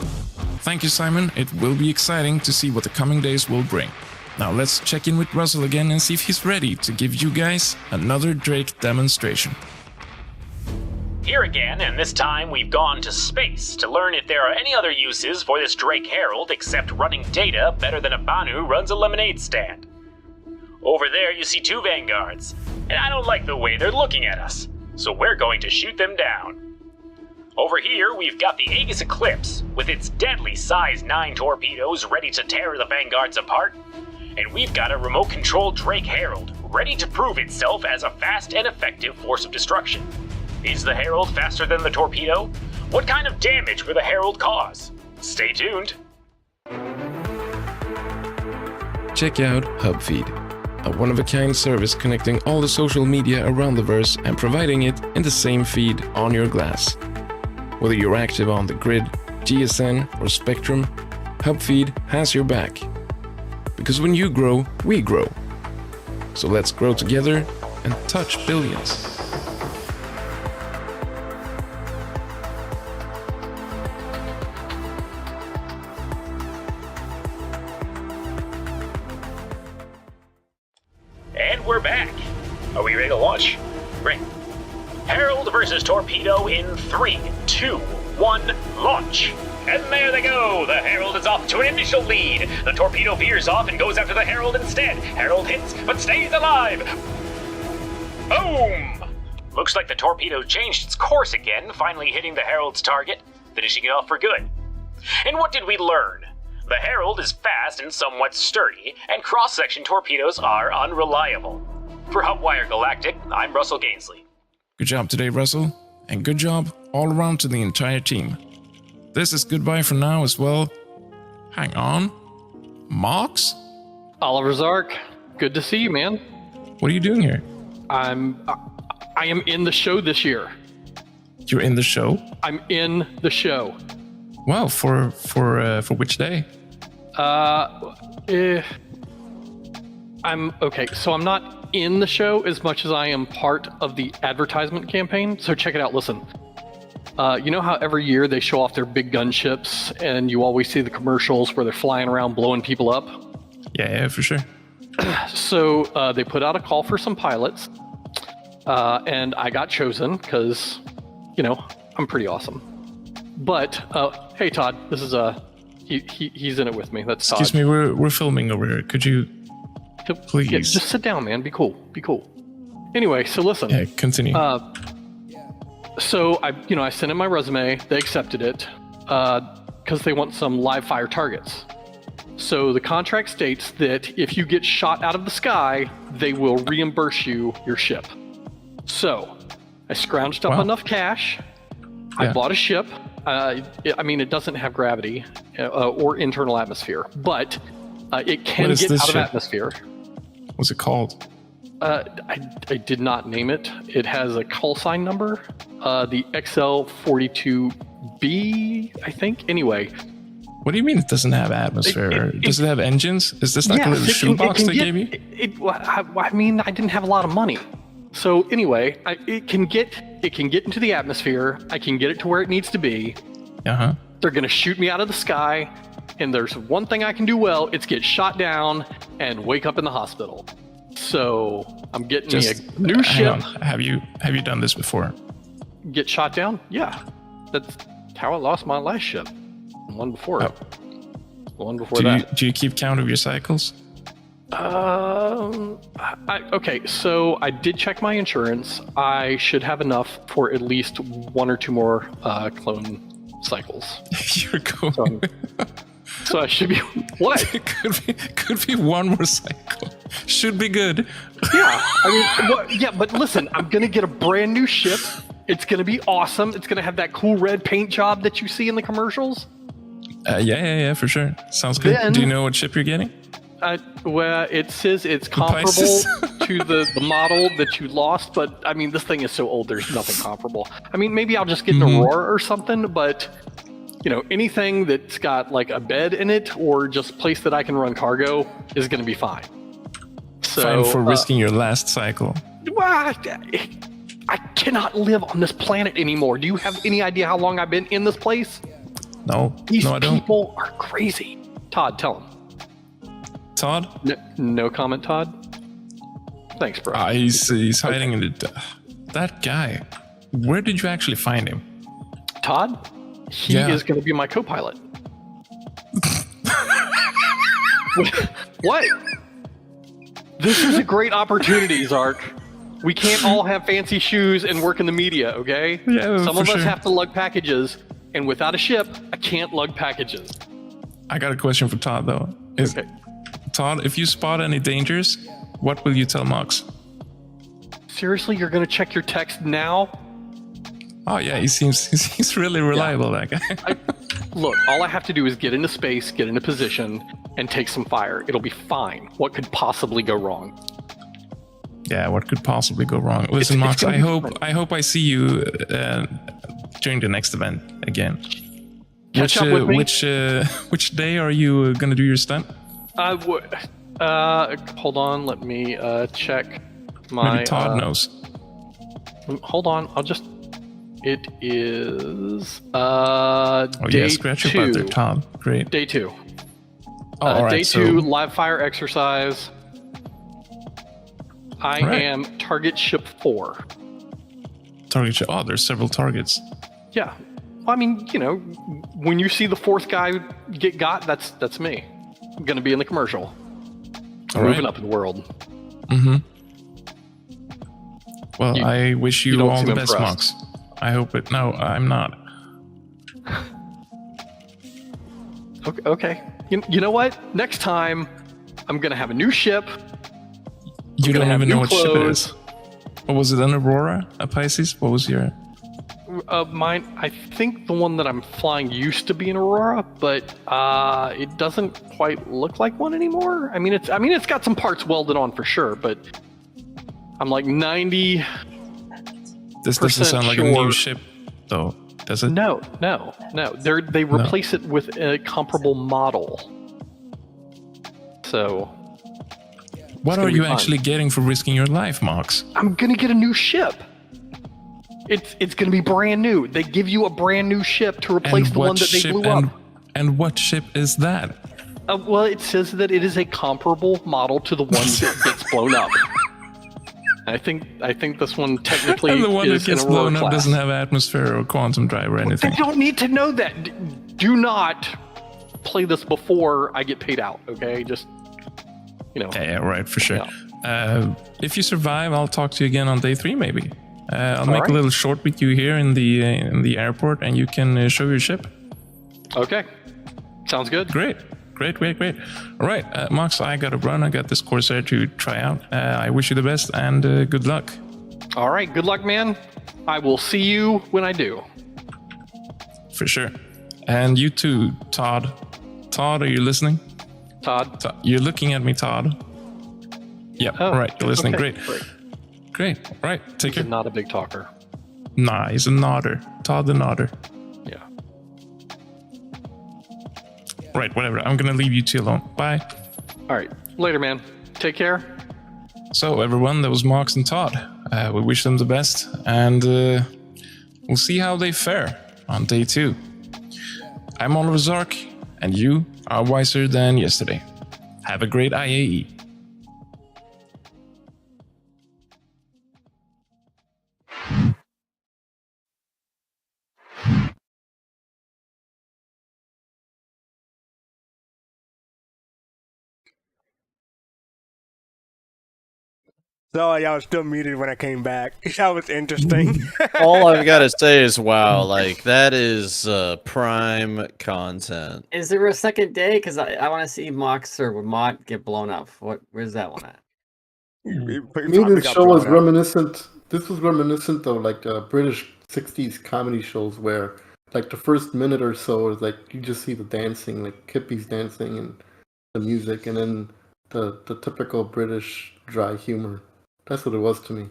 Thank you, Simon. It will be exciting to see what the coming days will bring. Now let's check in with Russell again and see if he's ready to give you guys another Drake demonstration. Here again, and this time we've gone to space to learn if there are any other uses for this Drake Herald except running data better than a Banu runs a lemonade stand. Over there you see two Vanguards, and I don't like the way they're looking at us, so we're going to shoot them down. Over here we've got the Aegis Eclipse with its deadly size 9 torpedoes ready to tear the Vanguards apart. And we've got a remote-controlled Drake Herald, ready to prove itself as a fast and effective force of destruction. Is the Herald faster than the torpedo? What kind of damage will the Herald cause? Stay tuned. Check out HubFeed, a one-of-a-kind service connecting all the social media around the verse and providing it in the same feed on your glass. Whether you're active on the Grid, GSN, or Spectrum, HubFeed has your back. Because when you grow, we grow. So let's grow together and touch billions. And we're back. Are we ready to launch? Great. Herald versus Torpedo in 3, 2, 1, launch. And there they go! The Herald is off to an initial lead. The torpedo veers off and goes after the Herald instead. Herald hits, but stays alive. Boom! Looks like the torpedo changed its course again, finally hitting the Herald's target, finishing it off for good. And what did we learn? The Herald is fast and somewhat sturdy, and cross-section torpedoes are unreliable. For Hubwire Galactic, I'm Russell Gainsley. Good job today, Russell, and good job all around to the entire team. This is goodbye for now as well. Hang on. Mox? Oliver Zark, good to see you, man. What are you doing here? I am in the show this year. You're in the show? I'm in the show. Wow, for which day? I'm okay, so I'm not in the show as much as I am part of the advertisement campaign. So check it out, listen. You know how every year they show off their big gunships and you always see the commercials where they're flying around blowing people up? Yeah, for sure. So they put out a call for some pilots, and I got chosen because, you know, I'm pretty awesome. But, hey Todd, this is he's in it with me. That's Todd. Excuse me, we're filming over here. Could you please? Yeah, just sit down, man. Be cool. Be cool. Anyway, so listen. Yeah, continue. So I sent in my resume. They accepted it because they want some live fire targets. So the contract states that if you get shot out of the sky, they will reimburse you your ship. So I scrounged up enough cash. I bought a ship. It doesn't have gravity or internal atmosphere, but it can get out of atmosphere. What's it called? I did not name it. It has a call sign number. The XL42B, I think. Anyway. What do you mean it doesn't have atmosphere? Does it have engines? Is this like a little shoebox they gave you? I mean, I didn't have a lot of money. So anyway, it can get into the atmosphere. I can get it to where it needs to be. Uh-huh. They're going to shoot me out of the sky. And there's one thing I can do well. It's get shot down and wake up in the hospital. So I'm getting me a new ship. Have you done this before? Get shot down? Yeah. That's how I lost my last ship. The one before it. The one before that. Do you keep count of your cycles? Okay, so I did check my insurance. I should have enough for at least 1 or 2 more clone cycles. You're going. So I should be what? could be 1 more cycle. Should be good. Yeah, but listen, I'm gonna get a brand new ship. It's gonna be awesome. It's gonna have that cool red paint job that you see in the commercials. Yeah, for sure. Sounds good. Do you know what ship you're getting? Well, it says it's comparable to the model that you lost, but I mean, this thing is so old, there's nothing comparable. I mean, maybe I'll just get an Aurora or something, but anything that's got like a bed in it or just place that I can run cargo is going to be fine. So, fine for risking your last cycle. Well, I cannot live on this planet anymore. Do you have any idea how long I've been in this place? No, These I don't. people are crazy. Todd, tell him. Todd? No comment, Todd. Thanks, bro. He's hiding in the... That guy. Where did you actually find him? Todd? He is going to be my co-pilot. What? This is a great opportunity, Zark. We can't all have fancy shoes and work in the media, okay? Yeah, some of us have to lug packages, and without a ship, I can't lug packages. I got a question for Todd, though. Todd, if you spot any dangers, what will you tell Mox? Seriously, you're going to check your text now? Oh yeah, he's really reliable, that guy. Look, all I have to do is get into space, get into position, and take some fire. It'll be fine. What could possibly go wrong? Yeah, what could possibly go wrong? Listen, Mox, I hope I see you during the next event again. Catch up with me. Which day are you gonna do your stunt? Hold on, let me check my. Maybe Todd knows. Hold on, It is day scratch 2. Your butt there, Todd. Great. Day 2. All right, day 2 live fire exercise. I am target ship 4. Target ship. Oh, there's several targets. Yeah. I mean, when you see the 4th guy get got, that's me. I'm gonna be in the commercial. Moving up in the world. Mm-hmm. Well, I wish you all the best, Mox. I hope it. No, I'm not. Okay. You know what? Next time, I'm gonna have a new ship. You don't even know what ship it is. What was it? An Aurora? A Pisces? What was your? Mine. I think the one that I'm flying used to be an Aurora, but it doesn't quite look like one anymore. I mean, it's got some parts welded on for sure, but I'm like 90. This doesn't sound like a new ship, though, does it? No. They replace it with a comparable model. So, what are you actually getting for risking your life, Mox? I'm gonna get a new ship. It's gonna be brand new. They give you a brand new ship to replace the one that they blew up. And what ship is that? Well, it says that it is a comparable model to the one that gets blown up. I think this one technically and the one is that gets blown up doesn't have atmosphere or quantum drive or anything. They don't need to know that. Do not play this before I get paid out, okay? Just, Yeah, right, for sure. Yeah. If you survive, I'll talk to you again on day 3, maybe. I'll make a little short with you here in the airport, and you can show your ship. Okay. Sounds good. Great. All right, Mox, I got to run. I got this Corsair to try out. I wish you the best and good luck. All right, good luck, man. I will see you when I do. For sure. And you too, Todd. Todd, are you listening? Todd? You're looking at me, Todd. Yeah. Oh, All right. You're listening. okay, Great. Great. All right. Take care. He's not a big talker. Nah, he's a nodder. Todd the nodder. Yeah. Right. Whatever. I'm gonna leave you two alone. Bye. All right. Later, man. Take care. So everyone, that was Mox and Todd. We wish them the best, and we'll see how they fare on day 2. I'm Oliver Zark, and you are wiser than yesterday. Have a great IAE. So y'all was still muted when I came back. That was interesting. All I've got to say is, wow, like that is prime content. Is there a second day? Because I want to see Mox or Mott get blown up. Where's that one at? Me, this show was reminiscent. This was reminiscent of like British '60s comedy shows where, like, the first minute or so is like you just see the dancing, like hippies dancing and the music, and then the typical British dry humor. That's what it was to me.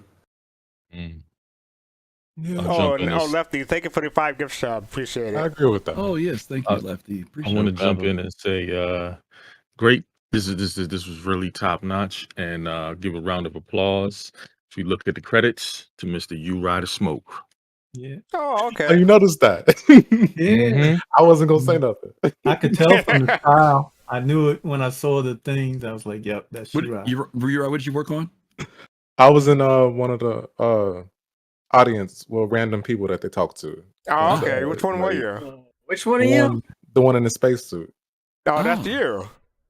Lefty, thank you for the 5 gift sub. Appreciate it. I agree with that. Oh yes, thank you, Lefty. I want to jump in and say, great. This was really top notch, and give a round of applause. If you look at the credits to Mr. U Rider Smoke. Yeah. Oh, okay. Oh, you noticed that? Yeah. I wasn't gonna say nothing. I could tell from the style. I knew it when I saw the things. I was like, "Yep, that's What you." what did you work on? I was in one of the audience, random people that they talked to. Oh, okay. Which one were you? Which one are you? The one in the spacesuit. Oh, that's you.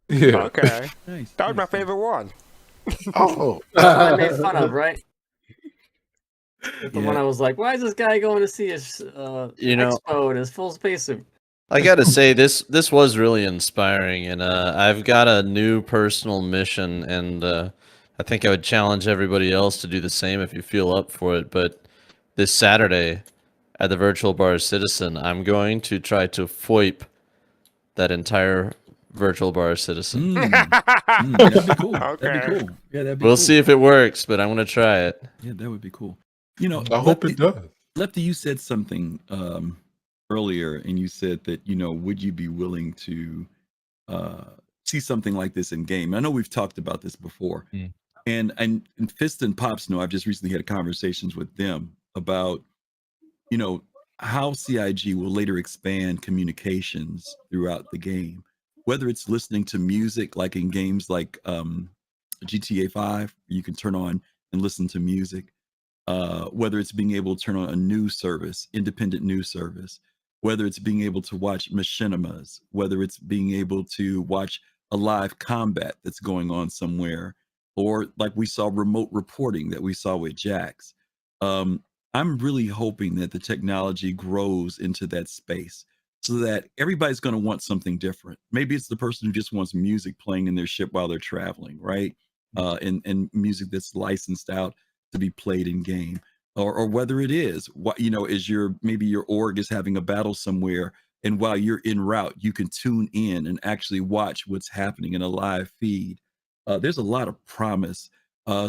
Yeah. Okay. Nice, That was my favorite one. Oh. I made fun of, right? The Yeah. one I was like, why is this guy going to see his expo in his full spacesuit? I gotta say, this was really inspiring, and I've got a new personal mission, and I think I would challenge everybody else to do the same if you feel up for it. But this Saturday at the Virtual Bar Citizen, I'm going to try to FOIP that entire Virtual Bar Citizen. That'd be cool. Okay. That'd be cool. Yeah, that'd be We'll cool. see if it works, but I'm gonna try it. Yeah, that would be cool. You know, I hope it does. Lefty, you said something earlier, and you said that, would you be willing to see something like this in game? I know we've talked about this before, and Fist and Pops know I've just recently had conversations with them about, how CIG will later expand communications throughout the game, whether it's listening to music, like in games like GTA 5, you can turn on and listen to music. Whether it's being able to turn on a news service, independent news service, whether it's being able to watch machinimas, whether it's being able to watch a live combat that's going on somewhere, or like we saw remote reporting that we saw with Jax. I'm really hoping that the technology grows into that space so that everybody's going to want something different. Maybe it's the person who just wants music playing in their ship while they're traveling, right? And music that's licensed out to be played in game, or whether it is what is maybe your org is having a battle somewhere, and while you're en route you can tune in and actually watch what's happening in a live feed. There's a lot of promise.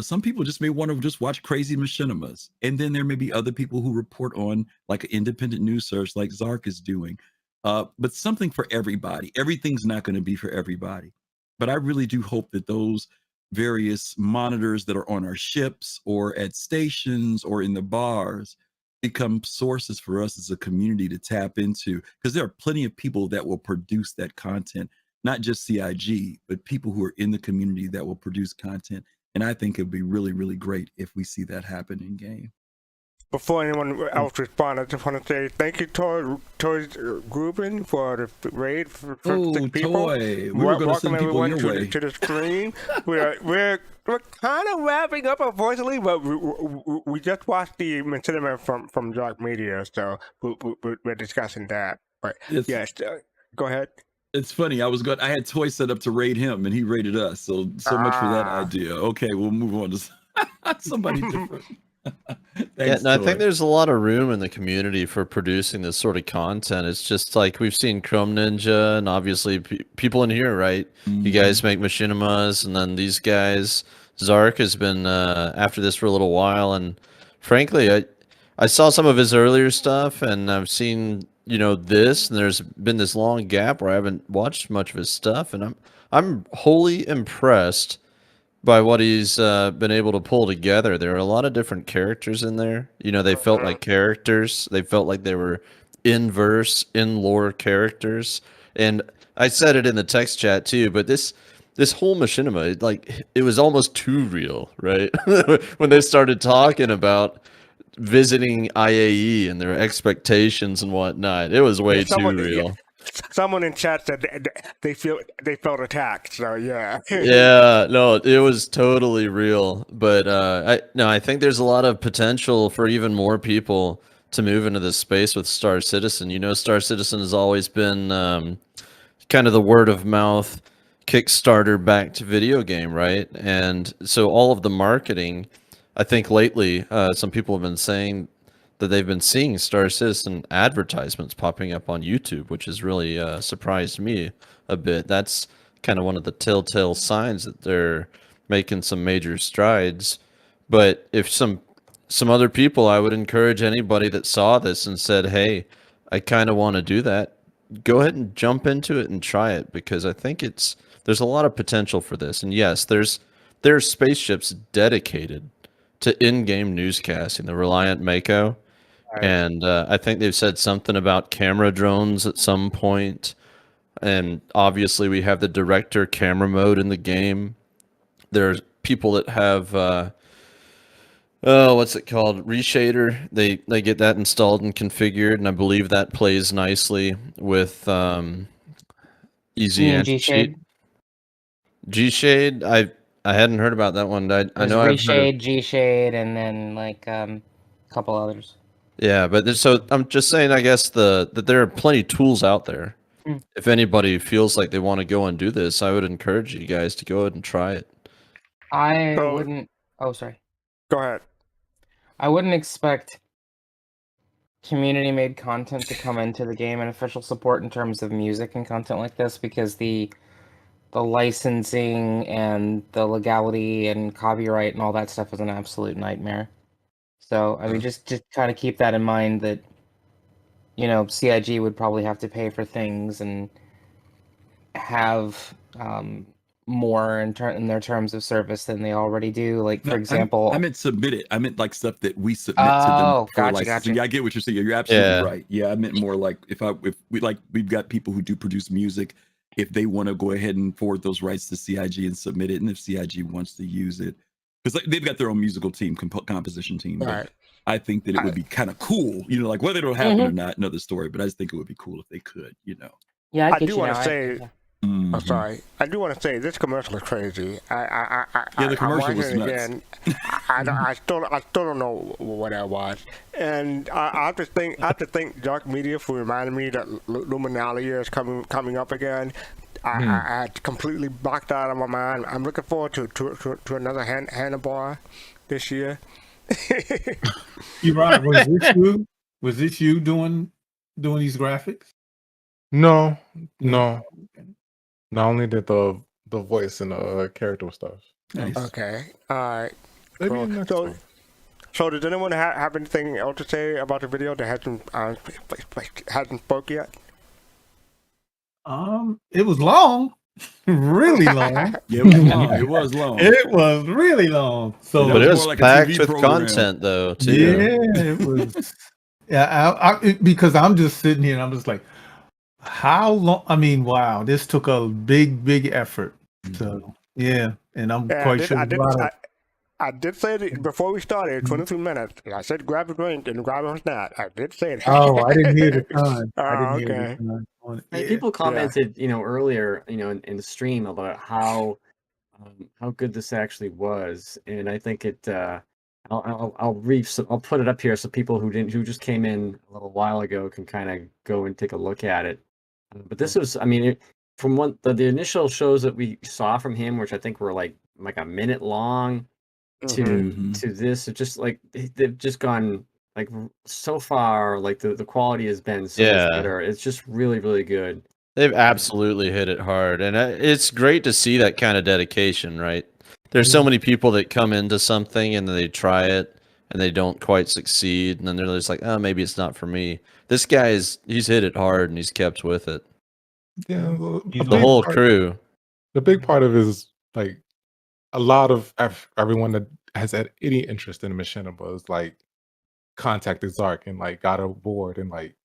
Some people just may want to just watch crazy machinimas, and then there may be other people who report on like an independent news service like Zark is doing, but something for everybody. Everything's not going to be for everybody, but I really do hope that those various monitors that are on our ships or at stations or in the bars become sources for us as a community to tap into, because there are plenty of people that will produce that content, not just CIG, but people who are in the community that will produce content. And I think it'd be really, really great if we see that happen in game. Before anyone else responds, I just want to say thank you, Toys Grouping, for the raid for 6 people. Toy. We were going to send people your way. To the stream. we're kind of wrapping up, unfortunately, but we just watched the cinema from Dark Media, so we're discussing that. But yes, go ahead. It's funny. I had Toy set up to raid him, and he raided us. So much for that idea. Okay, we'll move on to somebody different. Thanks, I think there's a lot of room in the community for producing this sort of content. It's just like we've seen Chrome Ninja, and obviously people in here, right? You guys make machinimas, and then these guys, Zark has been after this for a little while, and frankly, I saw some of his earlier stuff, and I've seen this, and there's been this long gap where I haven't watched much of his stuff, and I'm wholly impressed by what he's been able to pull together. There are a lot of different characters in there. They felt like characters. They felt like they were in-verse, in-lore characters. And I said it in the text chat too, but this whole machinima, it was almost too real, right? When they started talking about visiting IAE and their expectations and whatnot, it was way too real. Someone in chat said they felt attacked. So yeah. Yeah, no, it was totally real. But I think there's a lot of potential for even more people to move into this space with Star Citizen. Star Citizen has always been kind of the word of mouth Kickstarter backed video game, right? And so all of the marketing, I think lately, some people have been saying that they've been seeing Star Citizen advertisements popping up on YouTube, which has really surprised me a bit. That's kind of one of the telltale signs that they're making some major strides. But if some other people, I would encourage anybody that saw this and said, hey, I kind of want to do that, go ahead and jump into it and try it, because I think there's a lot of potential for this. And yes, there's spaceships dedicated to in-game newscasting, the Reliant Mako. Right. And I think they've said something about camera drones at some point. And obviously we have the director camera mode in the game. There's people that have what's it called? Reshader. They get that installed and configured, and I believe that plays nicely with Easy Anti-Cheat. G-Shade, I hadn't heard about that one. I know Reshade, G-Shade, and then a couple others. Yeah, but so I'm just saying, I guess that there are plenty of tools out there. If anybody feels like they want to go and do this, I would encourage you guys to go ahead and try it. I wouldn't. Oh, sorry. Go ahead. I wouldn't expect community-made content to come into the game and official support in terms of music and content like this, because the licensing and the legality and copyright and all that stuff is an absolute nightmare. So, I mean, just kind of keep that in mind, that, CIG would probably have to pay for things and have more in their terms of service than they already do. Like, for example... I meant submit it. I meant stuff that we submit to them for licensing. Yeah, I get what you're saying. You're absolutely right. Yeah, I meant more like if we've got people who do produce music, if they want to go ahead and forward those rights to CIG and submit it, and if CIG wants to use it, because they've got their own musical team, composition team. Right. I think that it would be kind of cool, whether it'll happen or not, another story. But I just think it would be cool if they could, Yeah, I do want to say. I'm sorry. I do want to say this commercial is crazy. The commercial was nuts. Again. I still don't know what that was, and I have to thank Dark Media for reminding me that Luminalia is coming up again. I had completely blocked out of my mind. I'm looking forward to another handlebar this year. You're right. Was this you doing these graphics? No. Not only did the voice and the character stuff. Nice. Okay. All right. Cool. So does anyone have anything else to say about the video that hasn't spoke yet? It was long, really long. Yeah, it was long. It was long. It was really long. So, but it was packed with content, though. Too. Yeah, it was. Yeah, because I'm just sitting here and I'm just like, how long? I mean, wow, this took a big effort. So yeah, and I'm quite sure. I did say that before we started, 22 minutes. I said grab a drink and grab a snack. I did say that. Oh, I didn't hear the time. I didn't hear the time. People commented, earlier, in the stream about how good this actually was, and I think it. I'll put it up here so people who just came in a little while ago can kind of go and take a look at it. But this was, from the initial shows that we saw from him, which I think were like a minute long, to this, it's just like they've just gone like so far. Like the quality has been so much better. It's just really, really good. They've absolutely hit it hard, and it's great to see that kind of dedication, right? There's so many people that come into something and they try it and they don't quite succeed, and then they're just like, oh, maybe it's not for me. This guy's he's hit it hard and he's kept with it. Yeah, The whole crew. The big part of it is like a lot of everyone that has had any interest in Machinima is like contacted Zark and like got aboard, and like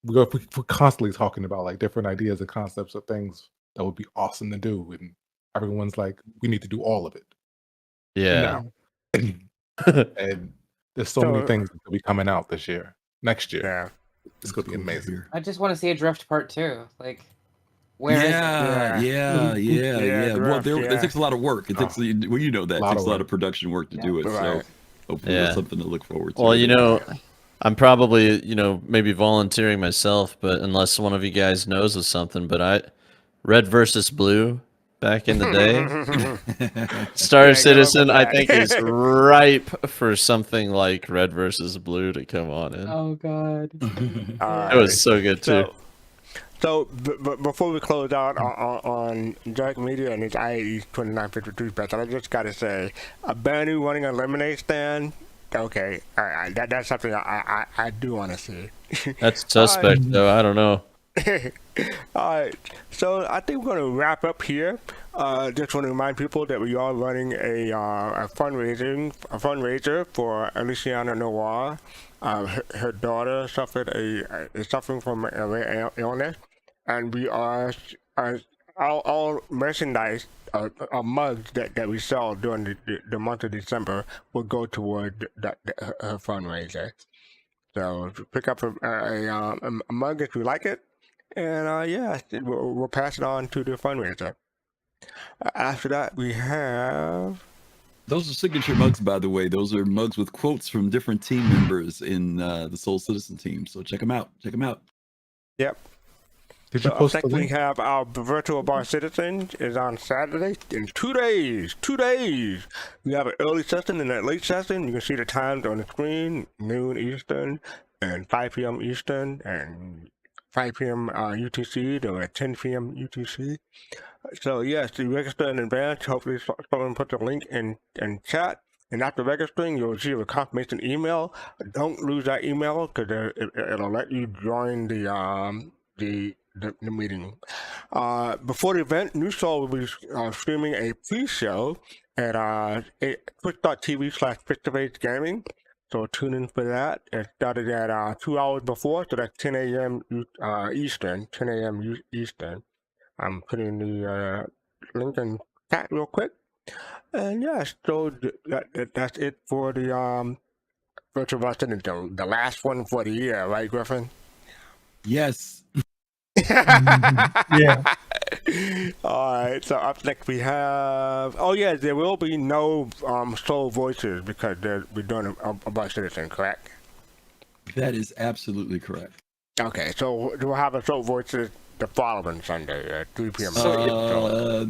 we're constantly talking about like different ideas and concepts of things that would be awesome to do, and everyone's like, we need to do all of it. Yeah. And there's so many things that will be coming out this year, next year. Yeah, it's gonna be amazing. I just want to see a Drift Part 2. Like, where is it? Yeah. Well, Drift, it takes a lot of work. It takes, well, you know that. It takes a lot of production work to do it. So Right. hopefully there's something to look forward to. Well, you know, I'm probably, maybe volunteering myself, but unless one of you guys knows of something, but Red versus Blue back in the day, Star Citizen, I think is ripe for something like Red versus Blue to come on in. Oh God, it was so good too. So before we close out on Jack Media and his IAE 2953 patch, I just gotta say, a Banu running a lemonade stand. Okay, all right, that's something I do want to see. That's suspect, though. I don't know. All right, so I think we're going to wrap up here. Just want to remind people that we are running a fundraiser for Aliciana Noir. Her daughter is suffering from a rare illness, and we are all merchandise. Mugs that we sell during the month of December will go toward her fundraiser. So pick up a mug if you like it, and we'll pass it on to the fundraiser. After that, we have. Those are signature mugs, by the way. Those are mugs with quotes from different team members in the Soul Citizen team. So check them out. Yep. Did you post the we link? have our virtual bar citizens is on Saturday in 2 days. 2 days. We have an early session and a late session. You can see the times on the screen: noon Eastern and 5 p.m. Eastern and 5 p.m. UTC or at 10 p.m. UTC. So yes, you register in advance. Hopefully, someone put the link in chat. And after registering, you'll receive a confirmation email. Don't lose that email because it'll let you join the meeting. Before the event, New Soul will be streaming a pre-show at twitch.tv/Fastcart Gaming. So tune in for that. It started at 2 hours before, so that's 10 a.m. Eastern. 10 a.m. Eastern. I'm putting the link in chat real quick. And yes, so that's it for the virtual Boston, the last one for the year, right, Griffin? Yes. Yeah. All right. So up next we have. Oh yeah, there will be no soul voices because we're doing a Bar Citizen, correct? That is absolutely correct. Okay, so we'll have a soul voices the following Sunday at 3 p.m.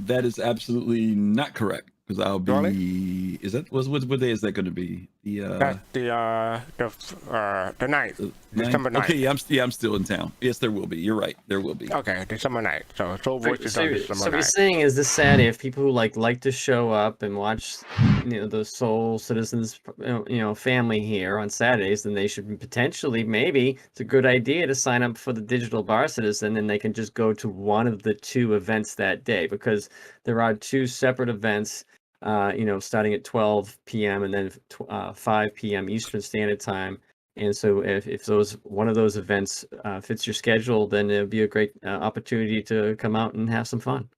That is absolutely not correct because I'll be. Really? Is that what day is that going to be? That's the 9th, December 9th. Okay, I'm still in town. Yes, there will be. You're right. There will be. Okay, December 9th. So Soul Voices on December 9th. So we're saying, is this Saturday, if people who like to show up and watch, the Soul Citizens, family here on Saturdays, then they should potentially, maybe it's a good idea to sign up for the Digital Bar Citizen, and they can just go to one of the two events that day, because there are two separate events. Starting at 12 p.m. and then 5 p.m. Eastern Standard Time. And so if one of those events fits your schedule, then it would be a great opportunity to come out and have some fun.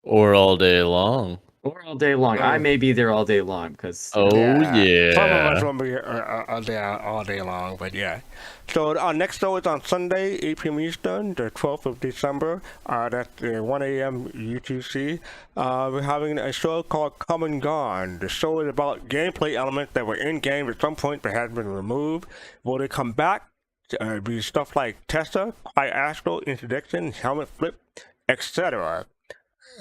Or all day long. Or all day long. I may be there all day long because. Oh yeah. Some of us won't be there all day long, but yeah. So our next show is on Sunday, 8 p.m. Eastern, the 12th of December. That's 1 a.m. UTC. We're having a show called Come and Gone. The show is about gameplay elements that were in game at some point but have been removed. Will they come back? Be stuff like Tessa, Quiet Astral, Interdiction, Helmet Flip, etc.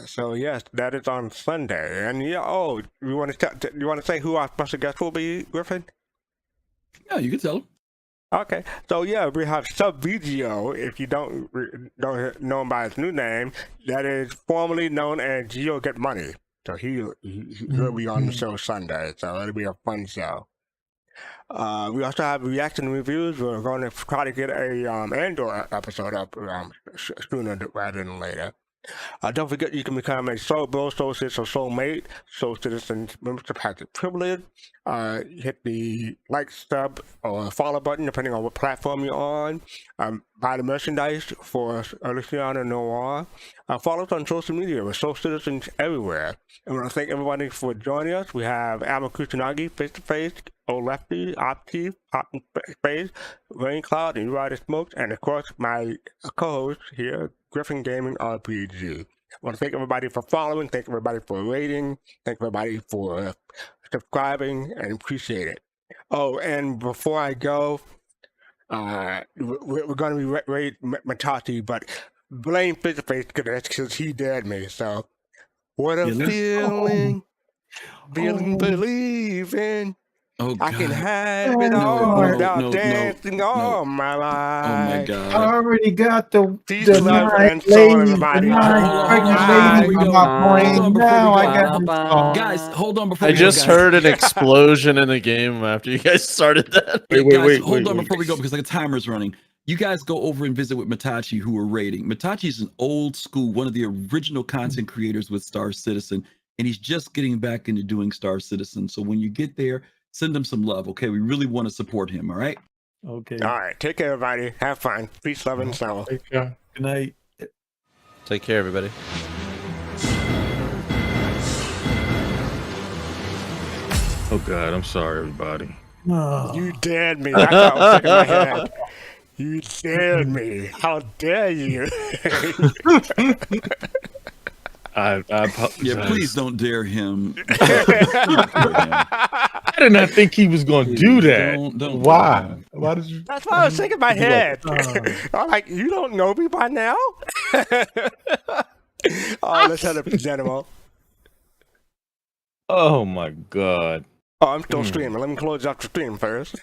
So yes, that is on Sunday. And you want to say who our special guest will be, Griffin? Yeah, you can tell them. Okay, so yeah, we have Sub Vigio. If you don't know him by his new name, that is formerly known as Geo Get Money. So he'll be on the show Sunday. So it'll be a fun show. We also have reaction reviews. We're going to try to get a Andor episode up sooner rather than later. Don't forget you can become a Soul Bro, Soul Sis, or Soulmate. Soul Citizen membership has the privilege. Hit the like, sub, or follow button depending on what platform you're on. Buy the merchandise for Luciana Noir. Follow us on social media. We're Soul Citizens everywhere. And we want to thank everybody for joining us. We have Alma Kusanagi, Face to Face, Old Lefty, Opti, Pop in Space, Rain Cloud, and Rider Smokes, and of course my co-host here, GriffinGamingRPG. I want to thank everybody for following, thank everybody for rating, thank everybody for subscribing, and appreciate it. Oh, and before I go, we're going to be rating Matachi, but blame Face because he dared me. So, what a feeling, believing. Oh, I can God. have it all without dancing all my life. Oh my God. I already got the love, night and soul, lady, everybody. the night pregnant lady in my brain. Now I got this song. Guys, hold on before I we go, just guys. heard an explosion in the game after you guys started that. Hold on before we go because the timer's running. You guys go over and visit with Matachi, who we're rating. Matachi is an old school, one of the original content creators with Star Citizen, and he's just getting back into doing Star Citizen. So when you get there, send him some love, okay? We really want to support him, all right? Okay. All right. Take care, everybody. Have fun. Peace, love, and soul. Take care. Good night. Take care, everybody. Oh God, I'm sorry, everybody. You dared me. That's what I was thinking in my head. You dared me. How dare you? I apologize. Yeah, please don't dare him. I did not think he was going to do that. Don't Why? Why did you? That's what I was thinking in my head. I'm like, you don't know me by now? Oh, let's head up to General. Oh my God. Oh, I'm still streaming. Let me close out the stream first.